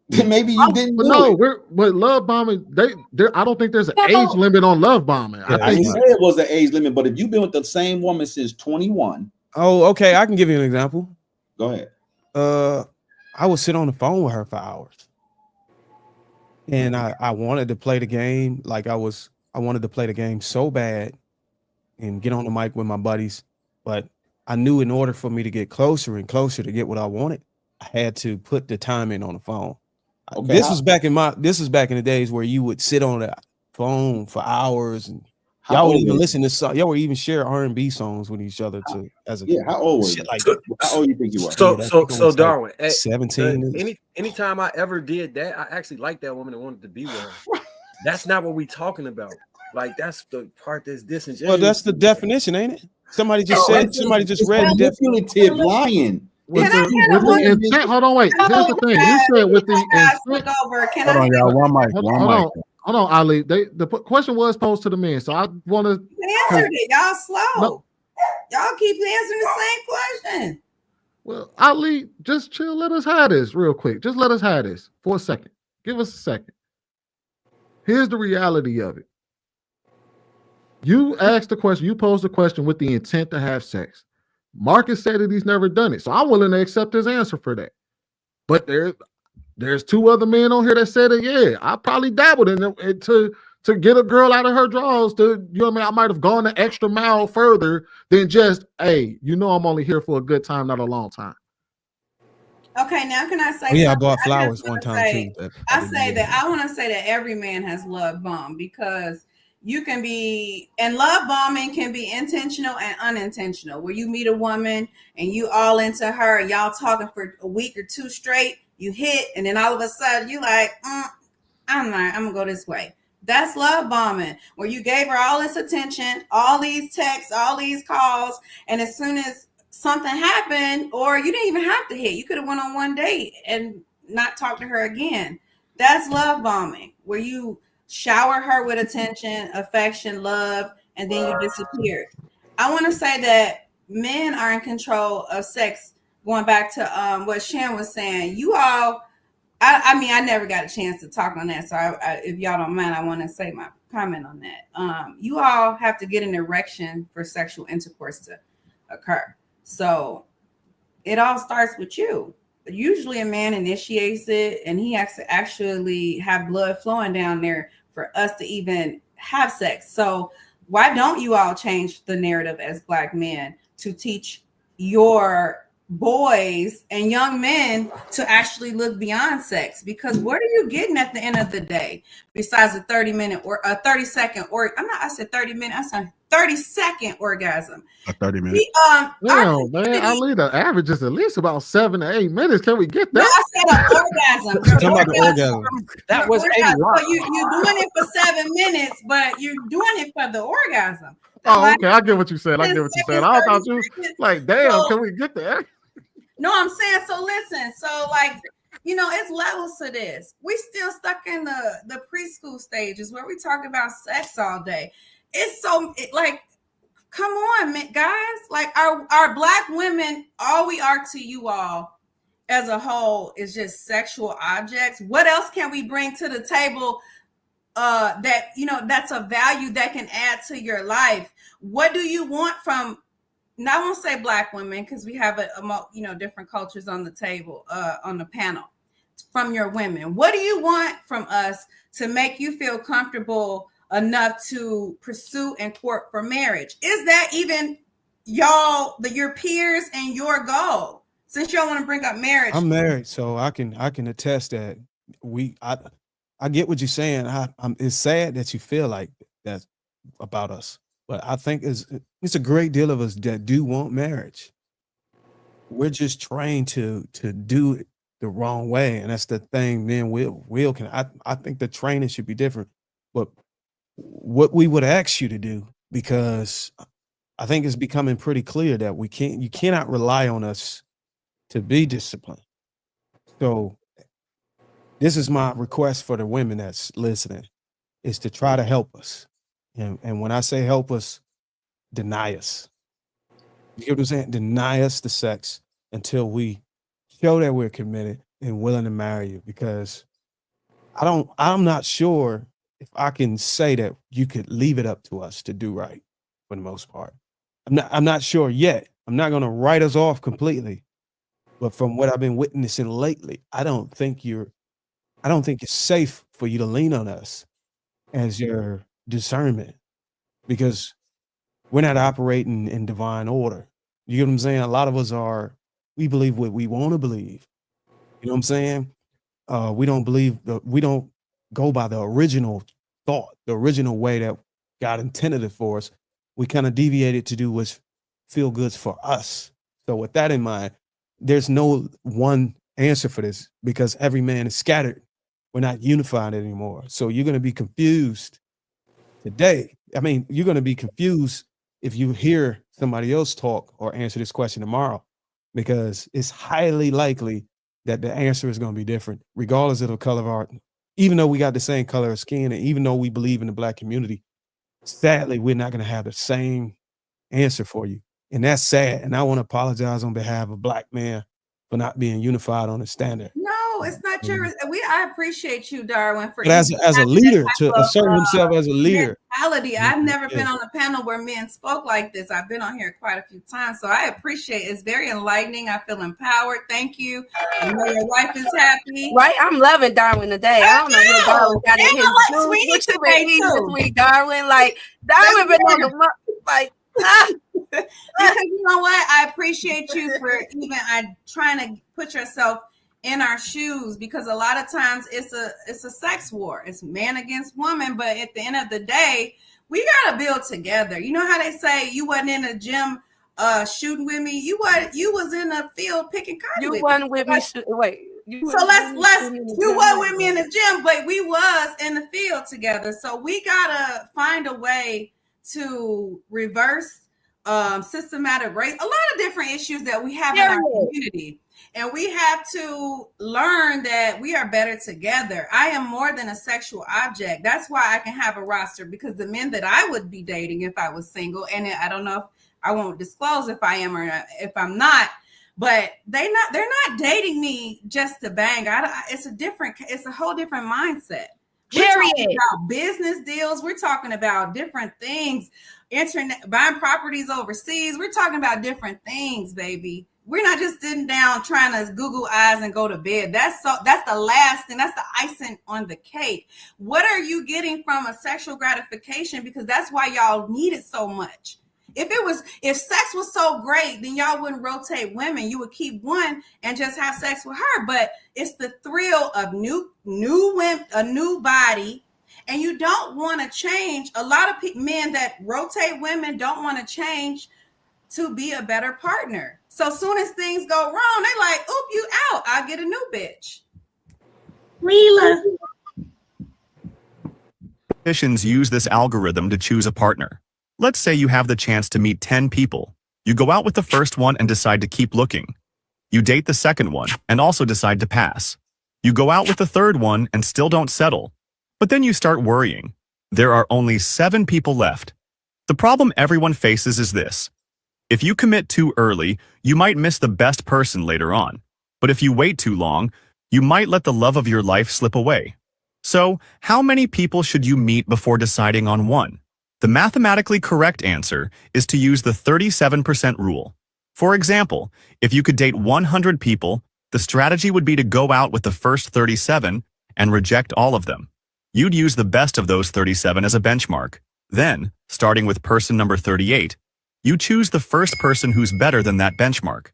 Maybe you didn't do it. We're with love bombing. I don't think there's an age limit on love bombing. I didn't say it was an age limit, but if you've been with the same woman since 21. Oh, okay. I can give you an example. Go ahead. I would sit on the phone with her for hours. And I wanted to play the game. Like I wanted to play the game so bad and get on the mic with my buddies. But I knew in order for me to get closer and closer to get what I wanted, I had to put the time in on the phone. Okay, This was back in the days where you would sit on the phone for hours and y'all would even listen to songs. Y'all would even share R&B songs with each other how old was you? Like that. How old you think you were? So Darwin, like 17. Anytime I ever did that, I actually liked that woman and wanted to be with her. That's not what we talking about. Like that's the part that's disingenuous. Well, that's the definition, ain't it? Somebody just read the definitive lying. With the intent, hold on, wait. Here's the thing. You said with the intent. Hold on, y'all. One mic. Hold on, Ali. The question was posed to the men, so I want to answer it. Y'all slow. No. Y'all keep answering the same question. Well, Ali, just chill. Let us have this real quick. Just let us have this for a second. Give us a second. Here's the reality of it. You asked the question. You posed the question with the intent to have sex. Marcus said that he's never done it, so I'm willing to accept his answer for that. But there's two other men on here that said that, yeah, I probably dabbled in it to get a girl out of her drawers. I might have gone an extra mile further than just, hey, I'm only here for a good time, not a long time. Okay, now can I say? Oh, yeah, I bought flowers one time too. I want to say that every man has love bombed because you can be, and love bombing can be intentional and unintentional, where you meet a woman and you all into her, y'all talking for a week or two straight, you hit, and then all of a sudden you like, I'm gonna go this way. That's love bombing, where you gave her all this attention, all these texts, all these calls, and as soon as something happened, or you didn't even have to hit, you could have went on one date and not talked to her again. That's love bombing, where you shower her with attention, affection, love, and then you disappeared. I want to say that men are in control of sex. Going back to what Shan was saying, you all, I never got a chance to talk on that. So if y'all don't mind, I want to say my comment on that. You all have to get an erection for sexual intercourse to occur. So it all starts with you. Usually a man initiates it and he has to actually have blood flowing down there for us to even have sex. So why don't you all change the narrative as Black men to teach your boys and young men to actually look beyond sex? Because what are you getting at the end of the day besides a 30-minute or a 30-second, or I said 30 minutes, I said 30-second orgasm. A 30-minute. Man, Ali, the average is at least about 7 to 8 minutes. Can we get that? No, I said an orgasm. Talking about the orgasm. That was so you're doing it for 7 minutes, but you're doing it for the orgasm. Oh, okay. I get what you said. I thought you like, damn, can we get that? No, I'm saying, so listen. So like you know, it's levels to this. We still stuck in the preschool stages where we talk about sex all day. It's so like, come on, guys. Like our Black women, all we are to you all as a whole is just sexual objects. What else can we bring to the table that, you know, that's a value that can add to your life? What do you want from, now I won't say Black women because we have different cultures on the table, on the panel, from your women. What do you want from us to make you feel comfortable enough to pursue and court for marriage? Is that even your peers and your goal? Since y'all want to bring up marriage, I'm married, so I can attest that I get what you're saying. It's sad that you feel like that's about us, but I think it's a great deal of us that do want marriage. We're just trained to do it the wrong way, and that's the thing. Men will can. I think the training should be different, but what we would ask you to do, because I think it's becoming pretty clear that you cannot rely on us to be disciplined. So this is my request for the women that's listening, is to try to help us. And when I say help us, deny us. You get what I'm saying? Deny us the sex until we show that we're committed and willing to marry you. Because I'm not sure if I can say that you could leave it up to us to do right for the most part. I'm not sure yet. I'm not going to write us off completely. But from what I've been witnessing lately, I don't think it's safe for you to lean on us as your discernment, because we're not operating in divine order. You get what I'm saying? A lot of us we believe what we want to believe. You know what I'm saying? We don't go by the original thought, the original way that God intended it for us. We kind of deviated to do what's feel good for us. So with that in mind, there's no one answer for this, because every man is scattered. We're not unified anymore. So you're going to be confused today. I mean, you're going to be confused if you hear somebody else talk or answer this question tomorrow, because it's highly likely that the answer is going to be different, regardless of the color of our, even though we got the same color of skin, and even though we believe in the Black community, sadly, we're not going to have the same answer for you. And that's sad. And I want to apologize on behalf of Black men for not being unified on the standard. no, it's not your. I appreciate you, Darwin, for But as a leader, to assert himself as a leader. mentality. I've never been on a panel where men spoke like this. I've been on here quite a few times, so I appreciate it. It's very enlightening. I feel empowered. Thank you. I know your wife is happy. Right? I'm loving Darwin today. I don't know what Darwin got in his like juice. Sweetie What you today, been eating too. this week, Darwin? Like, Darwin been on the like. Because you know what? I appreciate you for even trying to put yourself in our shoes, because a lot of times it's a sex war. It's man against woman, but at the end of the day, we gotta build together. You know how they say you wasn't in the gym shooting with me. You was in the field picking cotton. You wasn't with me. Wait. You wasn't with me in the gym, but we was in the field together. So we gotta find a way to reverse systematic race, a lot of different issues that we have in our community. And we have to learn that we are better together. I am more than a sexual object. That's why I can have a roster, because the men that I would be dating if I was single, and I don't know if I won't disclose if I am or not, if I'm not, but they're not dating me just to bang. It's a whole different mindset. We're talking about business deals. We're talking about different things, internet, buying properties overseas. We're talking about different things, baby. We're not just sitting down trying to Google eyes and go to bed. That's the last thing. That's the icing on the cake. What are you getting from a sexual gratification? Because that's why y'all need it so much. If sex was so great, then y'all wouldn't rotate women. You would keep one and just have sex with her. But it's the thrill of new women, a new body, and you don't want to change. A lot of men that rotate women don't want to change to be a better partner. So soon as things go wrong, they like, oop, you out. I'll get a new bitch. Rila. Politicians use this algorithm to choose a partner. Let's say you have the chance to meet 10 people. You go out with the first one and decide to keep looking. You date the second one and also decide to pass. You go out with the third one and still don't settle. But then you start worrying. There are only 7 people left. The problem everyone faces is this. If you commit too early, you might miss the best person later on. But if you wait too long, you might let the love of your life slip away. So, how many people should you meet before deciding on one? The mathematically correct answer is to use the 37% rule. For example, if you could date 100 people, the strategy would be to go out with the first 37 and reject all of them. You'd use the best of those 37 as a benchmark. Then, starting with person number 38, you choose the first person who's better than that benchmark.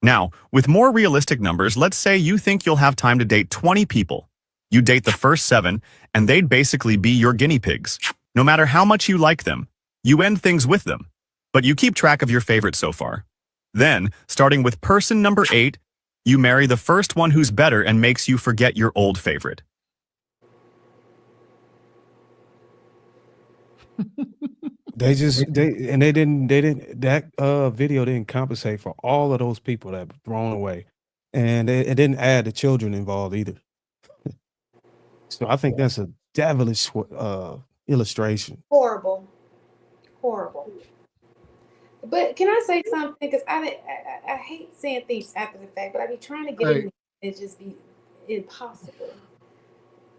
Now, with more realistic numbers, let's say you think you'll have time to date 20 people. You date the first 7, and they'd basically be your guinea pigs. No matter how much you like them, you end things with them. But you keep track of your favorites so far. Then, starting with person number 8, you marry the first one who's better and makes you forget your old favorite. They didn't that video didn't compensate for all of those people that were thrown away. And it didn't add the children involved either. So I think that's a devilish illustration. Horrible. But can I say something? Because I hate saying things after the fact, but I be trying to get in and just be impossible.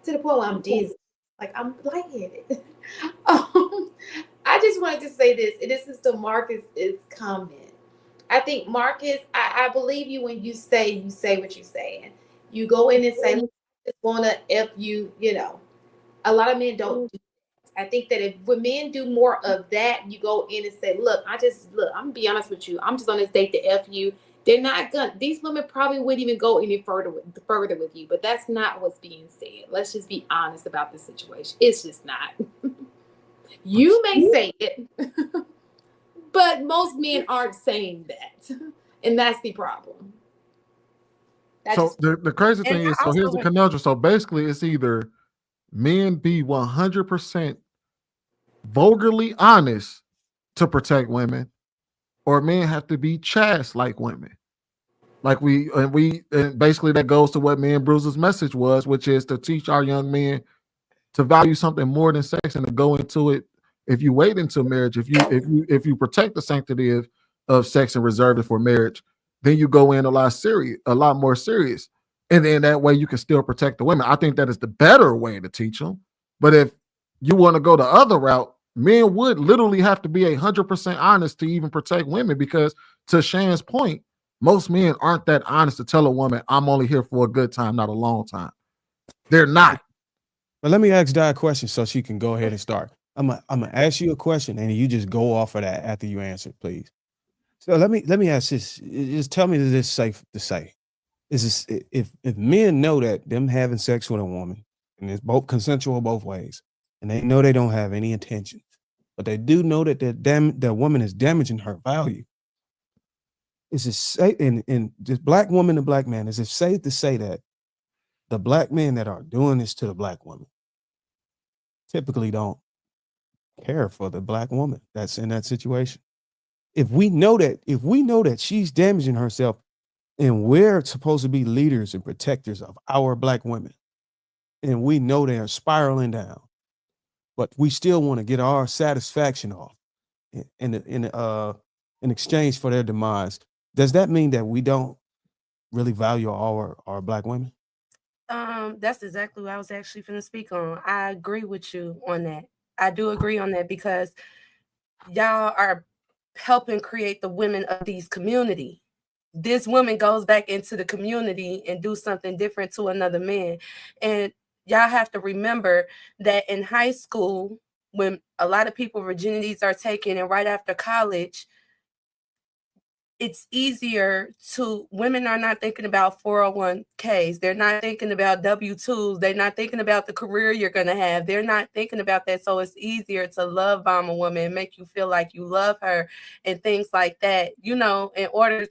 To the point where I'm dizzy. Like I'm lightheaded. I just wanted to say this, and this is to Marcus's comment. I think Marcus, I believe you when you say what you're saying. You go in and say, I just wanna F you, you know. A lot of men don't do that. I think that when men do more of that, you go in and say, look, I'm gonna be honest with you. I'm just on this date to F you. They're not gonna, these women probably wouldn't even go any further with you, but that's not what's being said. Let's just be honest about the situation. It's just not. You may say it, but most men aren't saying that. And that's the problem. So the crazy thing is, so here's the conundrum. So basically, it's either men be 100% vulgarly honest to protect women, or men have to be chaste like women. Like and basically that goes to what me and Bruce's message was, which is to teach our young men to value something more than sex and to go into it. If you wait until marriage, if you protect the sanctity of sex and reserve it for marriage, then you go in a lot more serious. And then that way you can still protect the women. I think that is the better way to teach them. But if you want to go the other route, men would literally have to be 100% honest to even protect women, because to Shan's point, most men aren't that honest to tell a woman, I'm only here for a good time, not a long time. They're not. But let me ask Di a question so she can go ahead and start. I'm gonna ask you a question and you just go off of that after you answer, please. So let me ask this. Just tell me, is this safe to say? Is this, if men know that them having sex with a woman, and it's both consensual both ways, and they know they don't have any intentions, but they do know that that woman is damaging her value, is it safe, and this black woman and black man, is it safe to say that the black men that are doing this to the black woman typically don't care for the black woman that's in that situation? If we know that she's damaging herself, and we're supposed to be leaders and protectors of our black women, and we know they're spiraling down, but we still want to get our satisfaction off in exchange for their demise, does that mean that we don't really value our black women? That's exactly what I was actually going to speak on. I agree with you on that. I do agree on that, because y'all are helping create the women of these community. This woman goes back into the community and do something different to another man. And y'all have to remember that in high school, when a lot of people virginities are taken, and right after college, it's easier to, women are not thinking about 401ks. They're not thinking about W-2s. They're not thinking about the career you're going to have. They're not thinking about that. So it's easier to love bomb a woman and make you feel like you love her and things like that, you know, in order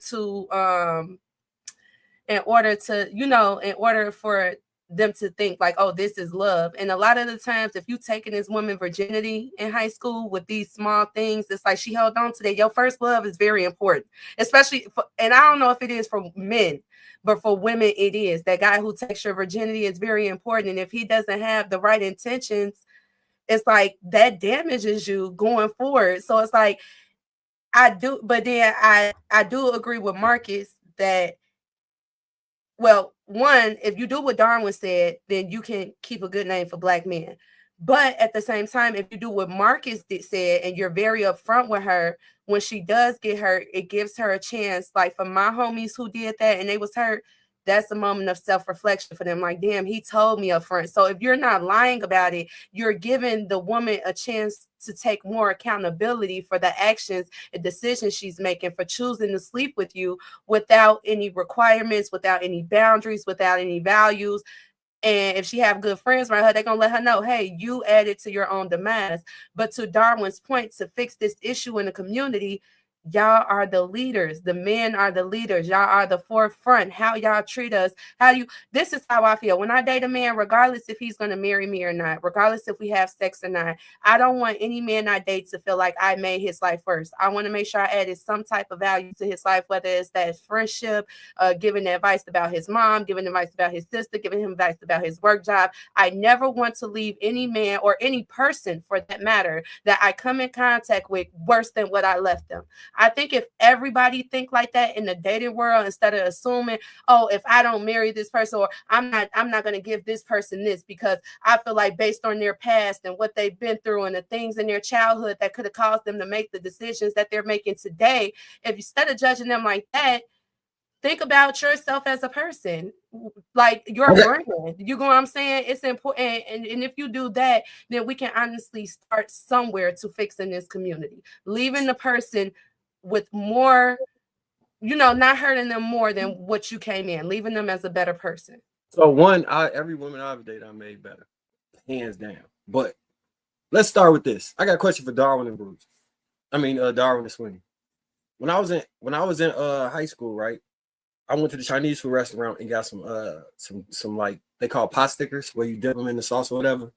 for them to think like, oh, this is love. And a lot of the times, if you taking this woman virginity in high school with these small things, it's like she held on to that. Your first love is very important, especially for, and I don't know if it is for men, but for women, it is. That guy who takes your virginity is very important. And if he doesn't have the right intentions, it's like that damages you going forward. So it's like, I do, but then I do agree with Marcus that, well, one, if you do what Darwin said, then you can keep a good name for Black men. But at the same time, if you do what Marcus said, and you're very upfront with her, when she does get hurt, it gives her a chance. Like for my homies who did that and they was hurt, that's a moment of self-reflection for them. Like, damn, he told me up front. So if you're not lying about it, you're giving the woman a chance to take more accountability for the actions and decisions she's making, for choosing to sleep with you without any requirements, without any boundaries, without any values. And if she have good friends around her, they're going to let her know, hey, you added to your own demise. But to Darwin's point, to fix this issue in the community, y'all are the leaders. The men are the leaders. Y'all are the forefront. How y'all treat us. This is how I feel. When I date a man, regardless if he's going to marry me or not, regardless if we have sex or not, I don't want any man I date to feel like I made his life first. I want to make sure I added some type of value to his life, whether it's that friendship, giving advice about his mom, giving advice about his sister, giving him advice about his work job. I never want to leave any man or any person for that matter that I come in contact with worse than what I left them. I think if everybody think like that in the dating world, instead of assuming, oh, if I don't marry this person, or I'm not going to give this person this because I feel like based on their past and what they've been through and the things in their childhood that could have caused them to make the decisions that they're making today, if instead of judging them like that, think about yourself as a person, like your brand. You know what I'm saying? It's important. And if you do that, then we can honestly start somewhere to fixing this community, leaving the person with more, not hurting them more than what you came in, leaving them as a better person. So one, every woman I've dated, I made better, hands down. But let's start with this. I got a question for Darwin and Bruce. Darwin and Sweeney. When I was in high school, right? I went to the Chinese food restaurant and got some like they call pot stickers where you dip them in the sauce or whatever.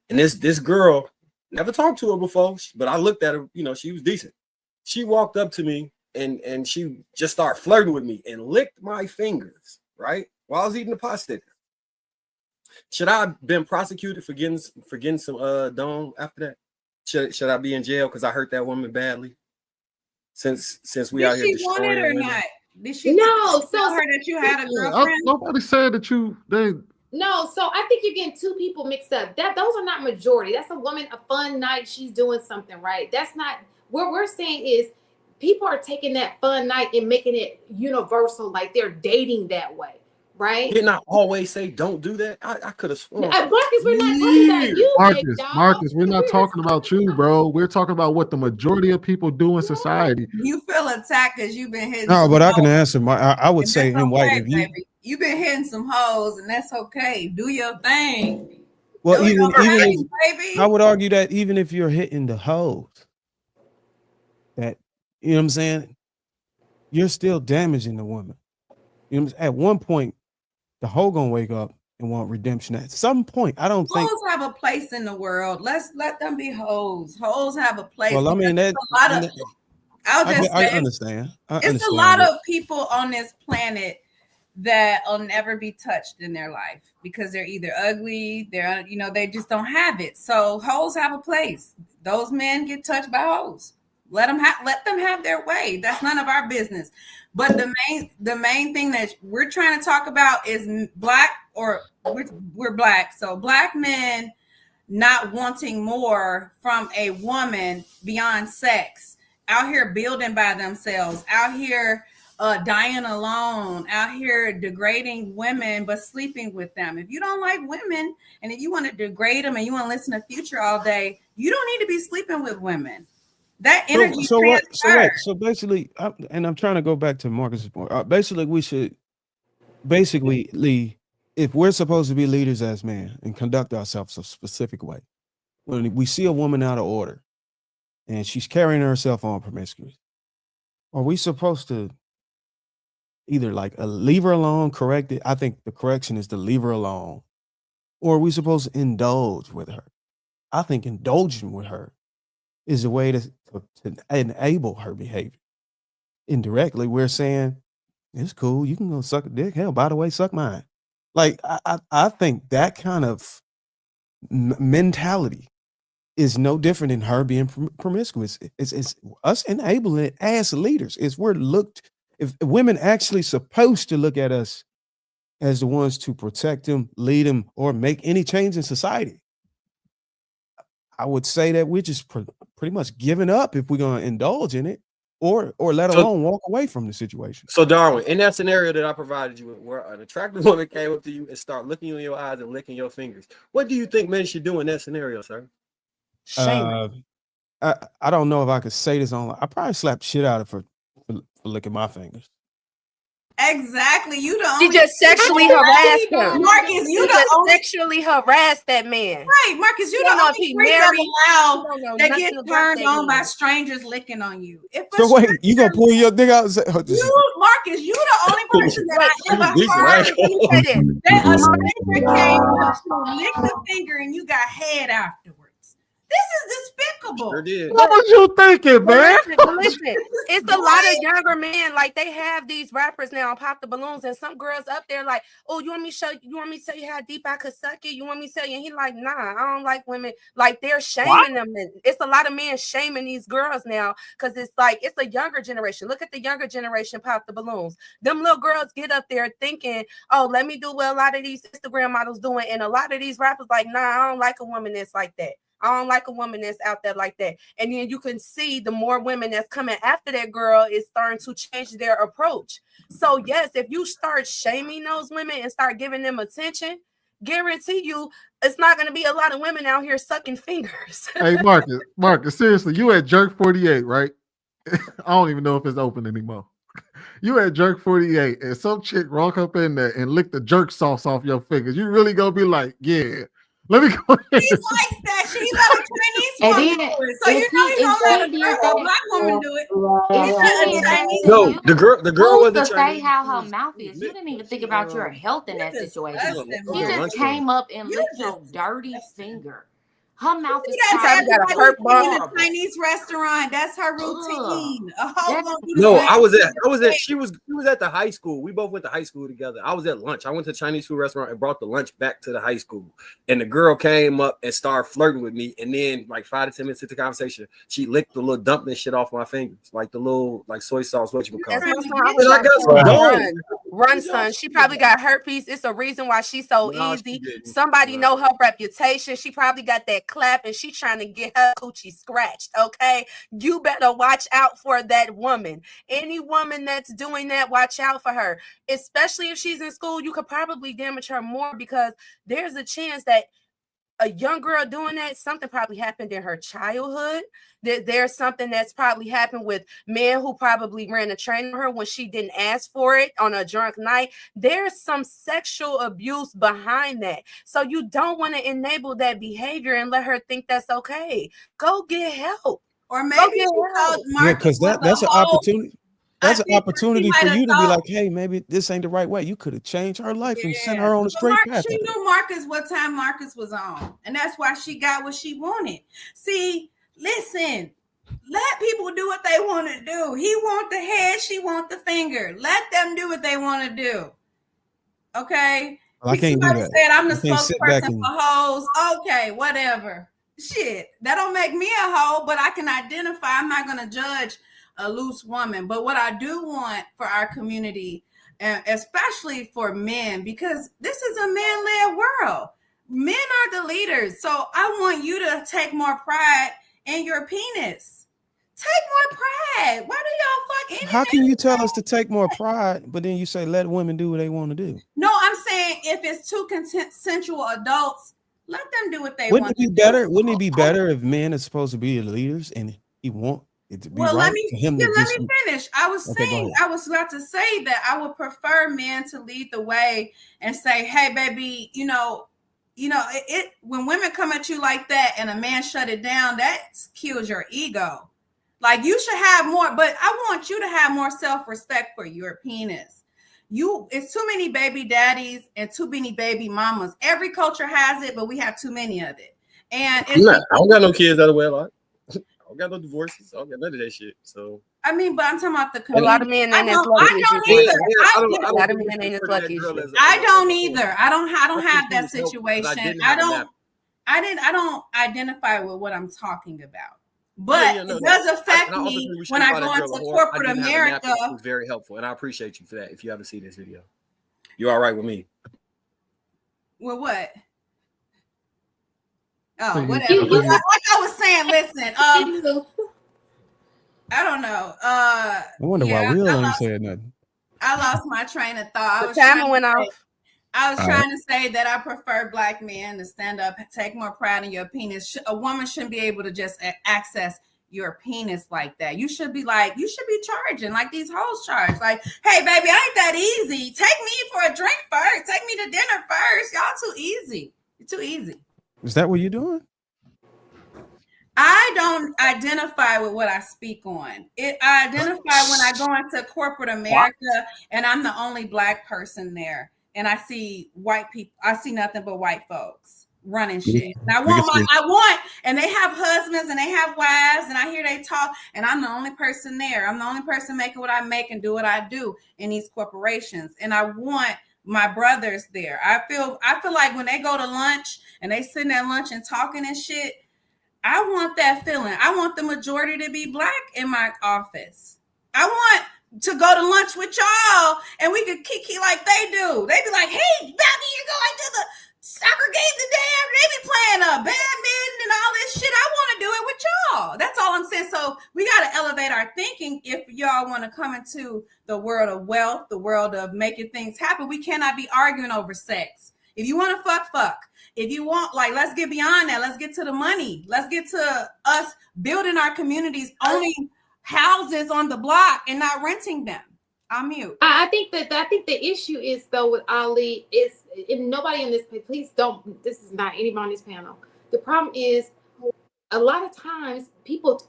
And this girl, never talked to her before, but I looked at her, she was decent. She walked up to me and she just started flirting with me and licked my fingers, right? While I was eating the pot sticker. Should I have been prosecuted for getting some dome after that? Should I be in jail because I hurt that woman badly? Since we out here destroying. Did she want it or women? not? Did she tell her that you had a girlfriend? Nobody said that No, so I think you're getting two people mixed up. Those are not majority. That's a woman, a fun night. She's doing something, right? That's not what we're saying. Is people are taking that fun night and making it universal, like they're dating that way, right? Didn't I always say don't do that? I could have sworn. Marcus, we're not talking about you, Marcus, we're not talking about you, bro. We're talking about what the majority of people do in society. You feel attacked because you've been hitting. No, but I can answer. I would say in white, if you've been hitting some hoes, and that's okay. Do your thing. Well, even if, I would argue that even if you're hitting the hoes, that what I'm saying, you're still damaging the woman. At one point, the hoe gonna wake up and want redemption. At some point, I don't think hoes have a place in the world. Let's let them be hoes. Hoes have a place. Well, I mean that. I understand. It's a lot of people on this planet that will never be touched in their life because they're either ugly, they just don't have it. So hoes have a place. Those men get touched by hoes. Let them have their way. That's none of our business. But the main thing that we're trying to talk about is we're black. So black men not wanting more from a woman beyond sex, out here building by themselves, out here dying alone, out here degrading women, but sleeping with them. If you don't like women and if you want to degrade them and you want to listen to Future all day, you don't need to be sleeping with women. That energy. So basically, and I'm trying to go back to Marcus's point. Basically, we should if we're supposed to be leaders as men and conduct ourselves a specific way, when we see a woman out of order and she's carrying herself on promiscuous, are we supposed to either like leave her alone, correct it. I think the correction is to leave her alone, or are we supposed to indulge with her? I think indulging with her is a way to enable her behavior. Indirectly, we're saying it's cool. You can go suck a dick. Hell, by the way, suck mine. Like I think that kind of mentality is no different than her being promiscuous. It's us enabling it as leaders. It's we're looked. If women actually supposed to look at us as the ones to protect them, lead them, or make any change in society, I would say that we're just pretty much giving up if we're going to indulge in it, or let alone walk away from the situation. So Darwin, in that scenario that I provided you with, where an attractive woman came up to you and start looking you in your eyes and licking your fingers, what do you think men should do in that scenario, sir? I don't know if I could say this online. I probably slap the shit out of her for licking my fingers. Exactly. You don't. She just sexually harassed him. Marcus, you don't sexually harassed that man. Right, Marcus, you don't know if he married that get turned on by strangers licking on you. So wait, you gonna pull your dick out and say, Marcus, you the only person that I ever heard that a stranger came up to lick the finger and you got head afterwards. This is despicable. Sure did. What was you thinking, man? Listen, it's a lot of younger men. Like they have these rappers now, Pop the Balloons, and some girls up there like, oh, you want me to show you? You want me to tell you how deep I could suck it? You want me to tell you? And he like, nah, I don't like women. Like they're shaming them. It's a lot of men shaming these girls now because it's like it's a younger generation. Look at the younger generation, Pop the Balloons. Them little girls get up there thinking, oh, let me do what a lot of these Instagram models doing, and a lot of these rappers like, nah, I don't like a woman that's like that. I don't like a woman that's out there like that. And then you can see the more women that's coming after that girl is starting to change their approach. So yes, if you start shaming those women and start giving them attention, guarantee you it's not going to be a lot of women out here sucking fingers. Hey, Marcus, seriously, you at Jerk 48, right? I don't even know if it's open anymore. You at Jerk 48 and some chick walk up in there and lick the jerk sauce off your fingers. You really gonna be like, yeah, let me go ahead. He likes that. She let a Chinese woman do it. So you know he don't let a black woman do it. No, the girl wasn't to say Chinese. how her mouth is. You didn't even think about your health in that situation. She just came up and licked your dirty finger. Her mouth is got a hurt ball in a Chinese restaurant. That's her routine. No, I was at she was at the high school. We both went to high school together. I was at lunch. I went to a Chinese food restaurant and brought the lunch back to the high school. And the girl came up and started flirting with me. And then like 5 to 10 minutes into the conversation, she licked the little dumpling shit off my fingers, like the little like soy sauce, what you would call it. Run, son. She probably got herpes. It's a reason why she's so easy. Somebody know her reputation. She probably got that clap and she's trying to get her coochie scratched. Okay, you better watch out for that woman. Any woman that's doing that, watch out for her. Especially if she's in school, you could probably damage her more because there's a chance that a young girl doing that, something probably happened in her childhood. There's something that's probably happened with men who probably ran a train on her when she didn't ask for it on a drunk night. There's some sexual abuse behind that. So you don't want to enable that behavior and let her think that's okay. Go get help. Or maybe because that's an opportunity. That's an opportunity for you to be like, hey, maybe this ain't the right way. You could have changed her life and sent her on a straight path. She knew Marcus what time Marcus was on, and that's why she got what she wanted. See, listen, let people do what they want to do. He want the head, she want the finger. Let them do what they want to do. Okay? Well, I can't do that. Said I'm the spokesperson for hoes. Okay, whatever. Shit, that don't make me a hoe, but I can identify. I'm not going to judge a loose woman. But what I do want for our community, and especially for men, because this is a man-led world. Men are the leaders. So I want you to take more pride in your penis. Take more pride. Why do y'all fuck? How can you tell us to take more pride, but then you say let women do what they want to do? No, I'm saying if it's two consensual adults, let them do what they want. Wouldn't it be better if men are supposed to be the leaders and he want it to be right let me finish. I was about to say that I would prefer men to lead the way and say, hey, baby, you know, it when women come at you like that and a man shut it down, that kills your ego. Like you should have more, but I want you to have more self-respect for your penis. It's too many baby daddies and too many baby mamas. Every culture has it, but we have too many of it. And I don't got no kids out of wedlock. I don't got no divorces. I don't got none of that shit. So I mean, but I'm talking about the A community. lot of men ain't as I lucky as you. don't think. either. A lot of men ain't as lucky as you. I don't either. I don't have that situation. I don't identify with what I'm talking about. But it does affect me when I go into corporate America. It was very helpful, and I appreciate you for that. If you haven't seen this video, you're all right with me. Well, what? Oh, whatever. Like I was saying, listen. I don't know. I wonder why Will ain't said nothing. I lost my train of thought. The timer went off. I was trying to say that I prefer black men to stand up, take more pride in your penis. A woman shouldn't be able to just access your penis like that. You should be charging like these hoes charge. Like, hey, baby, I ain't that easy. Take me for a drink first. Take me to dinner first. Y'all too easy. You're too easy. Is that what you're doing? I don't identify with what I speak on. I identify when I go into corporate America and I'm the only black person there. And I see white people. I see nothing but white folks running shit. And and they have husbands and they have wives, and I hear they talk, and I'm the only person there. I'm the only person making what I make and do what I do in these corporations. And I want my brothers there. I feel like when they go to lunch and they sitting at lunch and talking and shit, I want that feeling. I want the majority to be black in my office. I want to go to lunch with y'all and we could kiki like they do. They be like, hey, Bobby, you're going to the soccer game today. They be playing badminton and all this shit. I want to do it with y'all. That's all I'm saying. So we got to elevate our thinking if y'all want to come into the world of wealth, the world of making things happen. We cannot be arguing over sex. If you want to fuck. If you want, like, let's get beyond that. Let's get to the money. Let's get to us building our communities, owning houses on the block and not renting them. I'm mute. I think the issue is, though, with Ali is, and nobody in this, please don't, this is not anybody on this panel. The problem is a lot of times people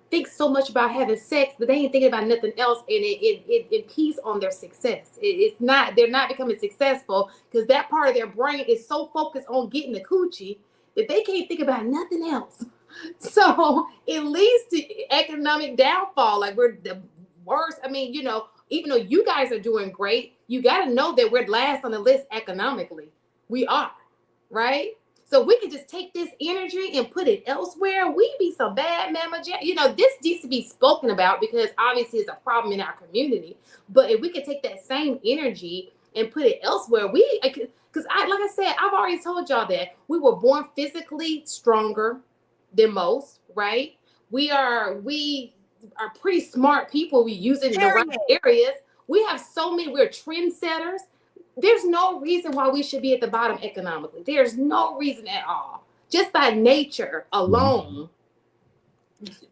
think so much about having sex that they ain't thinking about nothing else, and it impedes on their success. They're not becoming successful because that part of their brain is so focused on getting the coochie that they can't think about nothing else. So it leads to economic downfall. Like, we're the worst. I mean, even though you guys are doing great, you got to know that we're last on the list economically. We are, right? So we could just take this energy and put it elsewhere. We be some bad mama. This needs to be spoken about because obviously it's a problem in our community. But if we could take that same energy and put it elsewhere, because like I said, I've already told y'all that we were born physically stronger than most, right? We are pretty smart people. We use it in the right areas. We have so many, we're trendsetters. There's no reason why we should be at the bottom economically. There's no reason at all. Just by nature alone,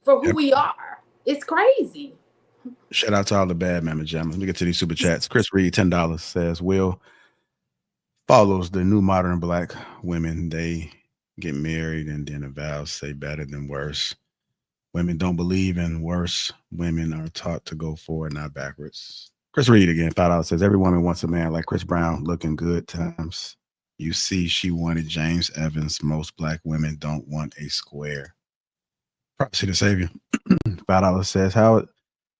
for who we are. It's crazy. Shout out to all the bad mama jammers. Let me get to these super chats. Chris Reed, $10 says, Will follows the new modern black women. They get married and then the vows say better than worse. Women don't believe in worse. Women are taught to go forward, not backwards. Chris Reed again, $5 says, every woman wants a man like Chris Brown, looking good times. You see, she wanted James Evans. Most black women don't want a square. Prophecy to Savior. $5 says, how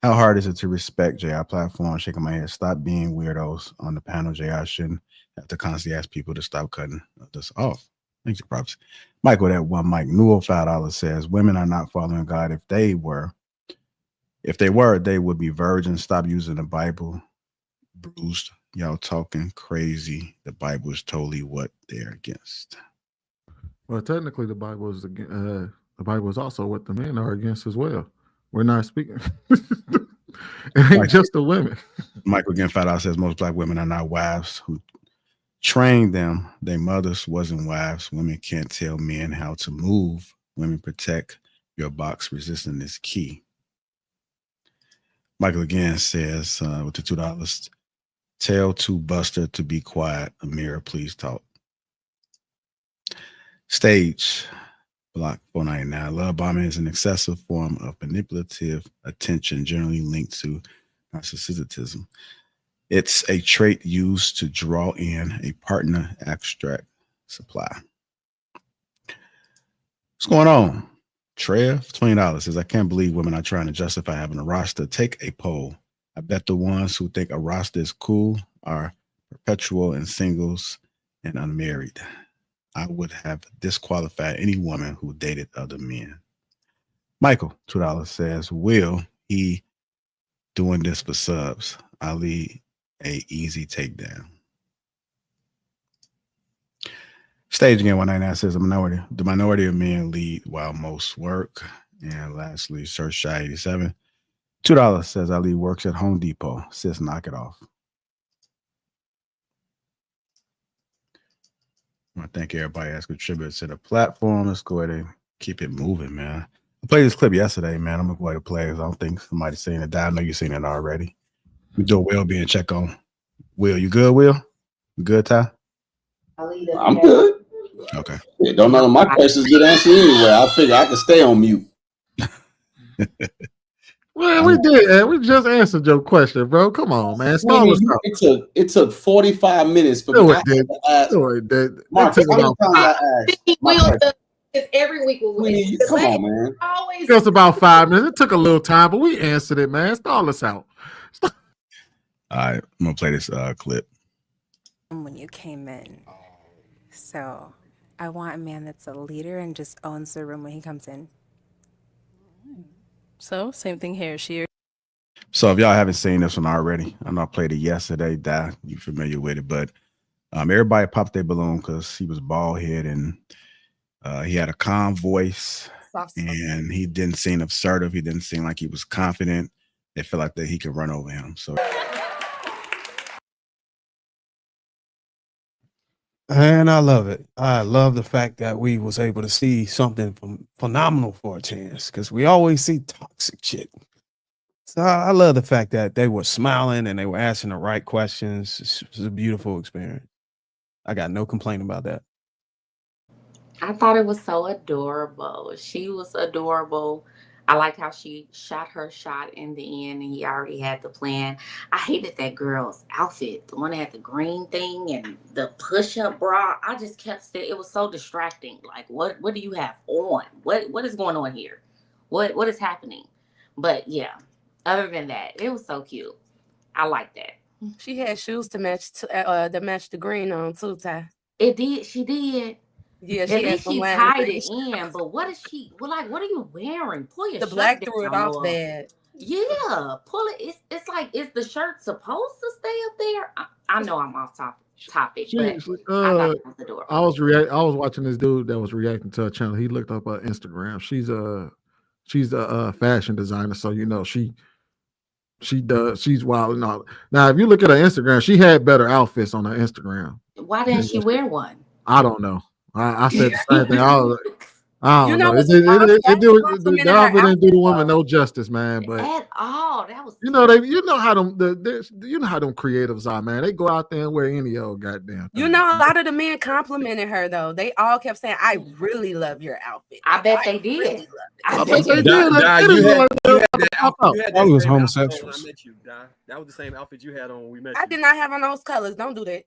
hard is it to respect JR platform? Shaking my head. Stop being weirdos on the panel. JR shouldn't have to constantly ask people to stop cutting this off. Thanks, Prophecy. Michael, that one Mike Newell, $5 says, women are not following God. If they were, they would be virgins. Stop using the Bible. Bruised. Y'all talking crazy. The Bible is totally what they're against. Well, technically, the Bible is also what the men are against as well. We're not speaking. It ain't just the women. Michael again, $5 says, most black women are not wives who trained them. Their mothers wasn't wives. Women can't tell men how to move. Women protect your box. Resistance is key. Michael again says, with the $2, tell to Buster to be quiet. Amira, please talk. Stage, block 499. Love bombing is an excessive form of manipulative attention, generally linked to narcissism. It's a trait used to draw in a partner extract supply. What's going on? Trev, $20 says, I can't believe women are trying to justify having a roster. Take a poll. I bet the ones who think a roster is cool are perpetual and singles and unmarried. I would have disqualified any woman who dated other men. Michael, $2 says, will he doing this for subs? Ali, a easy takedown. Stage again 199 says the minority of men lead while most work. And lastly, Search Shy 87. $2 says Ali works at Home Depot. Sis, knock it off. I want to thank everybody that's contributed to the platform. Let's go ahead and keep it moving, man. I played this clip yesterday, man. I'm gonna go ahead and play it. I don't think somebody's seen it. I know you've seen it already. We do a well-being check on Will. You good, Will? You good, Ty? I'm good. Okay. Yeah, don't none of my questions get answered anyway. I figure I can stay on mute. Well, we did. We just answered your question, bro. Come on, man. It took 45 minutes for me. Marcus, how many times I asked? Will is every week. Come on, man. Always. Just about 5 minutes. It took a little time, but we answered it, man. Stall us out. All right, I'm gonna play this clip. When you came in, so I want a man that's a leader and just owns the room when he comes in. So same thing here. So if y'all haven't seen this one already, I know I played it yesterday. You familiar with it, but everybody popped their balloon because he was bald head and he had a calm voice and he didn't seem assertive. He didn't seem like he was confident. They felt like that he could run over him. So. And I love it. I love the fact that we was able to see something phenomenal for a chance because we always see toxic shit. So I love the fact that they were smiling and they were asking the right questions. It was a beautiful experience. I got no complaint about that. I thought it was so adorable. She was adorable. I liked how she shot her shot in the end and he already had the plan. I hated that girl's outfit, the one that had the green thing and the push-up bra. I just kept saying it was so distracting. Like, what do you have on? What is going on here? What is happening? But yeah, other than that, it was so cute. I like that. She had shoes to match the green on too, Ty. It did. She did. Yeah, At she least she tied it in, but what is she? Well, like, what are you wearing? Pull your the shirt black down threw it off more. bad. Yeah, pull it. It's like, is the shirt supposed to stay up there? I know I'm off topic, but I thought it was adorable. I was watching this dude that was reacting to her channel. He looked up her Instagram. She's a fashion designer, so you know she's wild and all. Now, if you look at her Instagram, she had better outfits on her Instagram. Why didn't she wear one? I don't know. I said the same thing. I don't know. The outfit didn't do the woman no justice, man. But at all, that was you know how them creatives are, man. They go out there and wear any old goddamn thing. You know, a lot of the men complimented her though. They all kept saying, "I really love your outfit." I bet they did. Really I bet they did. Probably was homosexual. That was the same outfit you had on when we met. I did not have on those colors. Don't do that.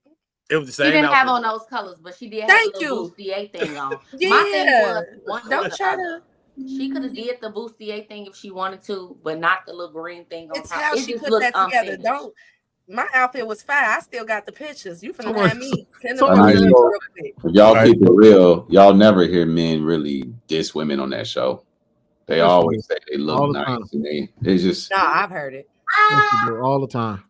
It was the She same. didn't outfit. have on those colors, but she did have Thank the you. bustier thing on. Yeah. My thing was, Don't try to. She could have did the bustier thing if she wanted to, but not the little green thing on It's top. how It she just put looked that together. unfinished. Don't. My outfit was fire. I still got the pictures. You finna have me. If y'all keep it real, y'all never hear men really diss women on that show. They always say they look nice, and it's just. No, I've heard it. All the time.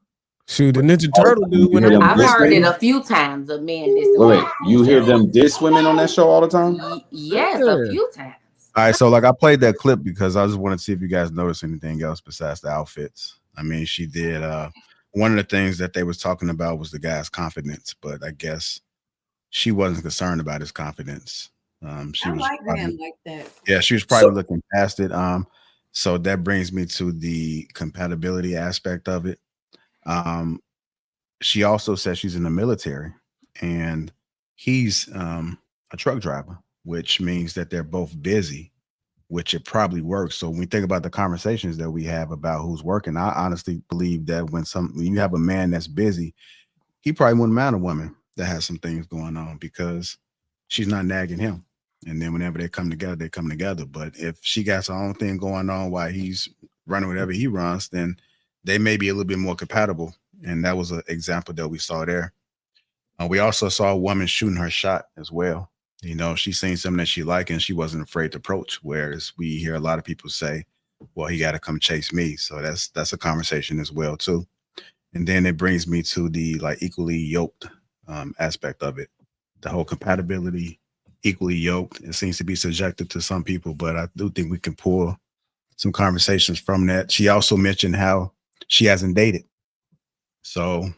Shoot, the Ninja Turtle dude. I've heard it a few times of men dissing. Wait, you hear them diss women on that show all the time? Yes, a few times. All right, so like I played that clip because I just wanted to see if you guys noticed anything else besides the outfits. I mean, she did. One of the things that they was talking about was the guy's confidence, but I guess she wasn't concerned about his confidence. She was like probably, men like that. Yeah, she was probably looking past it. So that brings me to the compatibility aspect of it. She also said she's in the military and he's a truck driver, which means that they're both busy. which it probably works. So when we think about the conversations that we have about who's working, I honestly believe that when you have a man that's busy, he probably wouldn't mind a woman that has some things going on because she's not nagging him. And then whenever they come together, they come together. But if she got her own thing going on while he's running whatever he runs, then they may be a little bit more compatible. And that was an example that we saw there. We also saw a woman shooting her shot as well. You know, she seen something that she liked and she wasn't afraid to approach. Whereas we hear a lot of people say, well, he got to come chase me. So that's a conversation as well, too. And then it brings me to the like equally yoked aspect of it. The whole compatibility, equally yoked. It seems to be subjective to some people, but I do think we can pull some conversations from that. She also mentioned how she hasn't dated. So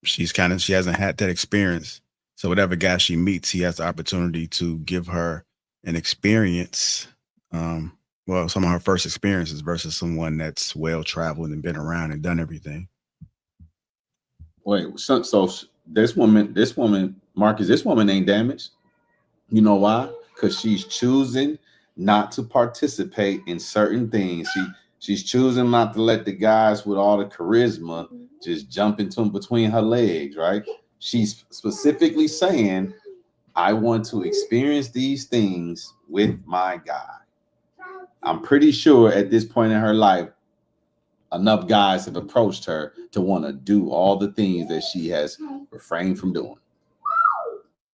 she hasn't had that experience. So whatever guy she meets, he has the opportunity to give her an experience. Some of her first experiences versus someone that's well traveled and been around and done everything. Wait, so this woman, Marcus, this woman ain't damaged. You know why? Because she's choosing not to participate in certain things. She's choosing not to let the guys with all the charisma just jump into between her legs, right? She's specifically saying, I want to experience these things with my guy. I'm pretty sure at this point in her life, enough guys have approached her to want to do all the things that she has refrained from doing.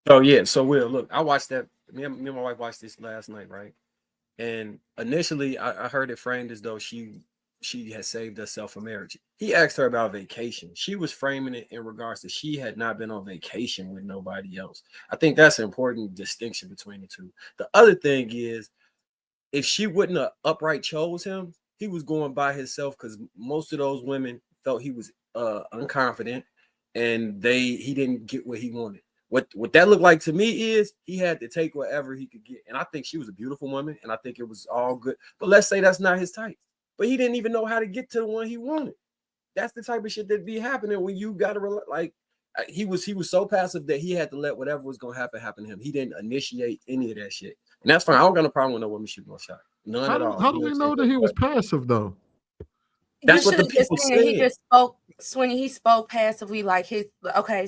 Oh yeah, so Will, look, I watched that. Me and my wife watched this last night, right? And initially, I heard it framed as though she had saved herself for marriage. He asked her about vacation. She was framing it in regards to she had not been on vacation with nobody else. I think that's an important distinction between the two. The other thing is, if she wouldn't have upright chose him, he was going by himself because most of those women felt he was unconfident and he didn't get what he wanted. What that looked like to me is he had to take whatever he could get. And I think she was a beautiful woman and I think it was all good. But let's say that's not his type. But he didn't even know how to get to the one he wanted. That's the type of shit that be happening when you got to like he was so passive that he had to let whatever was going to happen to him. He didn't initiate any of that shit. And that's fine. I don't got no problem with no woman shooting no shot. None at all. How do we know that he was passive though? That's you what the should have just people seen that he said. just spoke, Sweeney, he spoke passively like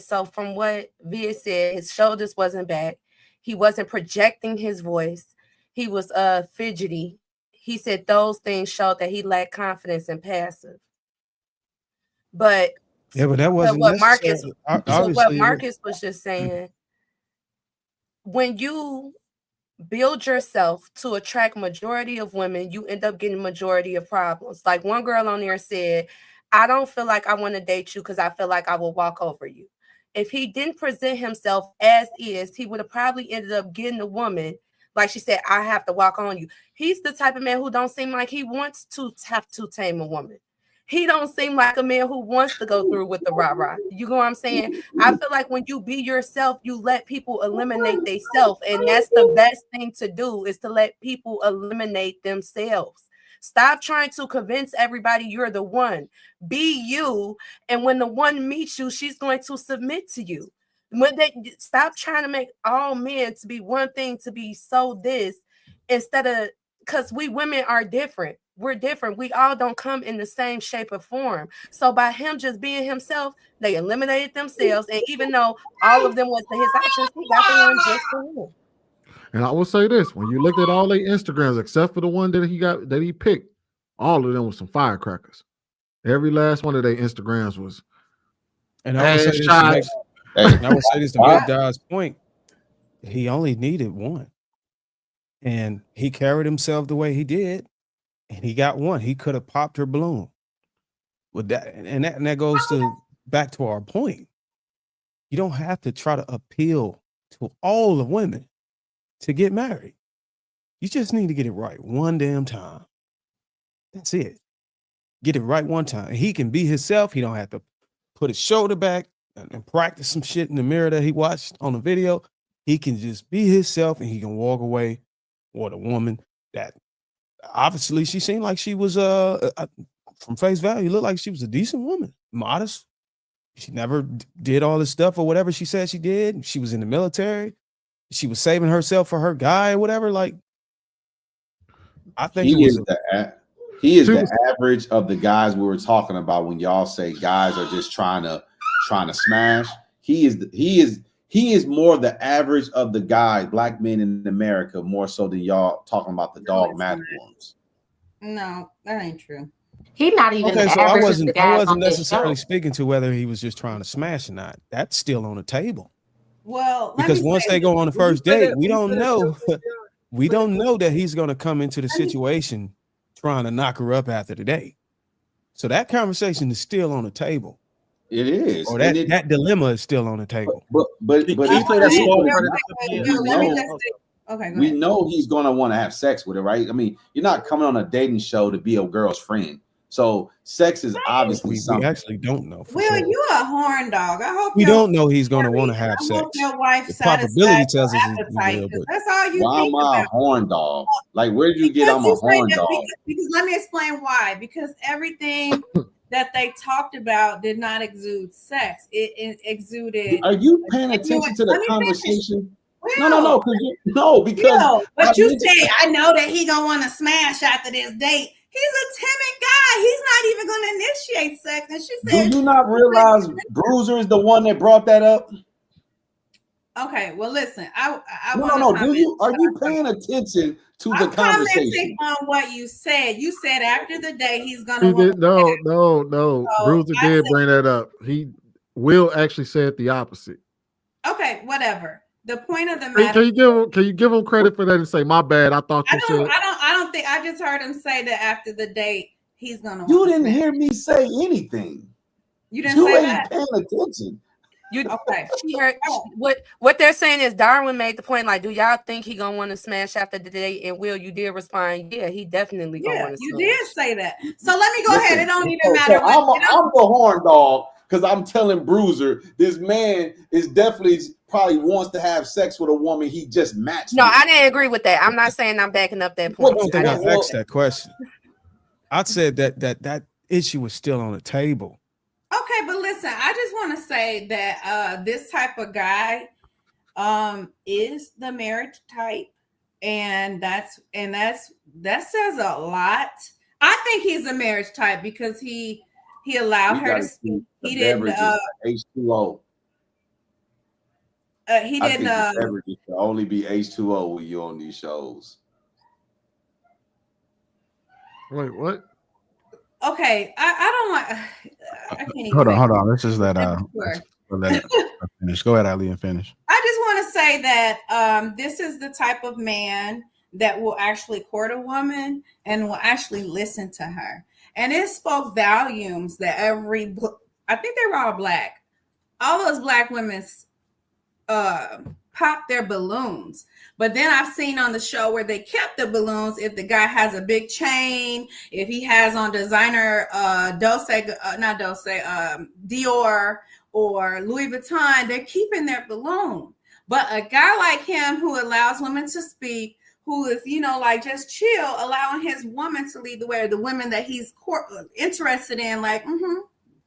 so from what Vid said, his shoulders wasn't back. He wasn't projecting his voice. He was fidgety. He said those things showed that he lacked confidence and passive. But yeah, but that wasn't what necessary. Marcus was just saying, when you build yourself to attract majority of women, you end up getting majority of problems. Like one girl on there said, I don't feel like I want to date you because I feel like I will walk over you. If he didn't present himself as is, he would have probably ended up getting a woman. Like she said, I have to walk on you. He's the type of man who don't seem like he wants to have to tame a woman. He don't seem like a man who wants to go through with the rah-rah. You know what I'm saying? I feel like when you be yourself, you let people eliminate themselves. And that's the best thing to do is to let people eliminate themselves. Stop trying to convince everybody you're the one. Be you. And when the one meets you, she's going to submit to you. Stop trying to make all men to be one thing, to be so this, instead of, because we women are different. We're different. We all don't come in the same shape or form. So by him just being himself, they eliminated themselves. And even though all of them was his options, he got the one just for him. And I will say this: when you looked at all their Instagrams, except for the one that he picked, all of them was some firecrackers. Every last one of their Instagrams was. And I would say this to make God's point. He only needed one, and he carried himself the way he did. And he got one. He could have popped her balloon with that. And that goes back to our point. You don't have to try to appeal to all the women to get married. You just need to get it right one damn time. That's it. Get it right one time. He can be himself. He don't have to put his shoulder back and practice some shit in the mirror that he watched on the video. He can just be himself and he can walk away with a woman that obviously she seemed like she was from face value, looked like she was a decent woman, modest. She never did all this stuff or whatever she said she did. She was in the military. She was saving herself for her guy or whatever. Like, I think He it was is the average of the guys we were talking about when y'all say guys are just trying to smash. He is more the average of the guys, black men in America, more so than y'all talking about the dogmatic ones. No, that ain't true. He's not even okay, the so I average of the wasn't guys on this necessarily show. speaking to whether he was just trying to smash or not. That's still on the table. Well, Because once they go on the first date, we don't know. We don't know that he's going to come into the situation trying to knock her up after the date. So that conversation is still on the table. It is, or that dilemma is still on the table. But Can you play that small part of Okay, we know he's gonna want to have sex with her, right? I mean, you're not coming on a dating show to be a girl's friend. So sex is obviously something. We actually don't know. Will, you a horn dog. I hope We don't know he's going to want to have I sex. hope your wife The probability tells us he appetite. will, but That's all you Why think am I a about. horn dog? Like, where did you get I'm a horn dog? Because let me explain why. Because everything that they talked about did not exude sex. It exuded. Are you paying attention to the Let me conversation? Will. Because but you say I know that he gonna want to smash after this date. He's a timid guy. He's not even gonna initiate sex. And she said, do you not realize Bruiser is the one that brought that up? Okay, well, listen. I No. Are you paying attention to the conversation? Commenting on what you said. You said after the day he's gonna. He did no. Bruiser did bring that up. Will actually said the opposite. Okay, whatever. The point of the matter. Can you give him credit for that and say, my bad? I thought you said. I don't think. I just heard him say that after the date he's gonna. You didn't hear me say anything. You didn't say that. Paying attention. Okay. What they're saying is Darwin made the point, like, do y'all think he gonna want to smash after the date? And Will, you did respond, yeah, he definitely gonna want to you smash. did say that. So let me go ahead. It don't even matter. So I'm the horn dog because I'm telling Bruiser this man is definitely probably wants to have sex with a woman he just matched. No, with. I didn't agree with that. I'm not saying I'm backing up that point. I don't think I asked that question. I said that issue is still on the table. Okay, but listen, I just want to say that this type of guy is the marriage type, and that says a lot. I think he's a marriage type because he allowed her to speak. He didn't H2O. He didn't. Beverages can only be H2O when you're on these shows. Wait, what? Okay, I don't like. I can't Hold on. Let's just let finish. Go ahead, Ali, and finish. I just want to say that this is the type of man that will actually court a woman and will actually listen to her. And it spoke volumes that I think they were all black. All those black women popped their balloons. But then I've seen on the show where they kept the balloons if the guy has a big chain, if he has on designer Dior or Louis Vuitton, they're keeping their balloon. But a guy like him who allows women to speak, who is, like just chill, allowing his woman to lead the way, or the women that he's interested in, like,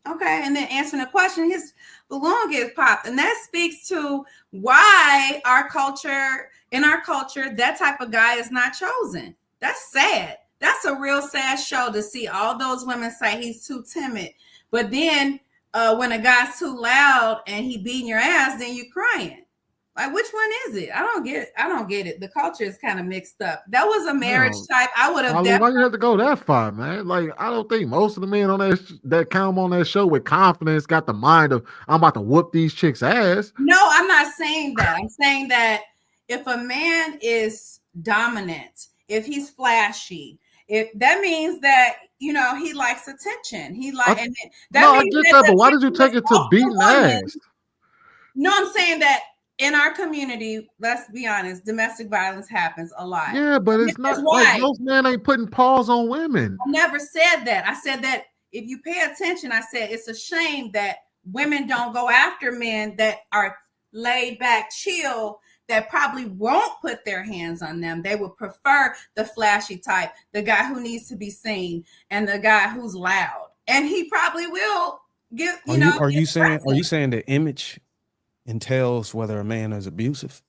okay, and then answering a question, his balloon gets popped. And that speaks to why in our culture, that type of guy is not chosen. That's sad. That's a real sad show to see all those women say he's too timid. But then when a guy's too loud and he beating your ass, then you crying. Like, which one is it? I don't get it. The culture is kind of mixed up. That was a marriage type. I would have Why you have to go that far, man? Like, I don't think most of the men on that come on that show with confidence got the mind of, I'm about to whoop these chicks' ass. No, I'm not saying that. I'm saying that if a man is dominant, if he's flashy, if that means that he likes attention. I get that, but why did you take it to beating ass? No, I'm saying that in our community, let's be honest, domestic violence happens a lot. Yeah, but it's not like most men ain't putting paws on women. I never said that. I said that if you pay attention, I said it's a shame that women don't go after men that are laid back, chill, that probably won't put their hands on them. They would prefer the flashy type, the guy who needs to be seen, and the guy who's loud. And he probably will give, Are you saying the image entails whether a man is abusive?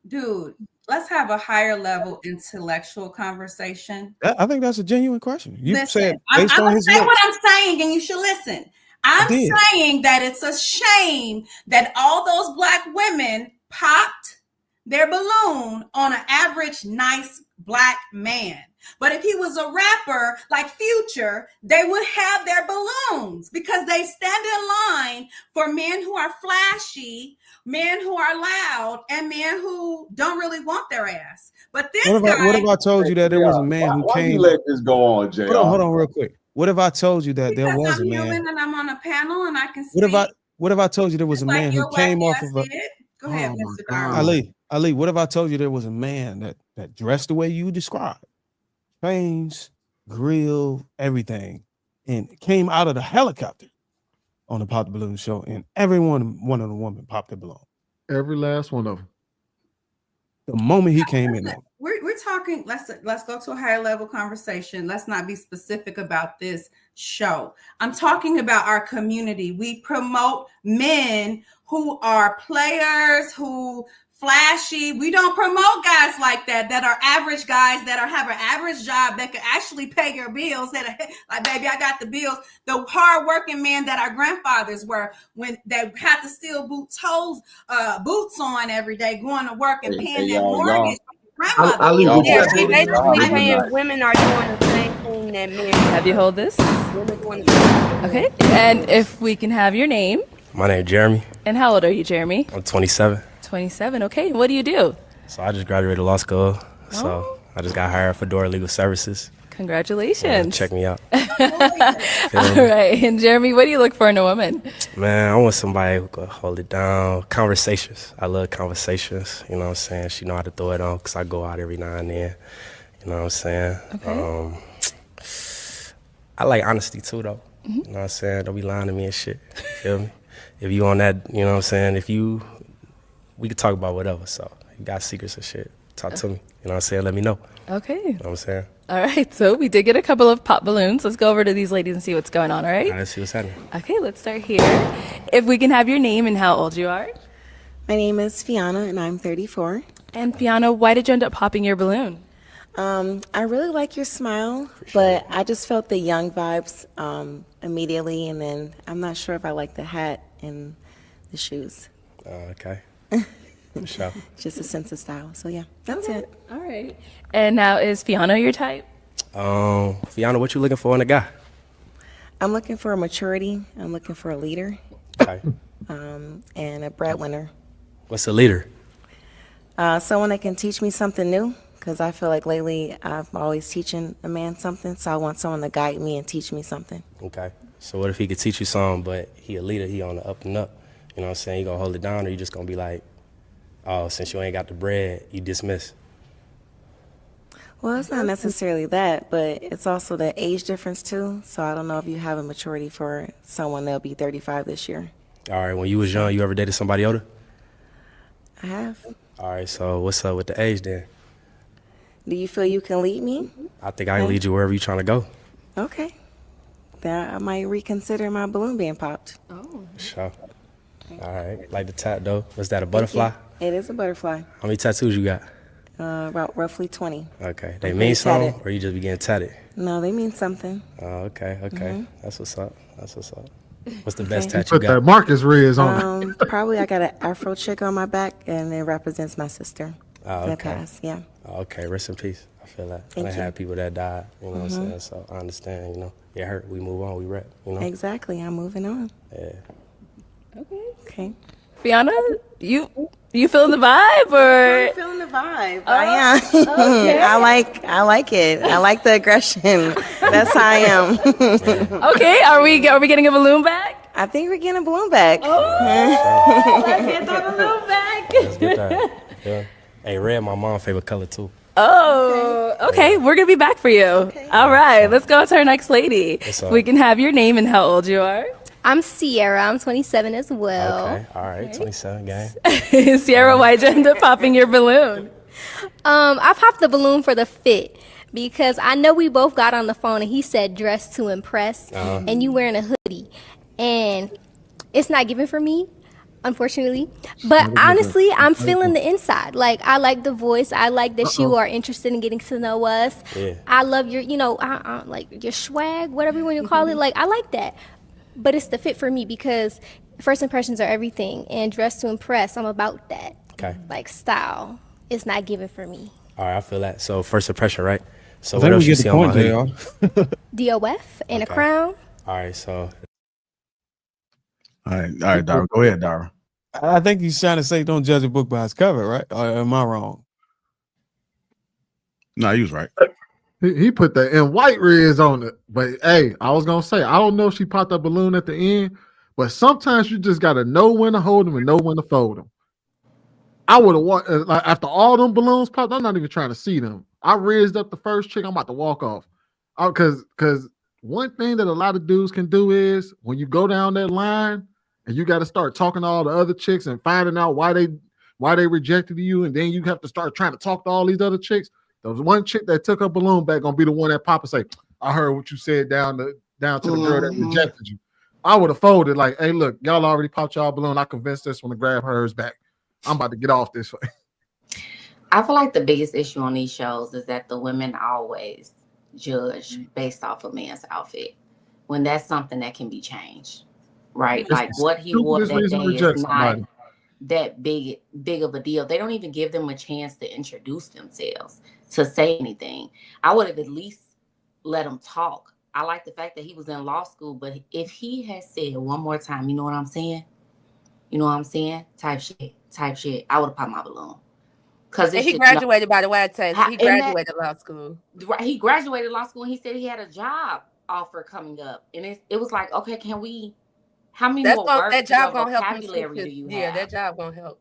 Dude, let's have a higher level intellectual conversation. I think that's a genuine question. You Listen, said I'm based on gonna his say what looks. I'm saying, and you should listen. I'm did. saying that it's a shame that all those black women popped their balloon on an average nice black man. But if he was a rapper like Future, they would have their balloons because they stand in line for men who are flashy, men who are loud, and men who don't really want their ass. But this What if I told you that there was a man who Why came? you let this go on, JR? Hold on, real quick. What if I told you that there was I'm a man? human and I'm on a panel and I can speak. What if I told you there was a man who came off of a? Go ahead, Mr. Darwin. Ali, what if I told you there was a man that dressed the way you described, chains, grill, everything, and came out of the helicopter on the Pop the Balloon show, and one of the women popped the balloon. Every last one of them. The moment he came in there. We're talking. Let's go to a higher level conversation. Let's not be specific about this show. I'm talking about our community. We promote men who are players, who flashy. We don't promote guys like that are average guys that have an average job that can actually pay your bills. That are, like, baby, I got the bills. The hardworking men that our grandfathers were, when they had to still boots on every day, going to work and paying their mortgage. Yeah, she basically saying women are doing the same thing that men. Have you hold this? Okay. And if we can have your name. My name is Jeremy. And how old are you, Jeremy? I'm 27. 27. Okay. What do you do? So I just graduated law school. So I just got hired for Dora Legal Services. Congratulations. Check me out. All right. And Jeremy, what do you look for in a woman? Man, I want somebody who can hold it down. Conversations. I love conversations. You know what I'm saying? She know how to throw it on because I go out every now and then. You know what I'm saying? Okay. I like honesty too, though. You know what I'm saying? Don't be lying to me and shit. You feel me? If you on that, you know what I'm saying? We could talk about whatever. So you got secrets and shit, talk to me. You know what I'm saying? Let me know. Okay. You know what I'm saying? All right. So we did get a couple of pop balloons. Let's go over to these ladies and see what's going on. All right. Let's see what's happening. Okay. Let's start here. If we can have your name and how old you are. My name is Fiona and I'm 34. And Fiona, why did you end up popping your balloon? I really like your smile, but I just felt the young vibes immediately, and then I'm not sure if I like the hat and the shoes. Okay. Sure. Just a sense of style. So yeah, that's it. All right. And now, is Fiona your type? Fiona, what you looking for in a guy? I'm looking for a maturity. I'm looking for a leader. Okay. And a breadwinner. What's a leader? Someone that can teach me something new, because I feel like lately I'm always teaching a man something, so I want someone to guide me and teach me something. Okay. So what if he could teach you something, but he a leader, he on the up and up? You know what I'm saying? You gonna hold it down, or you just gonna be like, oh, since you ain't got the bread, you dismiss? Well, it's not necessarily that, but it's also the age difference too. So I don't know if you have a maturity for someone that'll be 35 this year. All right, when you was young, you ever dated somebody older? I have. All right, so what's up with the age then? Do you feel you can lead me? I think I can lead you wherever you're trying to go. Okay. Then I might reconsider my balloon being popped. Oh. Sure. All right, like the tat though. Was that a butterfly? It is a butterfly. How many tattoos you got? About roughly 20. Okay, they mean something, or you just be getting tatted? No, they mean something. Oh, okay. Mhm. That's what's up. What's the best Okay. tattoo you Put got? that Marcus Reyes on it. Probably I got an Afro chick on my back, and it represents my sister. Oh, In the okay. past, yeah. Oh, okay, rest in peace. I feel that. Thank I you. had people that died, you know what I'm Mhm. saying? So I understand, you know. It hurt. We move on. We rep, you know? Exactly. I'm moving on. Yeah. Okay. Fiona, you feeling the vibe, or? I'm feeling the vibe. Oh, I am. okay. I like it. I like the aggression. That's how I am. Okay, are we getting a balloon back? I think we're getting a balloon back. Let's get the balloon back. Let's get that. Yeah. Hey, red, my mom's favorite color too. Oh, okay. We're gonna be back for you. All right, let's go to our next lady. What's up? We can have your name and how old you are. I'm Sierra. I'm 27 as well. Okay, all right, 27 gang. Sierra, why'd you end up popping your balloon? I popped the balloon for the fit because I know we both got on the phone and he said dress to impress, and you wearing a hoodie, and it's not given for me. unfortunately. But honestly, I'm feeling the inside. Like, I like the voice. I like that you are interested in getting to know us. Yeah. I love your, like your swag, whatever you want to call it. Like, I like that. But it's the fit for me because first impressions are everything. And dress to impress, I'm about that. Okay. Like, style is not given for me. All right, I feel that. So first impression, right? So I what think else we you get see the on my point, hoodie? JR. DOF and a Okay. crown. All right, so All right, Dara. Go ahead, Dara. I think he's trying to say don't judge a book by its cover, right? Or am I wrong? No, he was right. He put that in white reds on it. But hey, I was gonna say, I don't know if she popped that balloon at the end, but sometimes you just gotta know when to hold them and know when to fold them. I would have walked like after all them balloons popped. I'm not even trying to see them. I raised up the first chick. I'm about to walk off. Because one thing that a lot of dudes can do is when you go down that line and you got to start talking to all the other chicks and finding out why they rejected you, and then you have to start trying to talk to all these other chicks. There was one chick that took her balloon back gonna be the one that pop and say, "I heard what you said down to the girl that rejected you." I would have folded like, "Hey, look, y'all already popped y'all balloon. I convinced this one to grab hers back. I'm about to get off this way." I feel like the biggest issue on these shows is that the women always judge based off a man's outfit when that's something that can be changed, right? Like what he wore Stupidest that reason to day reject is not somebody. that big of a deal. They don't even give them a chance to introduce themselves, to say anything. I would have at least let him talk. I like the fact that he was in law school, but if he had said one more time, you know what I'm saying? You know what I'm saying? Type shit, I would have popped my balloon. And he graduated, by the way, I tell you. He graduated law school. Right, he graduated law school and he said he had a job offer coming up. And it was like, okay, can we, how many more words That job or gonna help him vocabulary do you have? Yeah, that job gonna help.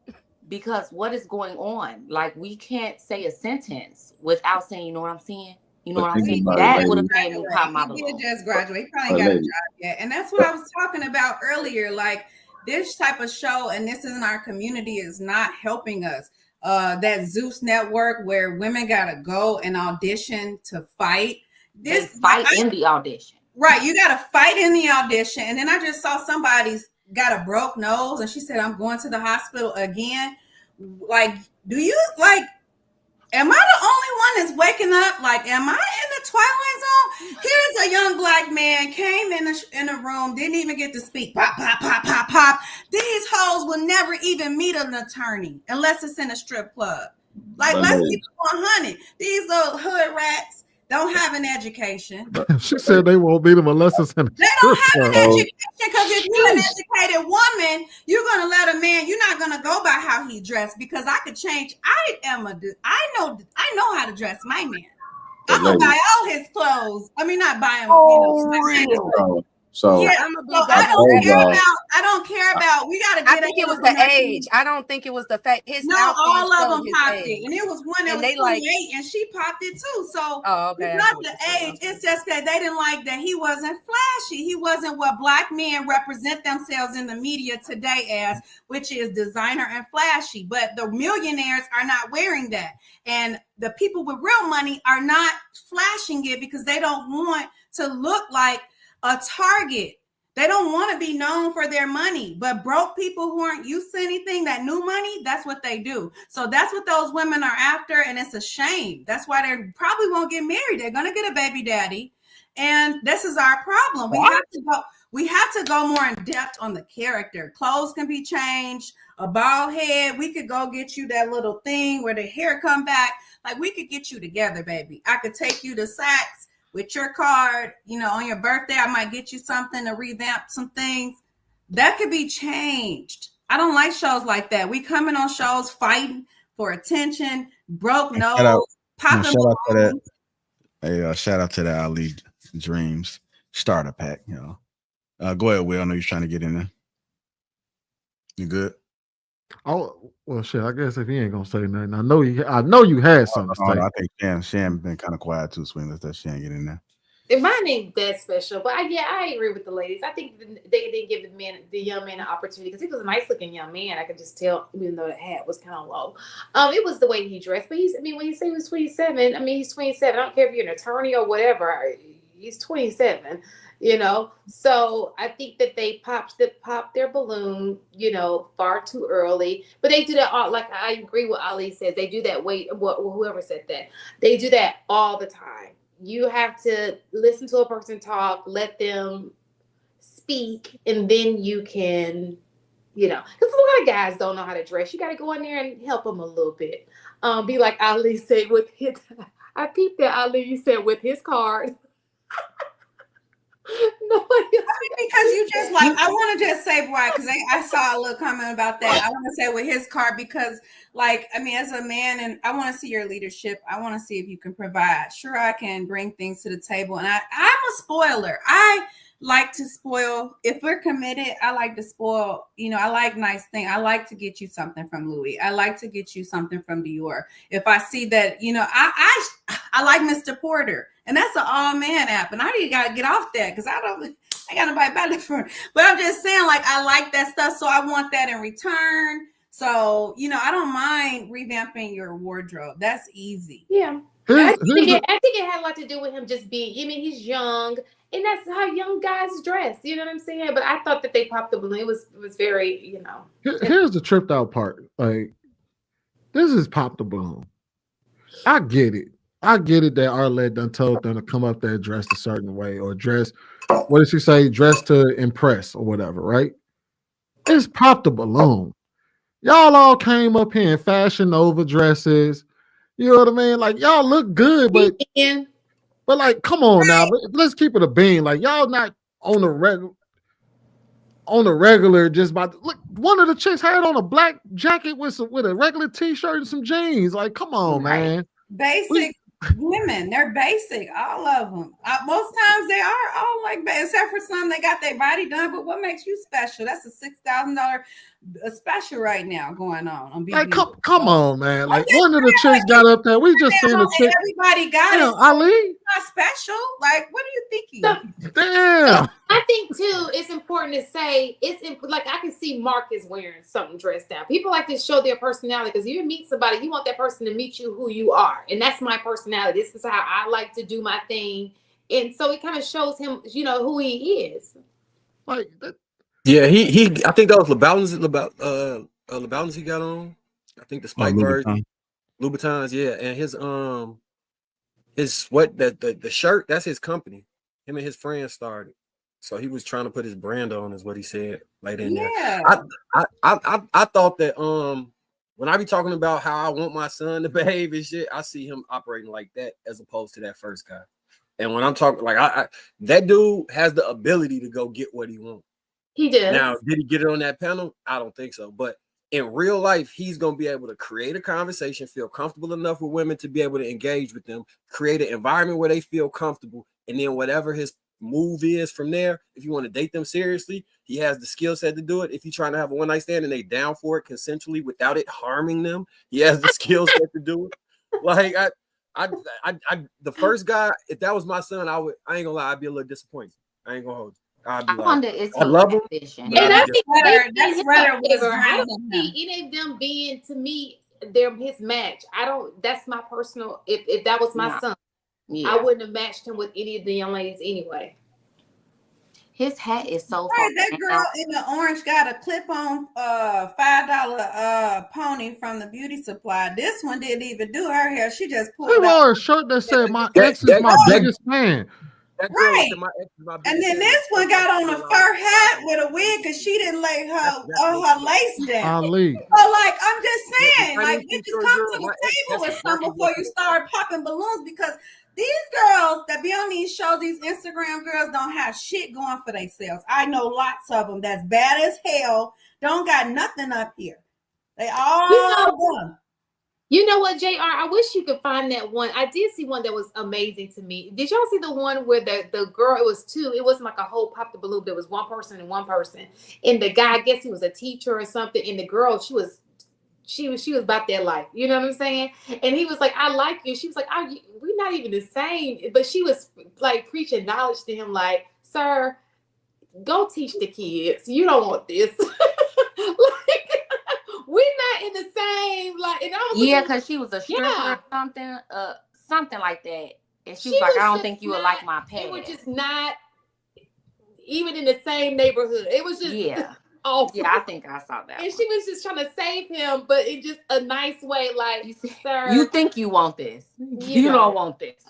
Because what is going on? Like, we can't say a sentence without saying, you know what I'm saying? You know what I'm saying? That would have made me pop my balloon. He did just graduate. He probably ain't got a job yet. And that's what I was talking about earlier. Like, this type of show, and this is in our community, is not helping us. That Zeus Network where women gotta go and audition to fight. They fight in the audition. Right, you gotta fight in the audition. And then I just saw somebody's got a broke nose, and she said, "I'm going to the hospital again." Like, do you like? Am I the only one that's waking up? Like, am I in the twilight zone? Here's a young black man came in a room, didn't even get to speak. Pop, pop, pop, pop, pop. These hoes will never even meet an attorney unless it's in a strip club. Like, let's keep it 100. These little hood rats don't have an education. She said they won't beat him unless it's in a They don't strip have an club. education because if you're an educated woman, you're gonna let a man. You're not gonna go by how he dressed because I could change. I know how to dress my man. I'm gonna buy all his clothes. I mean, not buy him. So yeah, I'm gonna be so back. I don't care about. We gotta get. I think it was the age. I don't think it was the fact. His No, outfit all of showed them his popped age. it, and it was one that And was they like- 28, and she popped it too. So okay, it's not the age; it's just that they didn't like that he wasn't flashy. He wasn't what black men represent themselves in the media today as, which is designer and flashy. But the millionaires are not wearing that, and the people with real money are not flashing it because they don't want to look like a target. They don't want to be known for their money, but broke people who aren't used to anything, that new money, that's what they do. So that's what those women are after, and it's a shame. That's why they probably won't get married. They're going to get a baby daddy, and this is our problem. We have to go more in depth on the character. Clothes can be changed. A bald head, we could go get you that little thing where the hair come back. Like, we could get you together, baby. I could take you to Saks with your card, on your birthday. I might get you something to revamp some things. That could be changed. I don't like shows like that. We coming on shows fighting for attention, broke nose, popping shout out to that. balloons. Hey, shout out to that Ali Dreams starter pack. Go ahead, Will. I know you're trying to get in there. You good? Oh well, shit. I guess if he ain't gonna say nothing, I know you had something to say. I think Shan been kind of quiet too. Swing, let that Shan get in there. Mine ain't that special, but I agree with the ladies. I think they didn't give the young man an opportunity because he was a nice looking young man. I could just tell, even though the hat was kind of low. It was the way he dressed. But when you say he was 27, he's 27. I don't care if you're an attorney or whatever. He's 27, you know. So I think that they popped their balloon, you know, far too early. But they do that all, like I agree with Ali says. They do that whoever said that. They do that all the time. You have to listen to a person talk, let them speak, and then you can, you know, because a lot of guys don't know how to dress. You got to go in there and help them a little bit. Be like Ali said with his, I peeped that Ali, you said with his card. Because you just like, I want to just say why, because I saw a little comment about that. I want to say with his card, because like, I mean, as a man, and I want to see your leadership. I want to see if you can provide. Sure, I can bring things to the table, and I'm a spoiler. I like to spoil. If we're committed, I like to spoil. You know, I like nice things. I like to get you something from Louis. I like to get you something from Dior. If I see that, you know, I like Mr. Porter, and that's an all man app, and I need to get off that because I got nobody better for it. But I'm just saying, like, I like that stuff, so I want that in return. So, you know, I don't mind revamping your wardrobe. That's easy. Yeah. I think it had a lot to do with him just being, I mean, he's young, and that's how young guys dress. You know what I'm saying? But I thought that they popped the balloon. It was very, you know. Here's the tripped out part. Like, this is pop the balloon. I get it. I get it that Arlette done told them to come up there dressed a certain way, or dress, what did she say? Dress to impress or whatever, right? It's pop the balloon. Y'all all came up here in Fashion Nova dresses. You know what I mean? Like, y'all look good, but like, come on now. Let's keep it a bean. Like, y'all not on the regular just about look. One of the chicks had on a black jacket with a regular t-shirt and some jeans. Like, come on, man. Basic women, they're basic, all of them. Most times they are all like, except for some, they got their body done. But what makes you special? That's a $6,000 special right now going on. Like, come on, man. Like, one of the chicks got up there. We just seen a chick. Everybody got it. Ali, not special. Like, what are you thinking? Damn. I think too, it's important to say like I can see Marcus wearing something dressed down. People like to show their personality, because you meet somebody, you want that person to meet you who you are, and that's my personality. This is how I like to do my thing, and so it kind of shows him, you know, who he is. Like, yeah, he. I think that was LeBalance he got on. I think the Spike version, Louboutins. Yeah, and his sweat, the shirt, that's his company. Him and his friends started. So he was trying to put his brand on, is what he said later in there. I thought that when I be talking about how I want my son to behave and shit, I see him operating like that as opposed to that first guy. And when I'm talking, like, that dude has the ability to go get what he wants. He does. Now, did he get it on that panel? I don't think so. But in real life, he's going to be able to create a conversation, feel comfortable enough with women to be able to engage with them, create an environment where they feel comfortable, and then whatever his move is from there, if you want to date them seriously, he has the skill set to do it. If you're trying to have a one-night stand and they down for it consensually without it harming them, he has the skill set to do it. Like, the first guy, if that was my son, I ain't gonna lie, I'd be a little disappointed. I ain't gonna hold you. I'd be like, I love him. And I think that's I don't see any of them being, to me, they're his match. That's my personal, if that was my son, I wouldn't have matched him with any of the young ladies anyway. His hat is so that girl in the orange got a clip-on $5 pony from the beauty supply. This one didn't even do her hair. She just pulled He wore a shirt that said, "My ex is my biggest fan." Right. And then this one got on a fur hat with a wig because she didn't lay her lace down. Ali. So, like, I'm just saying, like, you just come to the table with something before you start popping balloons, because these girls that be on these shows, these Instagram girls, don't have shit going for themselves. I know lots of them that's bad as hell, don't got nothing up here. They all done. You know what, JR? I wish you could find that one. I did see one that was amazing to me. Did y'all see the one where the girl, it was two, it wasn't like a whole pop the balloon, there was one person and one person. And the guy, I guess he was a teacher or something, and the girl, she was about their life. You know what I'm saying? And he was like, "I like you." She was like, "We're not even the same." But she was like preaching knowledge to him, like, "Sir, go teach the kids. You don't want this." Like, we're not in the same, like, and I was because she was a stripper or something like that. And she was like, I don't think you would like my past. It was just not even in the same neighborhood. It was just awful. Yeah, I think I saw that. And she was just trying to save him, but in just a nice way, like, sir. You think you want this. You don't want this.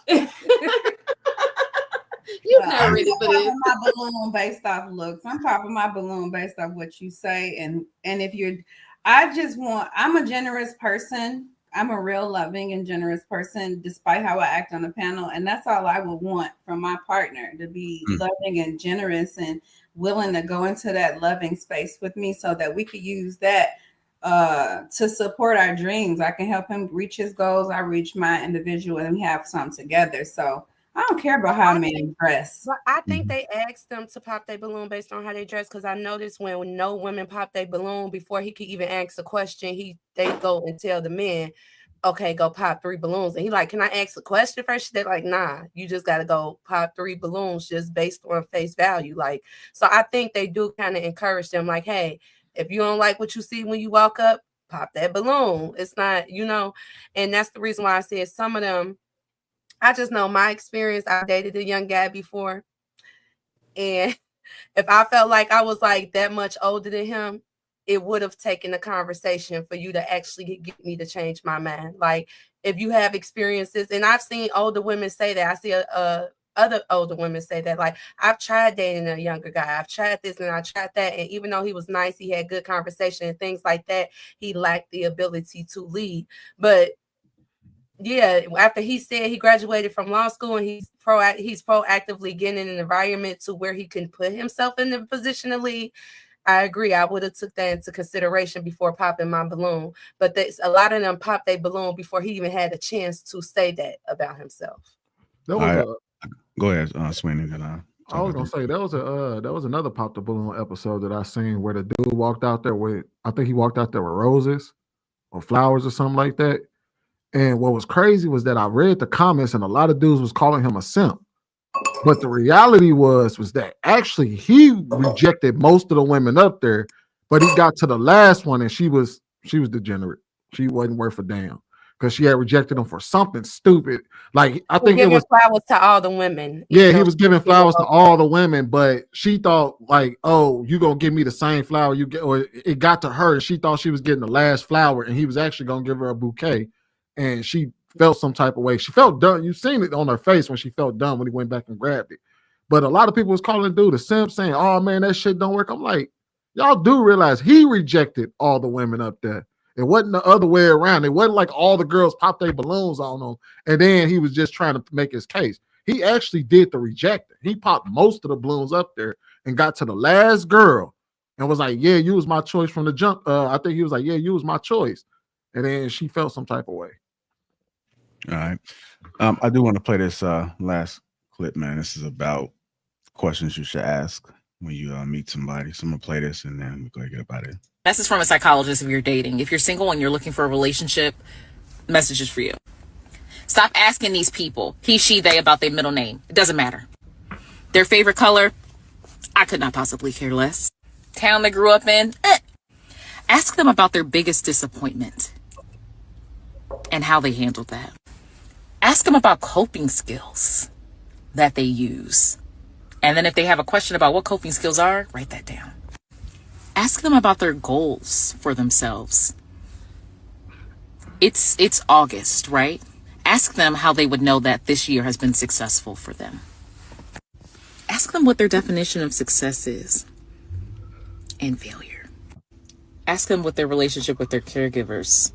You're not ready for this. I'm popping my balloon based off looks. I'm popping my balloon based off what you say. And if you're, I'm a generous person. I'm a real loving and generous person, despite how I act on the panel. And that's all I would want from my partner, to be loving and generous and willing to go into that loving space with me, so that we could use that to support our dreams. I can help him reach his goals. I reach my individual, and we have something together. So I don't care about how men dress. But I think they asked them to pop their balloon based on how they dress, because I noticed when no women pop their balloon, before he could even ask a question, they go and tell the men, okay, go pop 3 balloons. And he like, can I ask a question first? They're like, nah, you just got to go pop 3 balloons just based on face value. Like, so I think they do kind of encourage them, like, hey, if you don't like what you see when you walk up, pop that balloon. It's not, and that's the reason why I said some of them, I just know my experience. I dated a young guy before, and if I felt like I was like that much older than him, it would have taken a conversation for you to actually get me to change my mind. Like, if you have experiences, and I've seen older women say that. I see other older women say that, like, I've tried dating a younger guy. I've tried this and I tried that. And even though he was nice, he had good conversation and things like that, he lacked the ability to lead. But yeah, after he said he graduated from law school and he's proactively getting an environment to where he can put himself in the position to lead, I agree. I would have took that into consideration before popping my balloon. But a lot of them popped their balloon before he even had a chance to say that about himself. Go ahead, Sweeney. I was gonna say there was another pop the balloon episode that I seen where the dude walked out there with, I think he walked out there with roses or flowers or something like that. And what was crazy was that I read the comments and a lot of dudes was calling him a simp. But the reality was that actually he rejected most of the women up there, but he got to the last one and she was degenerate. She wasn't worth a damn because she had rejected him for something stupid. Like, I think it was flowers to all the women. Yeah, he was giving flowers to all the women, but she thought like, oh, you gonna give me the same flower you get, or it got to her. She thought she was getting the last flower and he was actually gonna give her a bouquet. And she felt some type of way. She felt dumb. You've seen it on her face when she felt dumb when he went back and grabbed it. But a lot of people was calling dude a simp, saying, oh man, that shit don't work. I'm like, y'all do realize he rejected all the women up there. It wasn't the other way around. It wasn't like all the girls popped their balloons on him and then he was just trying to make his case. He actually did the rejecting. He popped most of the balloons up there and got to the last girl and was like, yeah, you was my choice from the jump. I think he was like, yeah, you was my choice. And then she felt some type of way. All right. I do want to play this last clip, man. This is about questions you should ask when you meet somebody. So I'm going to play this and then we're going to get about it. This is from a psychologist if you're dating. If you're single and you're looking for a relationship, message is for you. Stop asking these people, he, she, they, about their middle name. It doesn't matter. Their favorite color, I could not possibly care less. Town they grew up in, Ask them about their biggest disappointment and how they handled that. Ask them about coping skills that they use. And then if they have a question about what coping skills are, write that down. Ask them about their goals for themselves. It's August, right? Ask them how they would know that this year has been successful for them. Ask them what their definition of success is and failure. Ask them what their relationship with their caregivers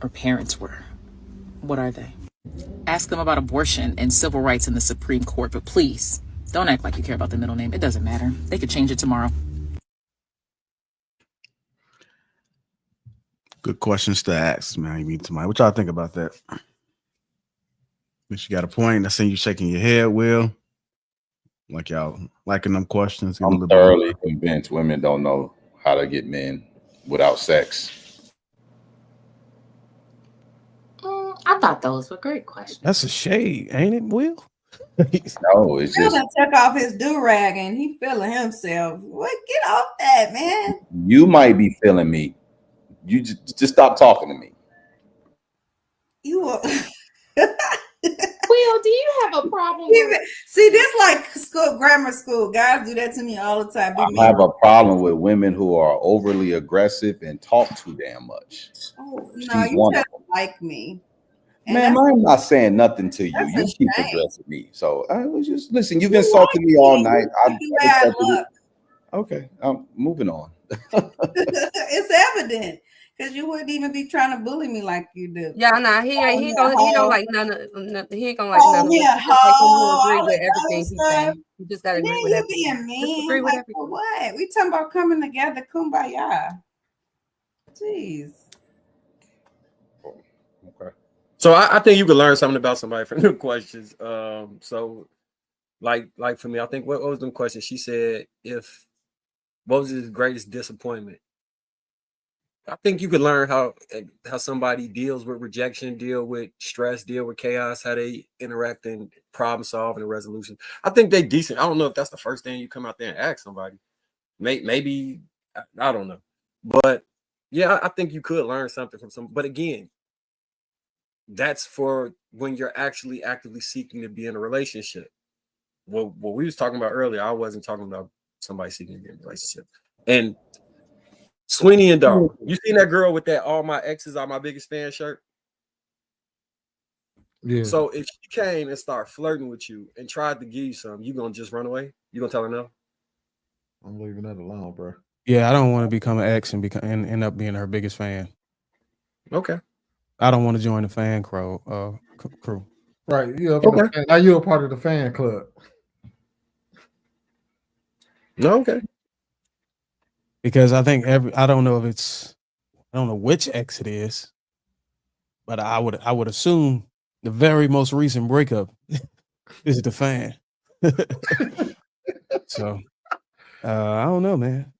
or parents were. What are they? Ask them about abortion and civil rights in the Supreme Court, but please don't act like you care about the middle name. It doesn't matter. They could change it tomorrow. Good questions to ask, man. You meet somebody. What y'all think about that? But you got a point. I seen you shaking your head, Will. Like y'all liking them questions. I'm thoroughly convinced women don't know how to get men without sex. I thought those were great questions. That's a shade, ain't it, Will? No, it's Will just done took off his do-rag and he feeling himself. What? Get off that, man. you might be feeling me. You just stop talking to me. You will. We Will, do you have a problem with? See, this like school, grammar school. Guys do that to me all the time. Be I mean. have a problem with women who are overly aggressive and talk too damn much. Oh, no, She's you one of just them. like me. And Man, that's, I'm not saying nothing to you. that's You a keep shame. addressing me. So I was just listen. You've You insulted like me all night. You I like the way I accepted it. look. Okay, I'm moving on. It's evident because you wouldn't even be trying to bully me like you do. Yeah, nah, he don't like none of he ain't gonna like Oh, none of me us. a He just like him to hoe, agree all with that other everything he's stuff. saying. You just gotta And then agree with you everything. being Just agree mean, with like everything. for what? We talking about coming together, kumbaya. Jeez. Okay. So I think you could learn something about somebody from the questions. So like for me, I think what was the question? She said, what was his greatest disappointment? I think you could learn how somebody deals with rejection, deal with stress, deal with chaos, how they interact in problem solving and resolution. I think they decent. I don't know if that's the first thing you come out there and ask somebody. Maybe I don't know, but yeah, I think you could learn something from some. But again, that's for when you're actually actively seeking to be in a relationship. Well, what we was talking about earlier, I wasn't talking about somebody seeking to be in a relationship. And Sweeney and Dara, you seen that girl with that "All my exes are my biggest fan" shirt? Yeah. So if she came and started flirting with you and tried to give you some, you gonna just run away? You gonna tell her no? I'm leaving that alone, bro. Yeah, I don't want to become an ex and end up being her biggest fan. Okay. I don't want to join the fan crew. Right. Now you're a part of the fan club. No, okay. Because I think I don't know which ex it is, but I would assume the very most recent breakup is the fan. So I don't know, man.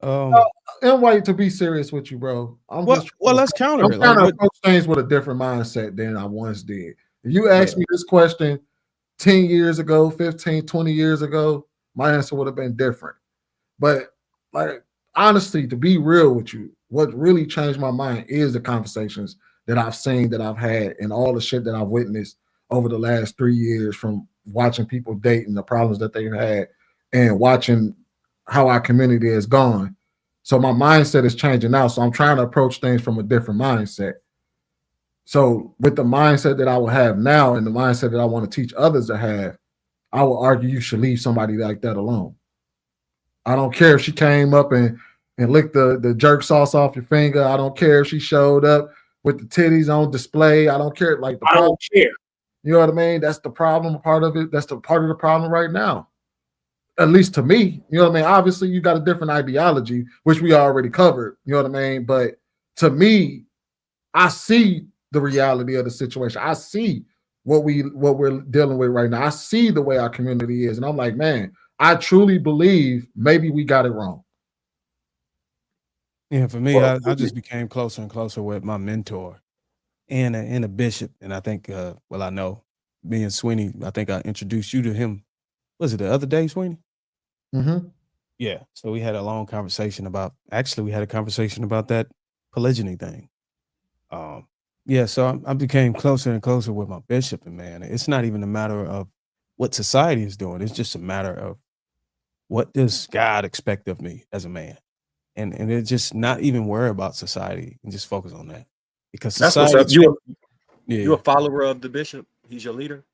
And wait, to be serious with you, bro. Let's counter it. I'm trying to Like, approach things with a different mindset than I once did. If you asked me this question 10 years ago, 15, 20 years ago, my answer would have been different. But like honestly, to be real with you, what really changed my mind is the conversations that I've seen, that I've had, and all the shit that I've witnessed over the last 3 years, from watching people date and the problems that they've had, and watching how our community has gone. So my mindset is changing now. So I'm trying to approach things from a different mindset. So with the mindset that I will have now and the mindset that I want to teach others to have, I will argue you should leave somebody like that alone. I don't care if she came up and licked the jerk sauce off your finger. I don't care if she showed up with the titties on display. I don't care. Like I don't care. You know what I mean? That's the problem. Part of it. That's the part of the problem right now. At least to me, you know what I mean? Obviously, you got a different ideology, which we already covered. You know what I mean? But to me, I see the reality of the situation. I see what we're dealing with right now. I see the way our community is, and I'm like, man, I truly believe maybe we got it wrong. Yeah, for me, I just became closer and closer with my mentor and a bishop. And I think, I know me and Sweeney, I think I introduced you to him. Was it the other day, Sweeney? Mm-hmm. Yeah. So we had a long conversation about that polygyny thing. Yeah, so I became closer and closer with my bishop, and man, it's not even a matter of what society is doing. It's just a matter of what does God expect of me as a man, and it's just not even worry about society and just focus on that, because That's what's society. up. You a follower of the bishop? He's your leader?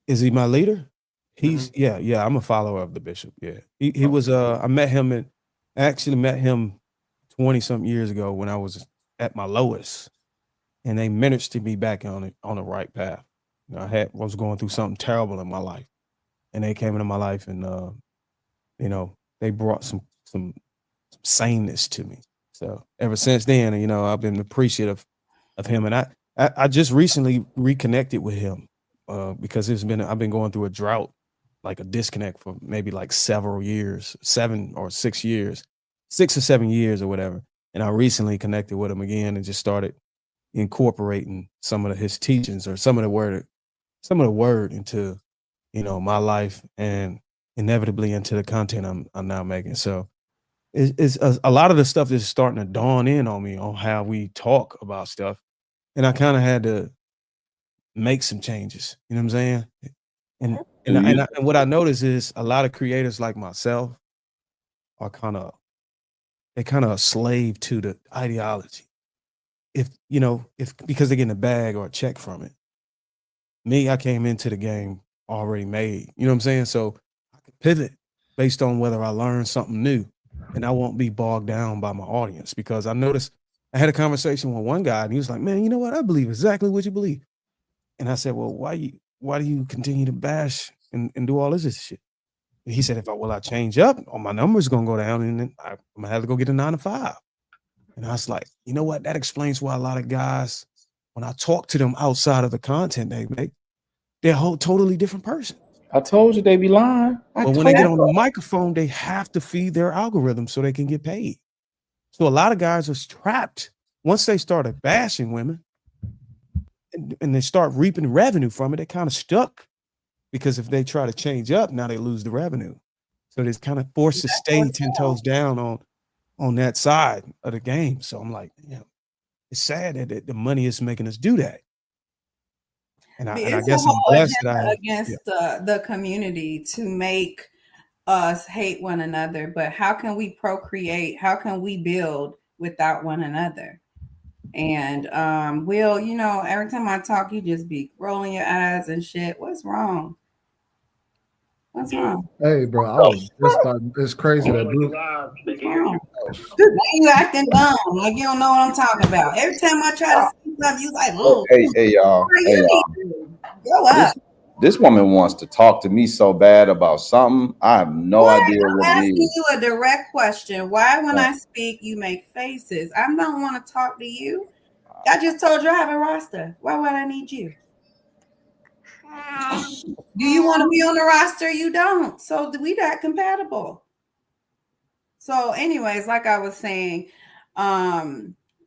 Is he my leader? He's yeah. I'm a follower of the bishop. Yeah, he was. I met him actually met him 20-something years ago when I was at my lowest. And they ministered me back on the right path. You know, I was going through something terrible in my life, and they came into my life, and they brought some sameness to me. So ever since then, I've been appreciative of him, and I just recently reconnected with him because I've been going through a drought, like a disconnect for maybe like several years, 7 or 6 years, 6 or 7 years or whatever. And I recently connected with him again and just started incorporating some of his teachings or some of the word into my life, and inevitably into the content I'm now making. So it's a lot of the stuff is starting to dawn in on me on how we talk about stuff, and I kind of had to make some changes. You know what I'm saying? And what I notice is a lot of creators like myself are kind of a slave to the ideology. If because they're getting a bag or a check from it. Me, I came into the game already made. You know what I'm saying? So I can pivot based on whether I learn something new, and I won't be bogged down by my audience, because I noticed I had a conversation with one guy and he was like, "Man, you know what? I believe exactly what you believe." And I said, "Well, why do you continue to bash and do all this shit?" And he said, "If I change up, all my numbers gonna go down, and then I'm gonna have to go get a 9 to 5." And I was like, you know what? That explains why a lot of guys, when I talk to them outside of the content they make, they're a whole totally different person. I told you they be lying. But when they get on the microphone, they have to feed their algorithm so they can get paid. So a lot of guys are trapped once they started bashing women and they start reaping revenue from it. They're kind of stuck, because if they try to change up, now they lose the revenue. So they're kind of forced to stay 10 toes down on that side of the game. So I'm like, it's sad that the money is making us do that. And I guess I'm blessed that I have against the community to make us hate one another. But how can we procreate? How can we build without one another? And Will, every time I talk, you just be rolling your eyes and shit. What's wrong? What's wrong? Hey, bro, I was just like, it's crazy that Blue. You acting dumb, like you don't know what I'm talking about. Every time I try to say something, you like, "Oh, hey y'all, grow up." This woman wants to talk to me so bad about something. I have no idea I'm what it asking is. you a direct question. Why, when I speak, you make faces? I don't want to talk to you. I just told you I have a roster. Why would I need you? Do you want to be on the roster? You don't. So we not compatible. So anyways, like I was saying,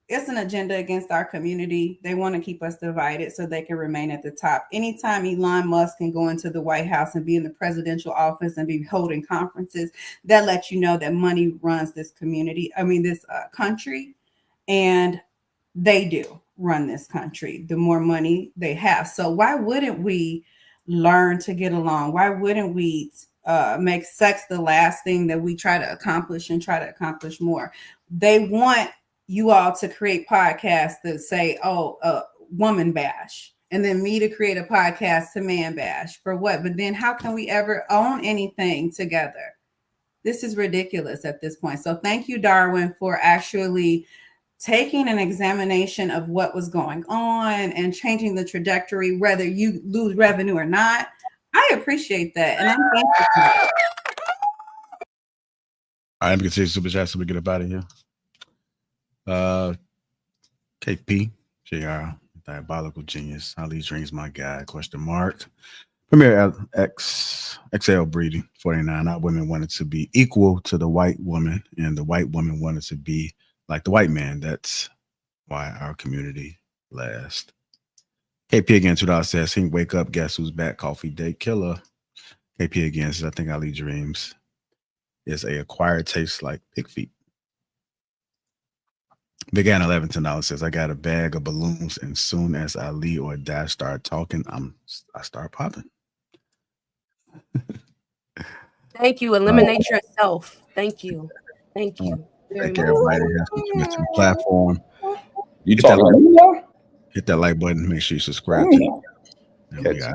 it's an agenda against our community. They want to keep us divided so they can remain at the top. Anytime Elon Musk can go into the White House and be in the presidential office and be holding conferences, that lets you know that money runs this community. This country, and they do run this country. The more money they have. So why wouldn't we learn to get along? Why wouldn't we make sex the last thing that we try to accomplish and try to accomplish more? They want you all to create podcasts that say, woman bash, and then me to create a podcast to man bash. For what? But then how can we ever own anything together? This is ridiculous at this point. So thank you, Darwin, for actually taking an examination of what was going on and changing the trajectory, whether you lose revenue or not. I appreciate that. And I'm thankful for that. All right, let me continue super chat so we get up out of here. KP JR, diabolical genius. Ali Dreams, my guy, question mark. Premier XL Breeding 49. Our women wanted to be equal to the white woman, and the white woman wanted to be like the white man. That's why our community lasts. KP again, $2 says, "He wake up, guess who's back? Coffee Date Killer." KP again says, "I think Ali Dreams is a acquired taste like pig feet." Big Ann 11 $10 says, "I got a bag of balloons, and soon as Ali or Dash start talking, I start popping." Thank you. Eliminate yourself. Thank you. Thank you. Thank everybody that's coming to the platform. You talking to me now? Hit that like button. Make sure you subscribe to it. And we got